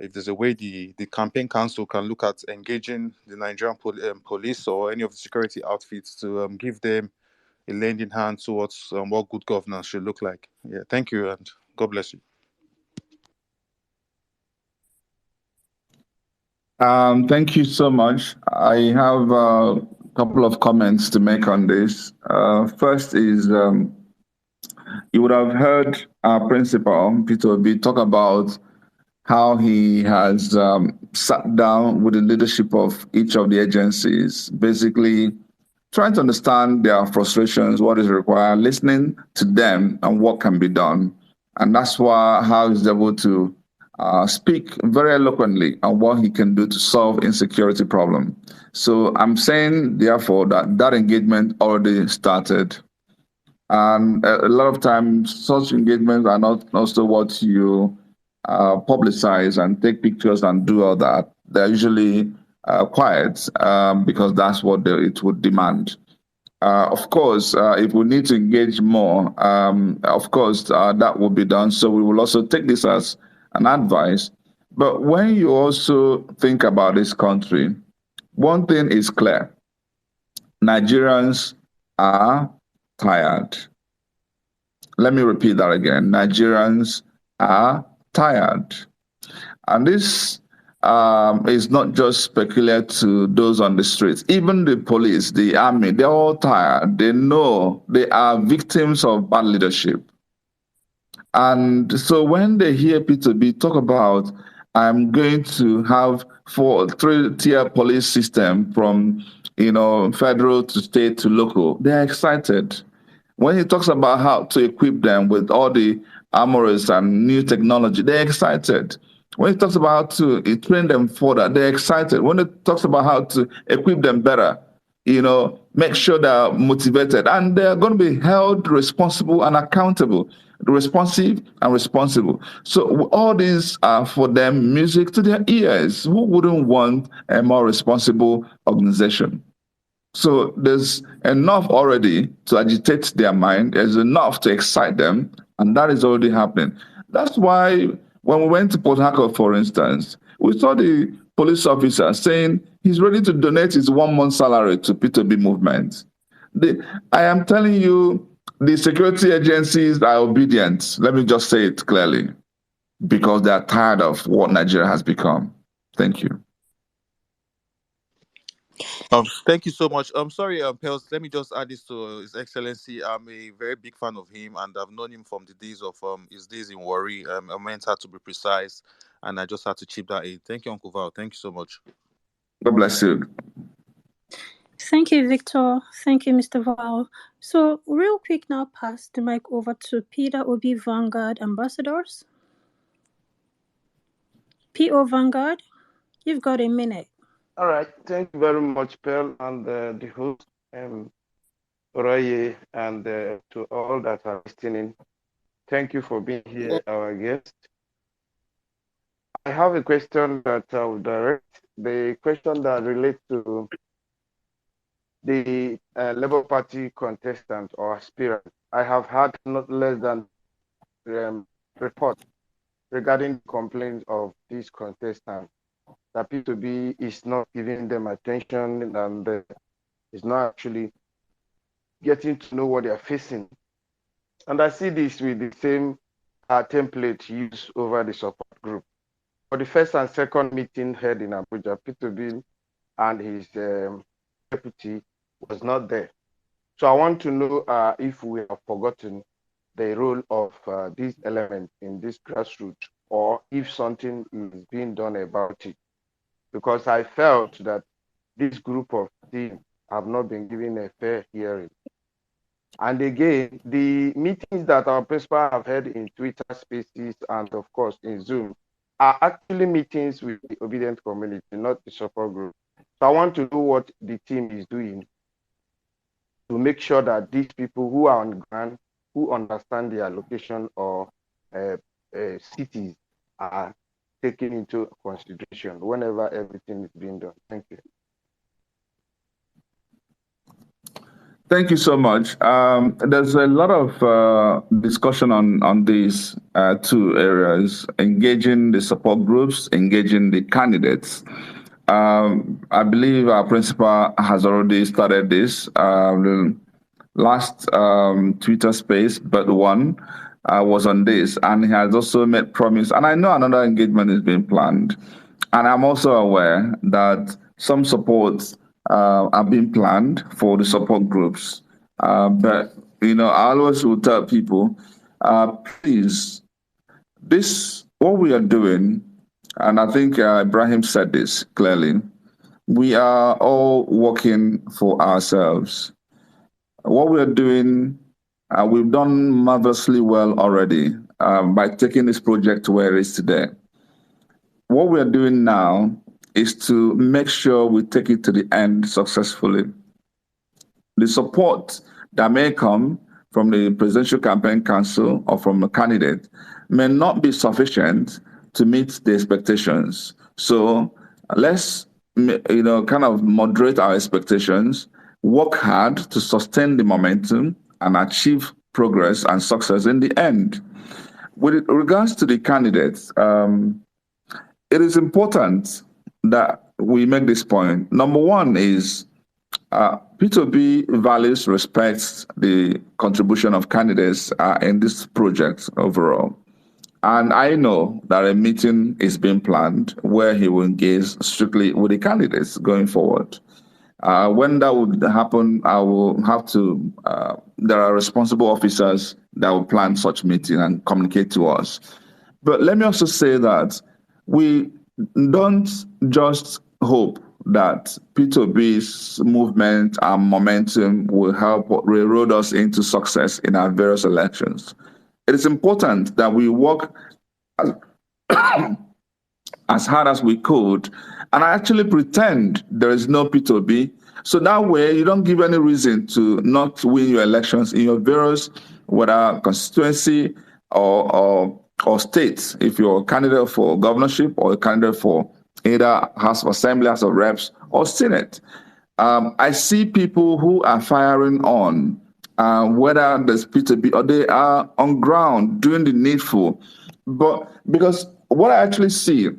if there's a way the campaign council can look at engaging the Nigerian police or any of the security outfits to give them a lending hand towards what good governance should look like. Yeah, thank you, and God bless you. Thank you so much. I have a couple of comments to make on this. First is you would have heard our principal, Peter Obi, talk about how he has sat down with the leadership of each of the agencies, basically trying to understand their frustrations, what is required, listening to them and what can be done. And that's how he's able to speak very eloquently on what he can do to solve insecurity problem. So I'm saying, therefore, that engagement already started. And a lot of times, such engagements are not also what you publicize and take pictures and do all that. They're usually quiet because that's what it would demand. Of course, if we need to engage more, of course, that will be done. So we will also take this as an advice. But when you also think about this country, one thing is clear. Nigerians are tired. Let me repeat that again. Nigerians are tired. And this is not just peculiar to those on the streets. Even the police, the army, they're all tired. They know they are victims of bad leadership. And so when they hear P2B talk about, I'm going to have three-tier police system from, federal to state to local, they're excited. When he talks about how to equip them with all the armors and new technology, they're excited. When he talks about how to train them further, they're excited. When he talks about how to equip them better, make sure they're motivated and they're going to be held responsible and accountable, responsive and responsible. So all these are for them music to their ears. Who wouldn't want a more responsible organization? So there's enough already to agitate their mind. There's enough to excite them, and that is already happening. That's why when we went to Port Harcourt, for instance, we saw the police officer saying he's ready to donate his 1 month salary to P2B movement. I am telling you, the security agencies are obedient. Let me just say it clearly, because they are tired of what Nigeria has become. Thank you. Thank you so much. I'm sorry, Pels. Let me just add this to His Excellency. I'm a very big fan of him, and I've known him from the days of his days in Warri. I meant had to be precise, and I just had to chip that in. Thank you, Uncle Val. Thank you so much. God bless you. Thank you, Victor. Thank you, Mr. Val. So, real quick now, pass the mic over to Peter Obi Vanguard ambassadors. PO Vanguard, you've got a minute. All right. Thank you very much, Pearl, and the host, Oraye, and to all that are listening. Thank you for being here, our guest. I have a question that I will direct. The question that relates to the Labour Party contestant or aspirant. I have had not less than reports regarding complaints of these contestants that P2B is not giving them attention and is not actually getting to know what they are facing. And I see this with the same template used over the support group. For the first and second meeting held in Abuja, P2B and his deputy was not there. So I want to know if we have forgotten the role of these elements in this grassroots, or if something is being done about it. Because I felt that this group of teams have not been given a fair hearing. And again, the meetings that our principal have had in Twitter Spaces and of course in Zoom are actually meetings with the obedient community, not the support group. So I want to know what the team is doing to make sure that these people who are on ground, who understand their location or cities, are taken into consideration whenever everything is being done. Thank you. Thank you so much. There's a lot of discussion on these two areas: engaging the support groups, engaging the candidates. I believe our principal has already started this. The last Twitter space, but one, was on this, and he has also made promise. And I know another engagement is being planned. And I'm also aware that some supports are being planned for the support groups. But, I always will tell people, please, what we are doing, and I think Ibrahim said this clearly, we are all working for ourselves. What we are doing, we've done marvelously well already by taking this project to where it is today. What we are doing now is to make sure we take it to the end successfully. The support that may come from the Presidential Campaign Council or from a candidate may not be sufficient to meet the expectations. So let's, kind of moderate our expectations, work hard to sustain the momentum and achieve progress and success in the end. With regards to the candidates, it is important that we make this point. Number one is P2B values, respects the contribution of candidates in this project overall. And I know that a meeting is being planned where he will engage strictly with the candidates going forward. When that would happen, I will have to, there are responsible officers that will plan such meeting and communicate to us. But let me also say that we don't just hope that P2B's movement and momentum will help railroad us into success in our various elections. It is important that we work as, as hard as we could and actually pretend there is no P2B. So that way you don't give any reason to not win your elections in your various, whether constituency or states, if you're a candidate for governorship or a candidate for either House of Assembly, House of Reps, or Senate. I see people who are firing on, whether there's P2B or they are on ground doing the needful. But because what I actually see,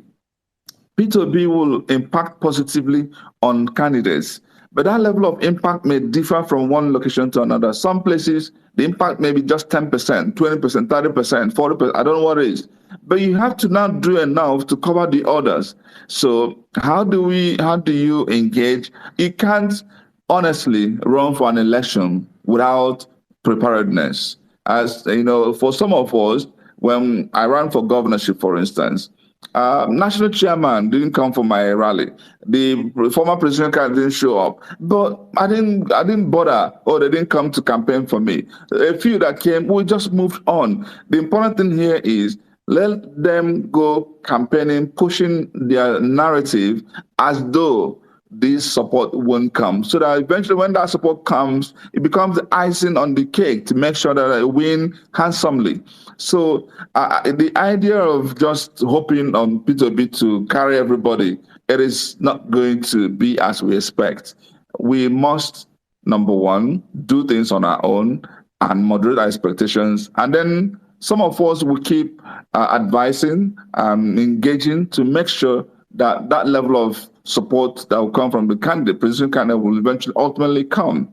P2B will impact positively on candidates, but that level of impact may differ from one location to another. Some places, the impact may be just 10%, 20%, 30%, 40%, I don't know what it is. But you have to now do enough to cover the others. So how do you engage? You can't honestly run for an election without preparedness. As you know, for some of us, when I ran for governorship, for instance, national chairman didn't come for my rally. The former president didn't show up, but I didn't bother, or they didn't come to campaign for me. A few that came, we just moved on. The important thing here is let them go campaigning, pushing their narrative as though this support won't come. So that eventually when that support comes, it becomes the icing on the cake to make sure that I win handsomely. So the idea of just hoping on P2B to carry everybody, it is not going to be as we expect. We must, number one, do things on our own and moderate our expectations. And then some of us will keep advising and engaging to make sure that that level of support that will come from the candidate, presidential candidate, will eventually ultimately come.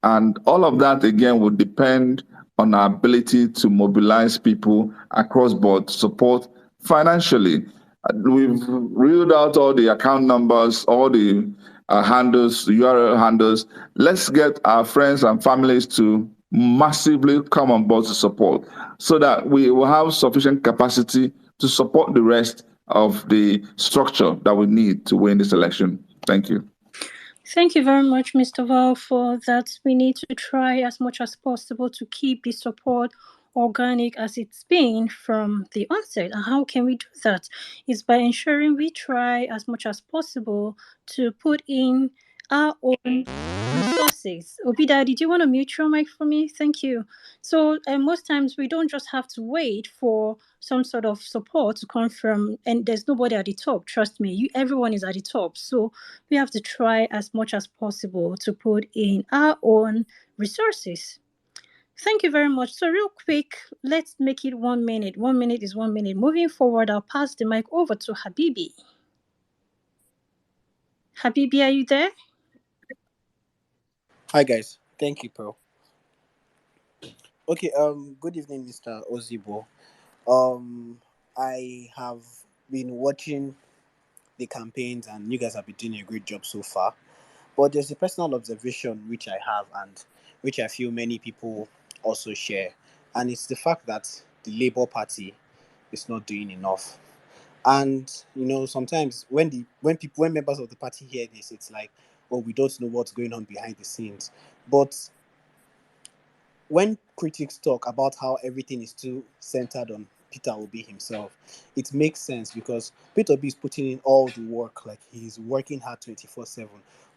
And all of that, again, will depend on our ability to mobilize people across board to support financially. We've reeled out all the account numbers, all the handles, URL handles. Let's get our friends and families to massively come on board to support so that we will have sufficient capacity to support the rest of the structure that we need to win this election. Thank you. Thank you very much, Mr. Val, for that. We need to try as much as possible to keep the support organic as it's been from the onset. And how can we do that? Is by ensuring we try as much as possible to put in our own resources. Obida, did you want to mute your mic for me? Thank you. So most times we don't just have to wait for some sort of support to come from, and there's nobody at the top. Trust me, everyone is at the top. So we have to try as much as possible to put in our own resources. Thank you very much. So real quick, let's make it 1 minute. 1 minute is 1 minute. Moving forward, I'll pass the mic over to Habibi. Habibi, are you there? Hi guys, thank you, Pearl. Okay, good evening, Mr. Ozigbo. I have been watching the campaigns and you guys have been doing a great job so far. But there's a personal observation which I have and which I feel many people also share. And it's the fact that the Labour Party is not doing enough. And sometimes when members of the party hear this, it's like, oh, we don't know what's going on behind the scenes. But when critics talk about how everything is too centered on Peter Obi himself, it makes sense because Peter Obi is putting in all the work, like he's working hard 24/7.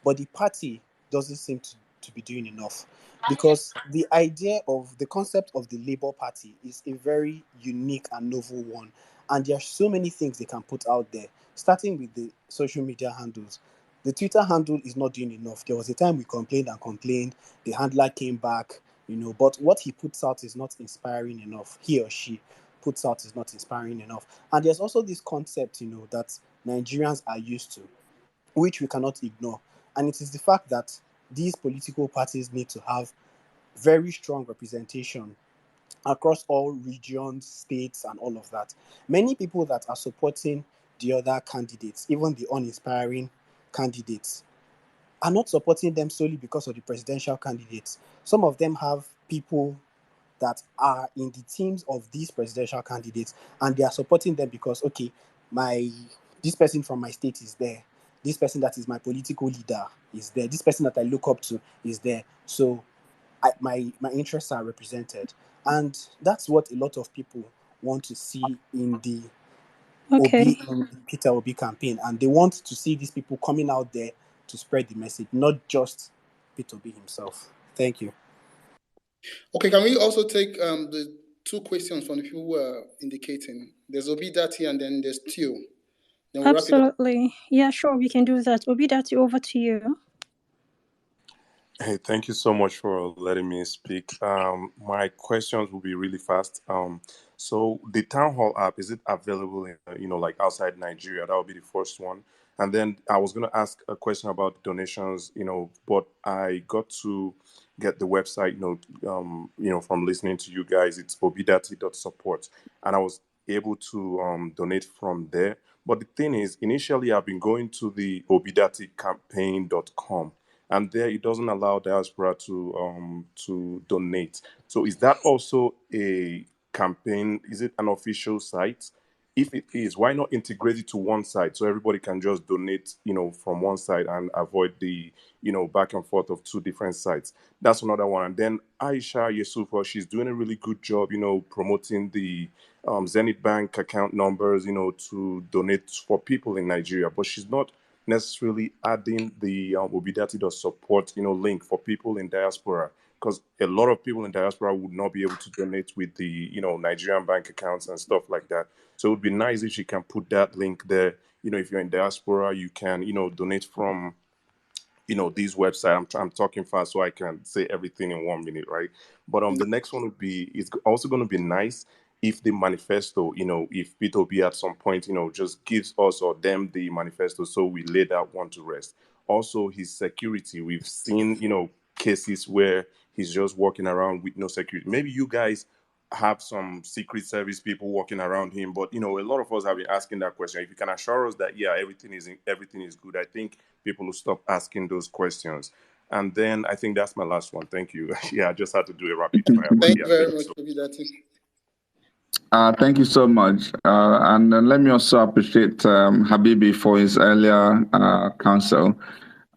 But the party doesn't seem to be doing enough because the idea of the concept of the Labour Party is a very unique and novel one. And there are so many things they can put out there, starting with the social media handles. The Twitter handle is not doing enough. There was a time we complained and complained. The handler came back, but what he puts out is not inspiring enough. He or she puts out is not inspiring enough. And there's also this concept, that Nigerians are used to, which we cannot ignore. And it is the fact that these political parties need to have very strong representation across all regions, states, and all of that. Many people that are supporting the other candidates, even the uninspiring candidates, are not supporting them solely because of the presidential candidates. Some of them have people that are in the teams of these presidential candidates, and they are supporting them because, okay, this person from my state is there. This person that is my political leader is there. This person that I look up to is there. So my interests are represented. And that's what a lot of people want to see in the Okay. Peter Obi campaign. And they want to see these people coming out there to spread the message, not just Peter Obi himself. Thank you. Okay, can we also take the two questions from the people who are indicating? There's Obidati and then there's Tio. Then we'll wrap it up. Absolutely. Yeah, sure, we can do that. Obidati, over to you. Hey, thank you so much for letting me speak. My questions will be really fast. So the town hall app, is it available in, like outside Nigeria? That would be the first one. And then I was going to ask a question about donations, but I got to get the website, from listening to you guys. It's obidati.support, and I was able to donate from there. But the thing is, initially I've been going to the obidaticampaign.com, and there it doesn't allow diaspora to donate. So is that also a campaign? Is it an official site? If it is, why not integrate it to one side so everybody can just donate, from one side and avoid the, back and forth of two different sites? That's another one. And then Aisha Yusufa, she's doing a really good job, promoting the Zenith Bank account numbers, to donate for people in Nigeria, but she's not necessarily adding the Obidati support, link for people in diaspora, because a lot of people in diaspora would not be able to donate with the, Nigerian bank accounts and stuff like that. So it would be nice if she can put that link there. If you're in diaspora, you can, donate from, these websites. I'm talking fast so I can say everything in 1 minute, right? But the next one would be, it's also going to be nice if the manifesto, if Peter Obi at some point, just gives us or them the manifesto so we lay that one to rest. Also, his security. We've seen, cases where he's just walking around with no security. Maybe you guys have some secret service people walking around him, but a lot of us have been asking that question. If you can assure us that everything is good, I think people will stop asking those questions. And then I think that's my last one. Thank you. Yeah, I just had to do a rapid fire. Thank you very much, Obidati. Thank you so much. And let me also appreciate Habibi for his earlier counsel.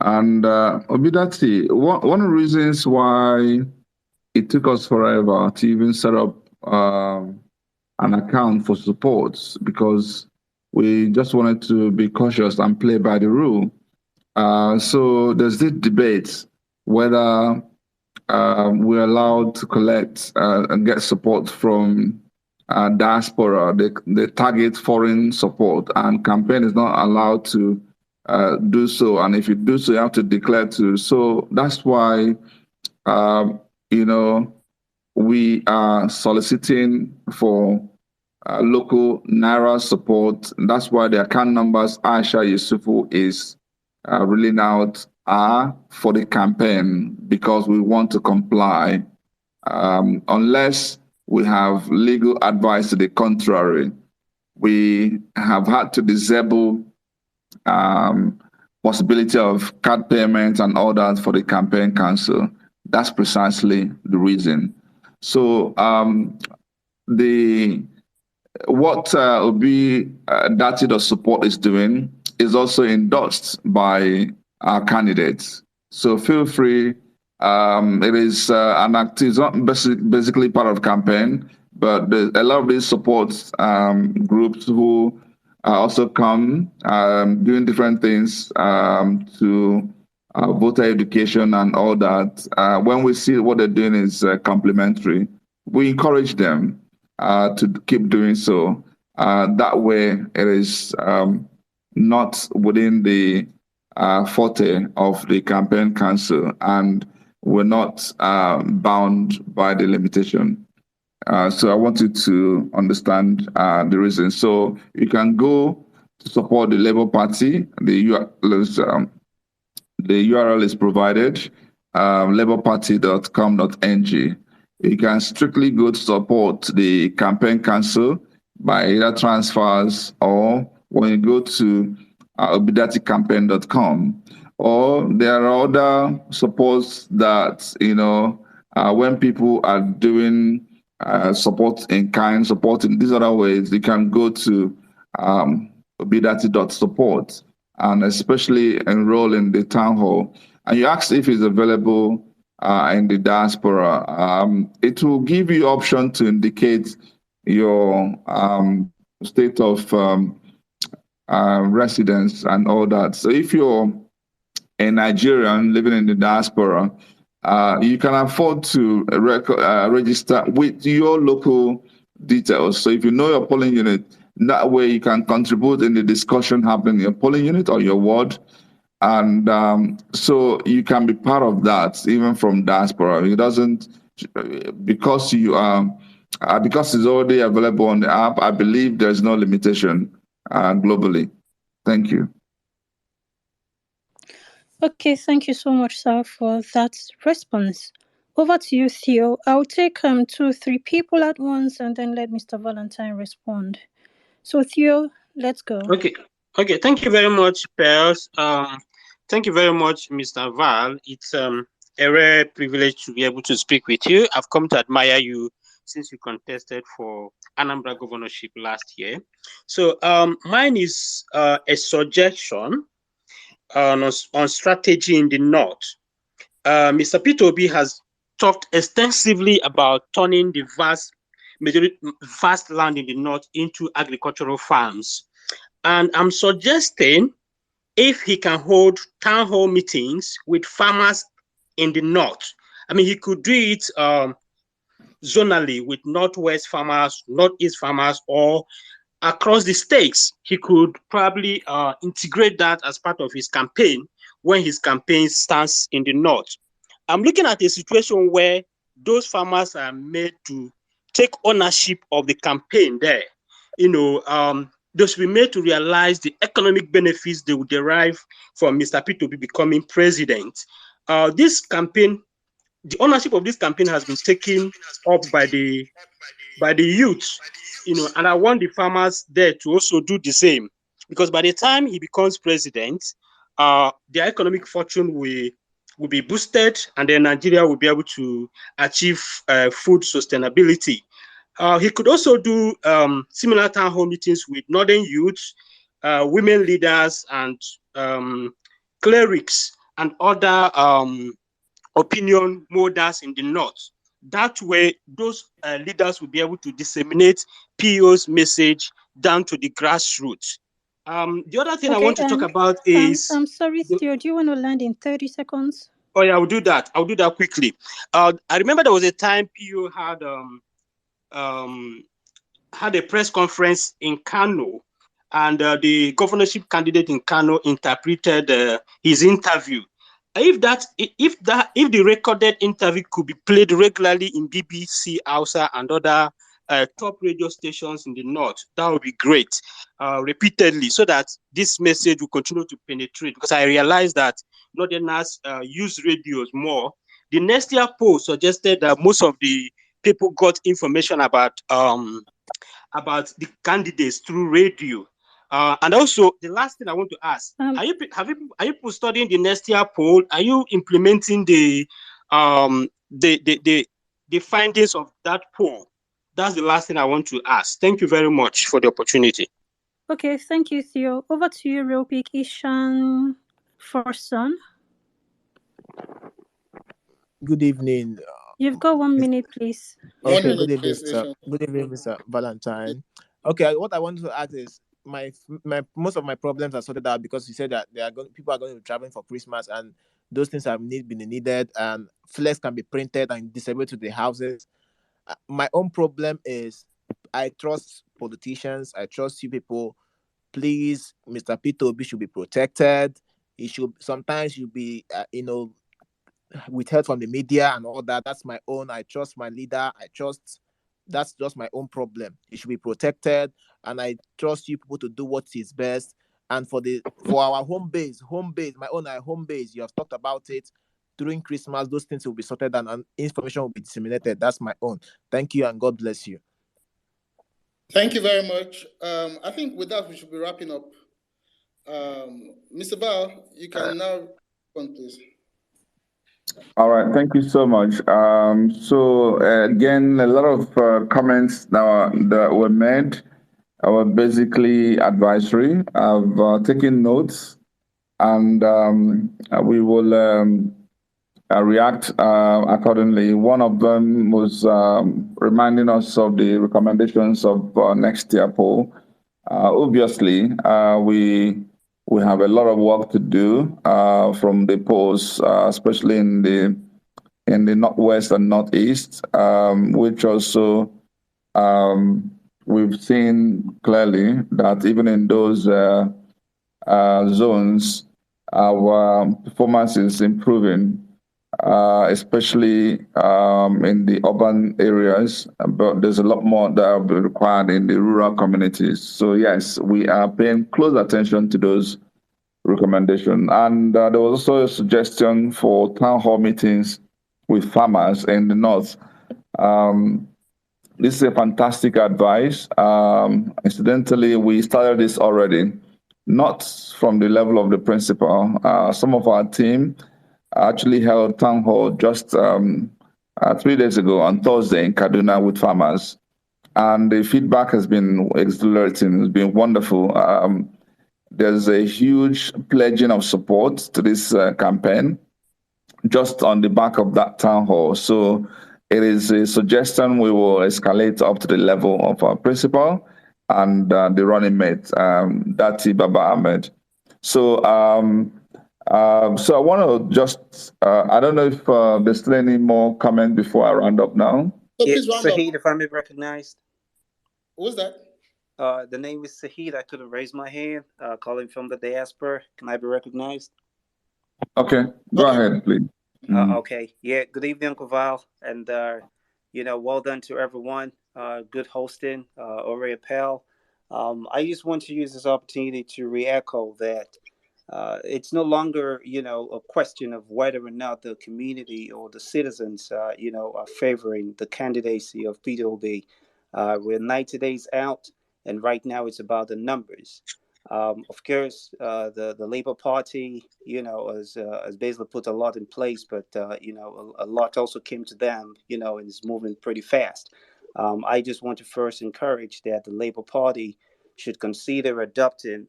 And Obidati, one of the reasons why it took us forever to even set up an account for support, because we just wanted to be cautious and play by the rule. So there's this debate whether we're allowed to collect and get support from diaspora. They target foreign support, and campaign is not allowed to do so. And if you do so, you have to declare to. So that's why, we are soliciting for local Naira support. That's why the account numbers Aisha Yusufu is reeling out are for the campaign, because we want to comply. Unless we have legal advice to the contrary, we have had to disable possibility of card payments and all that for the campaign council. That's precisely the reason. So what Obi Dati support is doing is also endorsed by our candidates. So feel free. It is an active, it's not basically part of campaign, but there's a lot of these support groups who also come doing different things to voter education and all that. When we see what they're doing is complementary, we encourage them to keep doing so. That way, it is not within the forte of the campaign council, and we're not bound by the limitation. So I want you to understand the reason. So you can go to support the Labour Party. The URL is provided, labourparty.com.ng. You can strictly go to support the campaign council by either transfers, or when you go to obidaticampaign.com, or there are other supports that, when people are doing support in kind, support in these other ways, you can go to obidati.support and especially enroll in the town hall. And you ask if it's available in the diaspora. It will give you option to indicate your state of residence and all that. So if you're a Nigerian living in the diaspora, you can afford to register with your local details. So if you know your polling unit, that way you can contribute in the discussion happening in your polling unit or your ward. And so you can be part of that even from diaspora. It doesn't, because you are, because it's already available on the app, I believe there's no limitation globally. Thank you. Okay, thank you so much, sir, for that response. Over to you, Theo. I'll take 2 or 3 people at once and then let Mr. Valentine respond. So, Theo, let's go. Okay. Thank you very much, Pels. Thank you very much, Mr. Val. It's a rare privilege to be able to speak with you. I've come to admire you since you contested for Anambra governorship last year. So, mine is a suggestion on strategy in the north. Mr. Peter Obi has talked extensively about turning the vast land in the north into agricultural farms. And I'm suggesting if he can hold town hall meetings with farmers in the north. I mean, he could do it zonally with northwest farmers, northeast farmers, or across the states. He could probably integrate that as part of his campaign when his campaign starts in the north. I'm looking at a situation where those farmers are made to take ownership of the campaign there. They should be made to realize the economic benefits they will derive from Mr. Peter Obi becoming president. This campaign, the ownership of this campaign has been taken up by the youth, and I want the farmers there to also do the same, because by the time he becomes president, their economic fortune will be boosted, and then Nigeria will be able to achieve food sustainability. He could also do similar town hall meetings with northern youths, women leaders, and clerics and other opinion molders in the north. That way, those leaders will be able to disseminate PO's message down to the grassroots. The other thing I want to talk about is... I'm sorry, Theo, do you want to land in 30 seconds? Oh, yeah, I'll do that. I'll do that quickly. I remember there was a time PO had a press conference in Kano, and the governorship candidate in Kano interpreted his interview. If the recorded interview could be played regularly in BBC Hausa and other top radio stations in the north, that would be great, repeatedly, so that this message will continue to penetrate. Because I realized that northerners use radios more. The next year poll suggested that most of the people got information about the candidates through radio. And also, the last thing I want to ask: are you studying the next year poll? Are you implementing the findings of that poll? That's the last thing I want to ask. Thank you very much for the opportunity. Okay, thank you, Theo. Over to you, real quick, Ishan Forson. Good evening. You've got 1 minute, please. Okay, good evening, sir. Good evening, Mr. Valentine. Okay, what I want to ask is my most of my problems are sorted out because you said that people are going to be traveling for Christmas and those things have been needed and flags can be printed and distributed to the houses. My own problem is I trust politicians. I trust you people. Please, Mr. Peter Obi should be protected. He should be withheld from the media and all that. That's my own. I trust my leader. That's just my own problem. He should be protected, and I trust you people to do what is best. And for our home base, my own home base, you have talked about it. During Christmas, those things will be sorted and information will be disseminated. That's my own. Thank you, and God bless you. Thank you very much. I think with that, we should be wrapping up. Mr. Val, you can now please. All right, thank you so much. Again, a lot of comments that were made were basically advisory. I've taken notes, and we will react accordingly. One of them was reminding us of the recommendations of next year poll. Obviously, we have a lot of work to do from the polls, especially in the northwest and northeast, which also we've seen clearly that even in those zones, our performance is improving, especially in the urban areas, but there's a lot more that will be required in the rural communities. So yes, we are paying close attention to those recommendations. And there was also a suggestion for town hall meetings with farmers in the north. This is a fantastic advice. Incidentally, we started this already, not from the level of the principal. Some of our team actually held town hall just 3 days ago on Thursday in Kaduna with farmers. And the feedback has been exhilarating. It's been wonderful. There's a huge pledging of support to this campaign just on the back of that town hall. So it is a suggestion we will escalate up to the level of our principal and the running mate, Dati Baba Ahmed. So so I want to just, I don't know if there's still any more comment before I round up now. So please round up. Sahid, if I may be recognized. Who's that? The name is Sahid. I couldn't raise my hand. Calling from the diaspora. Can I be recognized? Okay, go ahead, please. Okay. Yeah. Good evening, Uncle Val, and well done to everyone. Good hosting, Ore Pal. I just want to use this opportunity to re-echo that it's no longer, a question of whether or not the community or the citizens, are favoring the candidacy of Peter Obi. We're 90 days out, and right now it's about the numbers. Of course, the Labour Party, has basically put a lot in place, but a lot also came to them, and is moving pretty fast. I just want to first encourage that the Labour Party should consider adopting,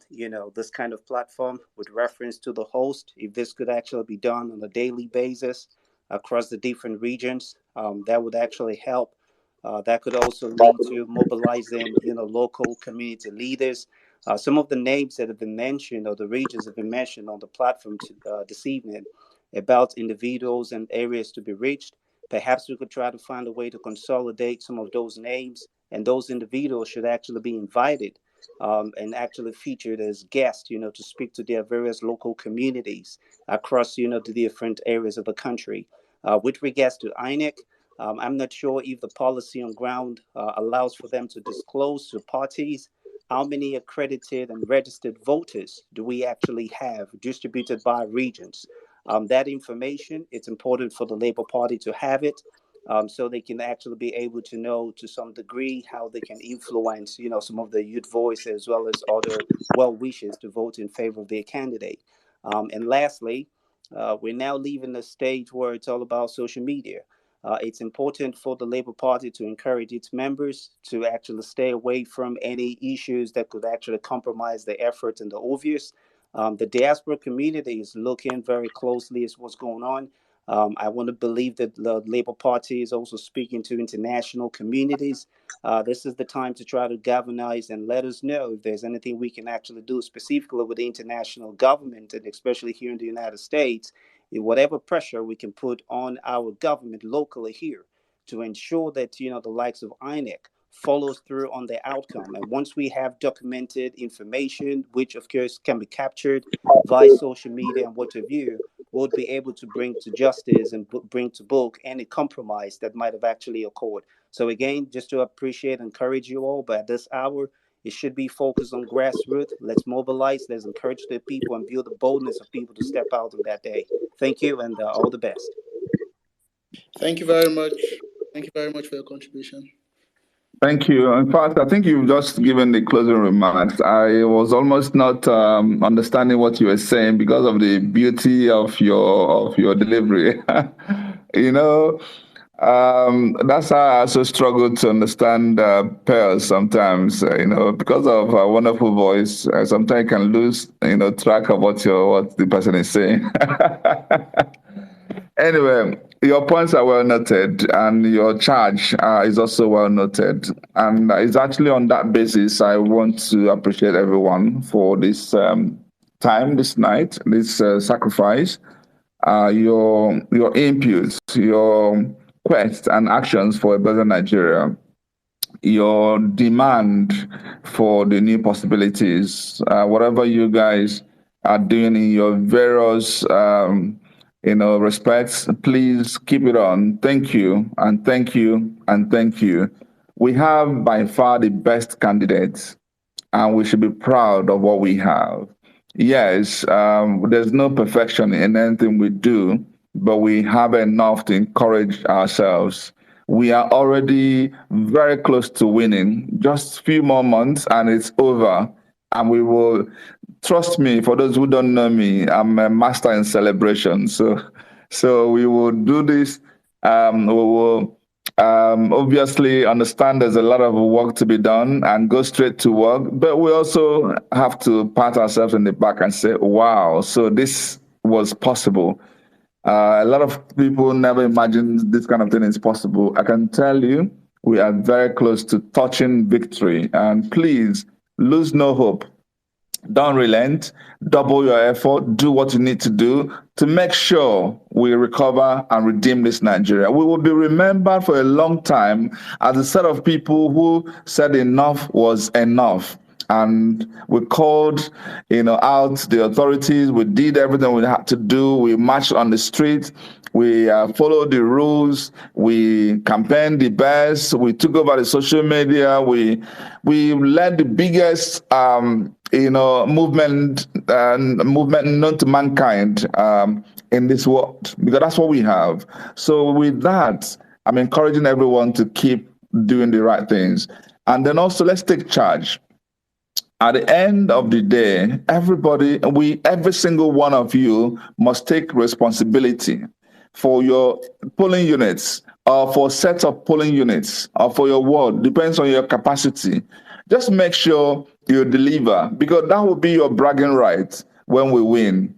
this kind of platform with reference to the host. If this could actually be done on a daily basis across the different regions, that would actually help. That could also lead to mobilizing, local community leaders. Some of the names that have been mentioned or the regions have been mentioned on the platform this evening about individuals and areas to be reached. Perhaps we could try to find a way to consolidate some of those names, and those individuals should actually be invited and actually featured as guests, to speak to their various local communities across, the different areas of the country. With regards to INEC, I'm not sure if the policy on ground allows for them to disclose to parties how many accredited and registered voters do we actually have distributed by regions. That information, it's important for the Labour Party to have it, so they can actually be able to know to some degree how they can influence, some of the youth voice as well as other well wishes to vote in favor of their candidate. And lastly, we're now leaving the stage where it's all about social media. It's important for the Labour Party to encourage its members to actually stay away from any issues that could actually compromise the effort and the obvious. The diaspora community is looking very closely at what's going on. I want to believe that the Labour Party is also speaking to international communities. This is the time to try to galvanize and let us know if there's anything we can actually do specifically with the international government, and especially here in the United States, whatever pressure we can put on our government locally here to ensure that, the likes of INEC follows through on the outcome. And once we have documented information, which of course can be captured via social media and what have you, we'll be able to bring to justice and bring to book any compromise that might have actually occurred. So again, just to appreciate and encourage you all, but at this hour, it should be focused on grassroots. Let's mobilize, let's encourage the people and build the boldness of people to step out on that day. Thank you, and all the best. Thank you very much. Thank you very much for your contribution. Thank you. In fact, I think you've just given the closing remarks. I was almost not understanding what you were saying because of the beauty of your delivery. you know, that's how I also struggle to understand pearls sometimes. Because of a wonderful voice, sometimes I can lose track of what the person is saying. Anyway, your points are well noted, and your charge is also well noted. And it's actually on that basis I want to appreciate everyone for this time, this night, this sacrifice, your inputs, your quest and actions for a better Nigeria, your demand for the new possibilities, whatever you guys are doing in your various respects, please keep it on. Thank you, and thank you, and thank you. We have by far the best candidates, and we should be proud of what we have. Yes, there's no perfection in anything we do, but we have enough to encourage ourselves. We are already very close to winning. Just a few more months and it's over. And we will, trust me, for those who don't know me, I'm a master in celebration. So we will do this. We will obviously understand there's a lot of work to be done and go straight to work, but we also have to pat ourselves in the back and say, wow, so this was possible. A lot of people never imagined this kind of thing is possible. I can tell you, we are very close to touching victory. And please, lose no hope. Don't relent. Double your effort. Do what you need to do to make sure we recover and redeem this Nigeria. We will be remembered for a long time as a set of people who said enough was enough. And we called, out the authorities. We did everything we had to do. We marched on the street. We followed the rules. We campaigned the best. We took over the social media. We led the biggest, movement known to mankind in this world, because that's what we have. So with that, I'm encouraging everyone to keep doing the right things. And then also, let's take charge. At the end of the day, every single one of you must take responsibility for your polling units, or for sets of polling units, or for your ward. Depends on your capacity. Just make sure you deliver, because that will be your bragging right when we win.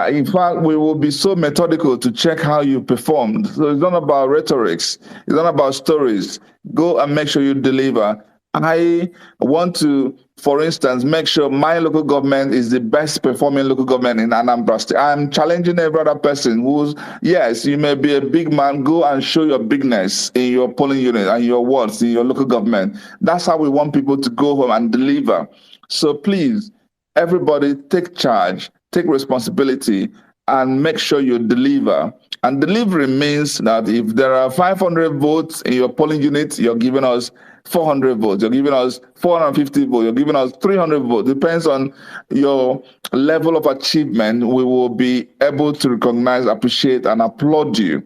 In fact, we will be so methodical to check how you performed. So it's not about rhetorics. It's not about stories. Go and make sure you deliver. I want to, for instance, make sure my local government is the best performing local government in Anambra State. I'm challenging every other person who's, yes, you may be a big man, go and show your bigness in your polling unit and your wards, in your local government. That's how we want people to go home and deliver. So please, everybody take charge, take responsibility, and make sure you deliver. And delivery means that if there are 500 votes in your polling unit, you're giving us 400 votes, you're giving us 450 votes, you're giving us 300 votes. Depends on your level of achievement. We will be able to recognize, appreciate, and applaud you.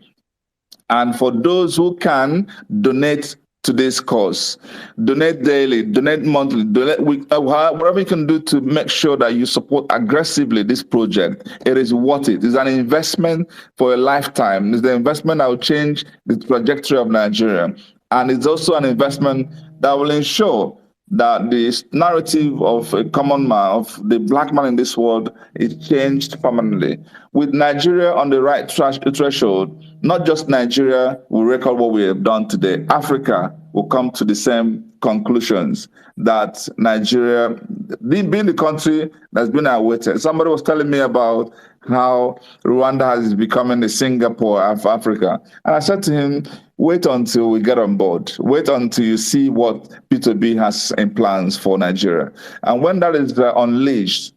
And for those who can, donate to this cause. Donate daily, donate monthly, donate whatever you can do to make sure that you support aggressively this project. It is worth it. It's an investment for a lifetime. It's the investment that will change the trajectory of Nigeria. And it's also an investment that will ensure that the narrative of a common man, of the black man in this world, is changed permanently. With Nigeria on the right threshold, not just Nigeria will record what we have done today. Africa will come to the same conclusions that Nigeria, being the country that's been awaited. Somebody was telling me about how Rwanda is becoming the Singapore of Africa. And I said to him, wait until we get on board. Wait until you see what Peter Obi has in plans for Nigeria. And when that is unleashed,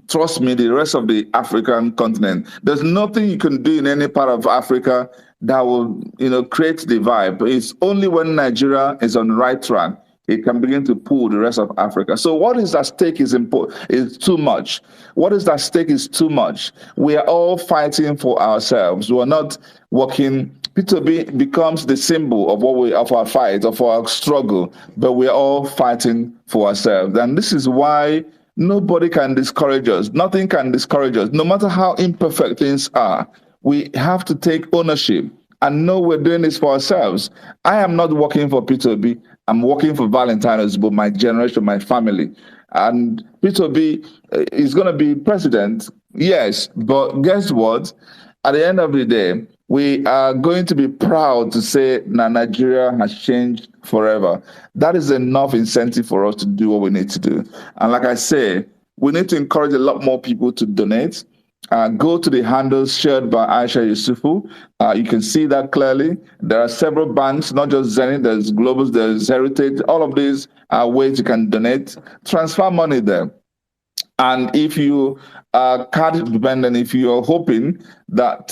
trust me, the rest of the African continent, there's nothing you can do in any part of Africa that will, create the vibe. It's only when Nigeria is on the right track, it can begin to pull the rest of Africa. So what is at stake is too much. What is at stake is too much. We are all fighting for ourselves. We are not working Peter Obi becomes the symbol of our fight, of our struggle, but we're all fighting for ourselves. And this is why nobody can discourage us. Nothing can discourage us. No matter how imperfect things are, we have to take ownership and know we're doing this for ourselves. I am not working for Peter Obi. I'm working for Valentine Ozigbo, my generation, my family. And Peter Obi is going to be president, yes, but guess what? At the end of the day, we are going to be proud to say that Nigeria has changed forever. That is enough incentive for us to do what we need to do. And like I say, we need to encourage a lot more people to donate. Go to the handles shared by Aisha Yusufu. You can see that clearly. There are several banks, not just Zenith, there's Global, there's Heritage. All of these are ways you can donate. Transfer money there. And if you are card dependent, if you're hoping that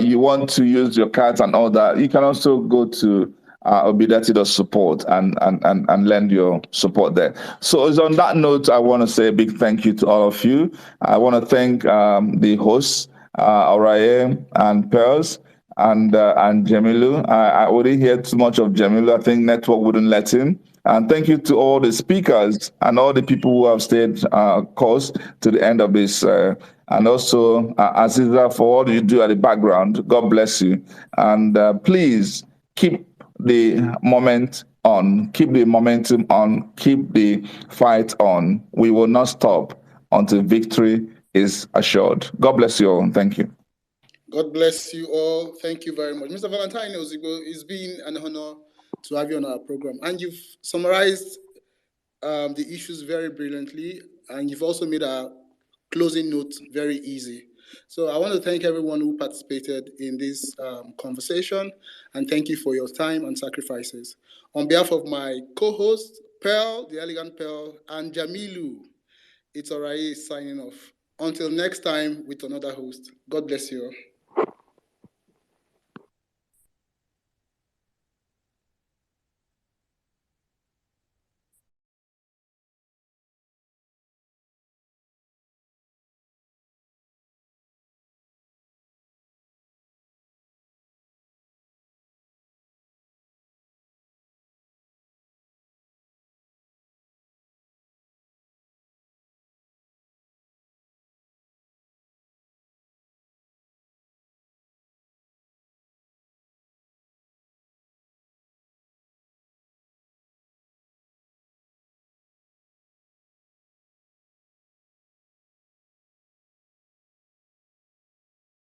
you want to use your cards and all that, you can also go to Obidati support and lend your support there. So it's on that note, I want to say a big thank you to all of you. I want to thank the hosts, Oraye and Pearls and Jamilu. I wouldn't hear too much of Jamilu. I think network wouldn't let him. And thank you to all the speakers and all the people who have stayed course to the end of this. And also, Aziza, for all you do at the background. God bless you. And please keep the moment on, keep the momentum on, keep the fight on. We will not stop until victory is assured. God bless you all. Thank you. God bless you all. Thank you very much. Mr. Valentine Ozigbo, it's been an honor to have you on our program. And you've summarized the issues very brilliantly, and you've also made our closing note very easy. So I want to thank everyone who participated in this conversation, and thank you for your time and sacrifices. On behalf of my co-host, Pearl, the elegant Pearl, and Jamilu, it's Oraye signing off. Until next time with another host. God bless you all.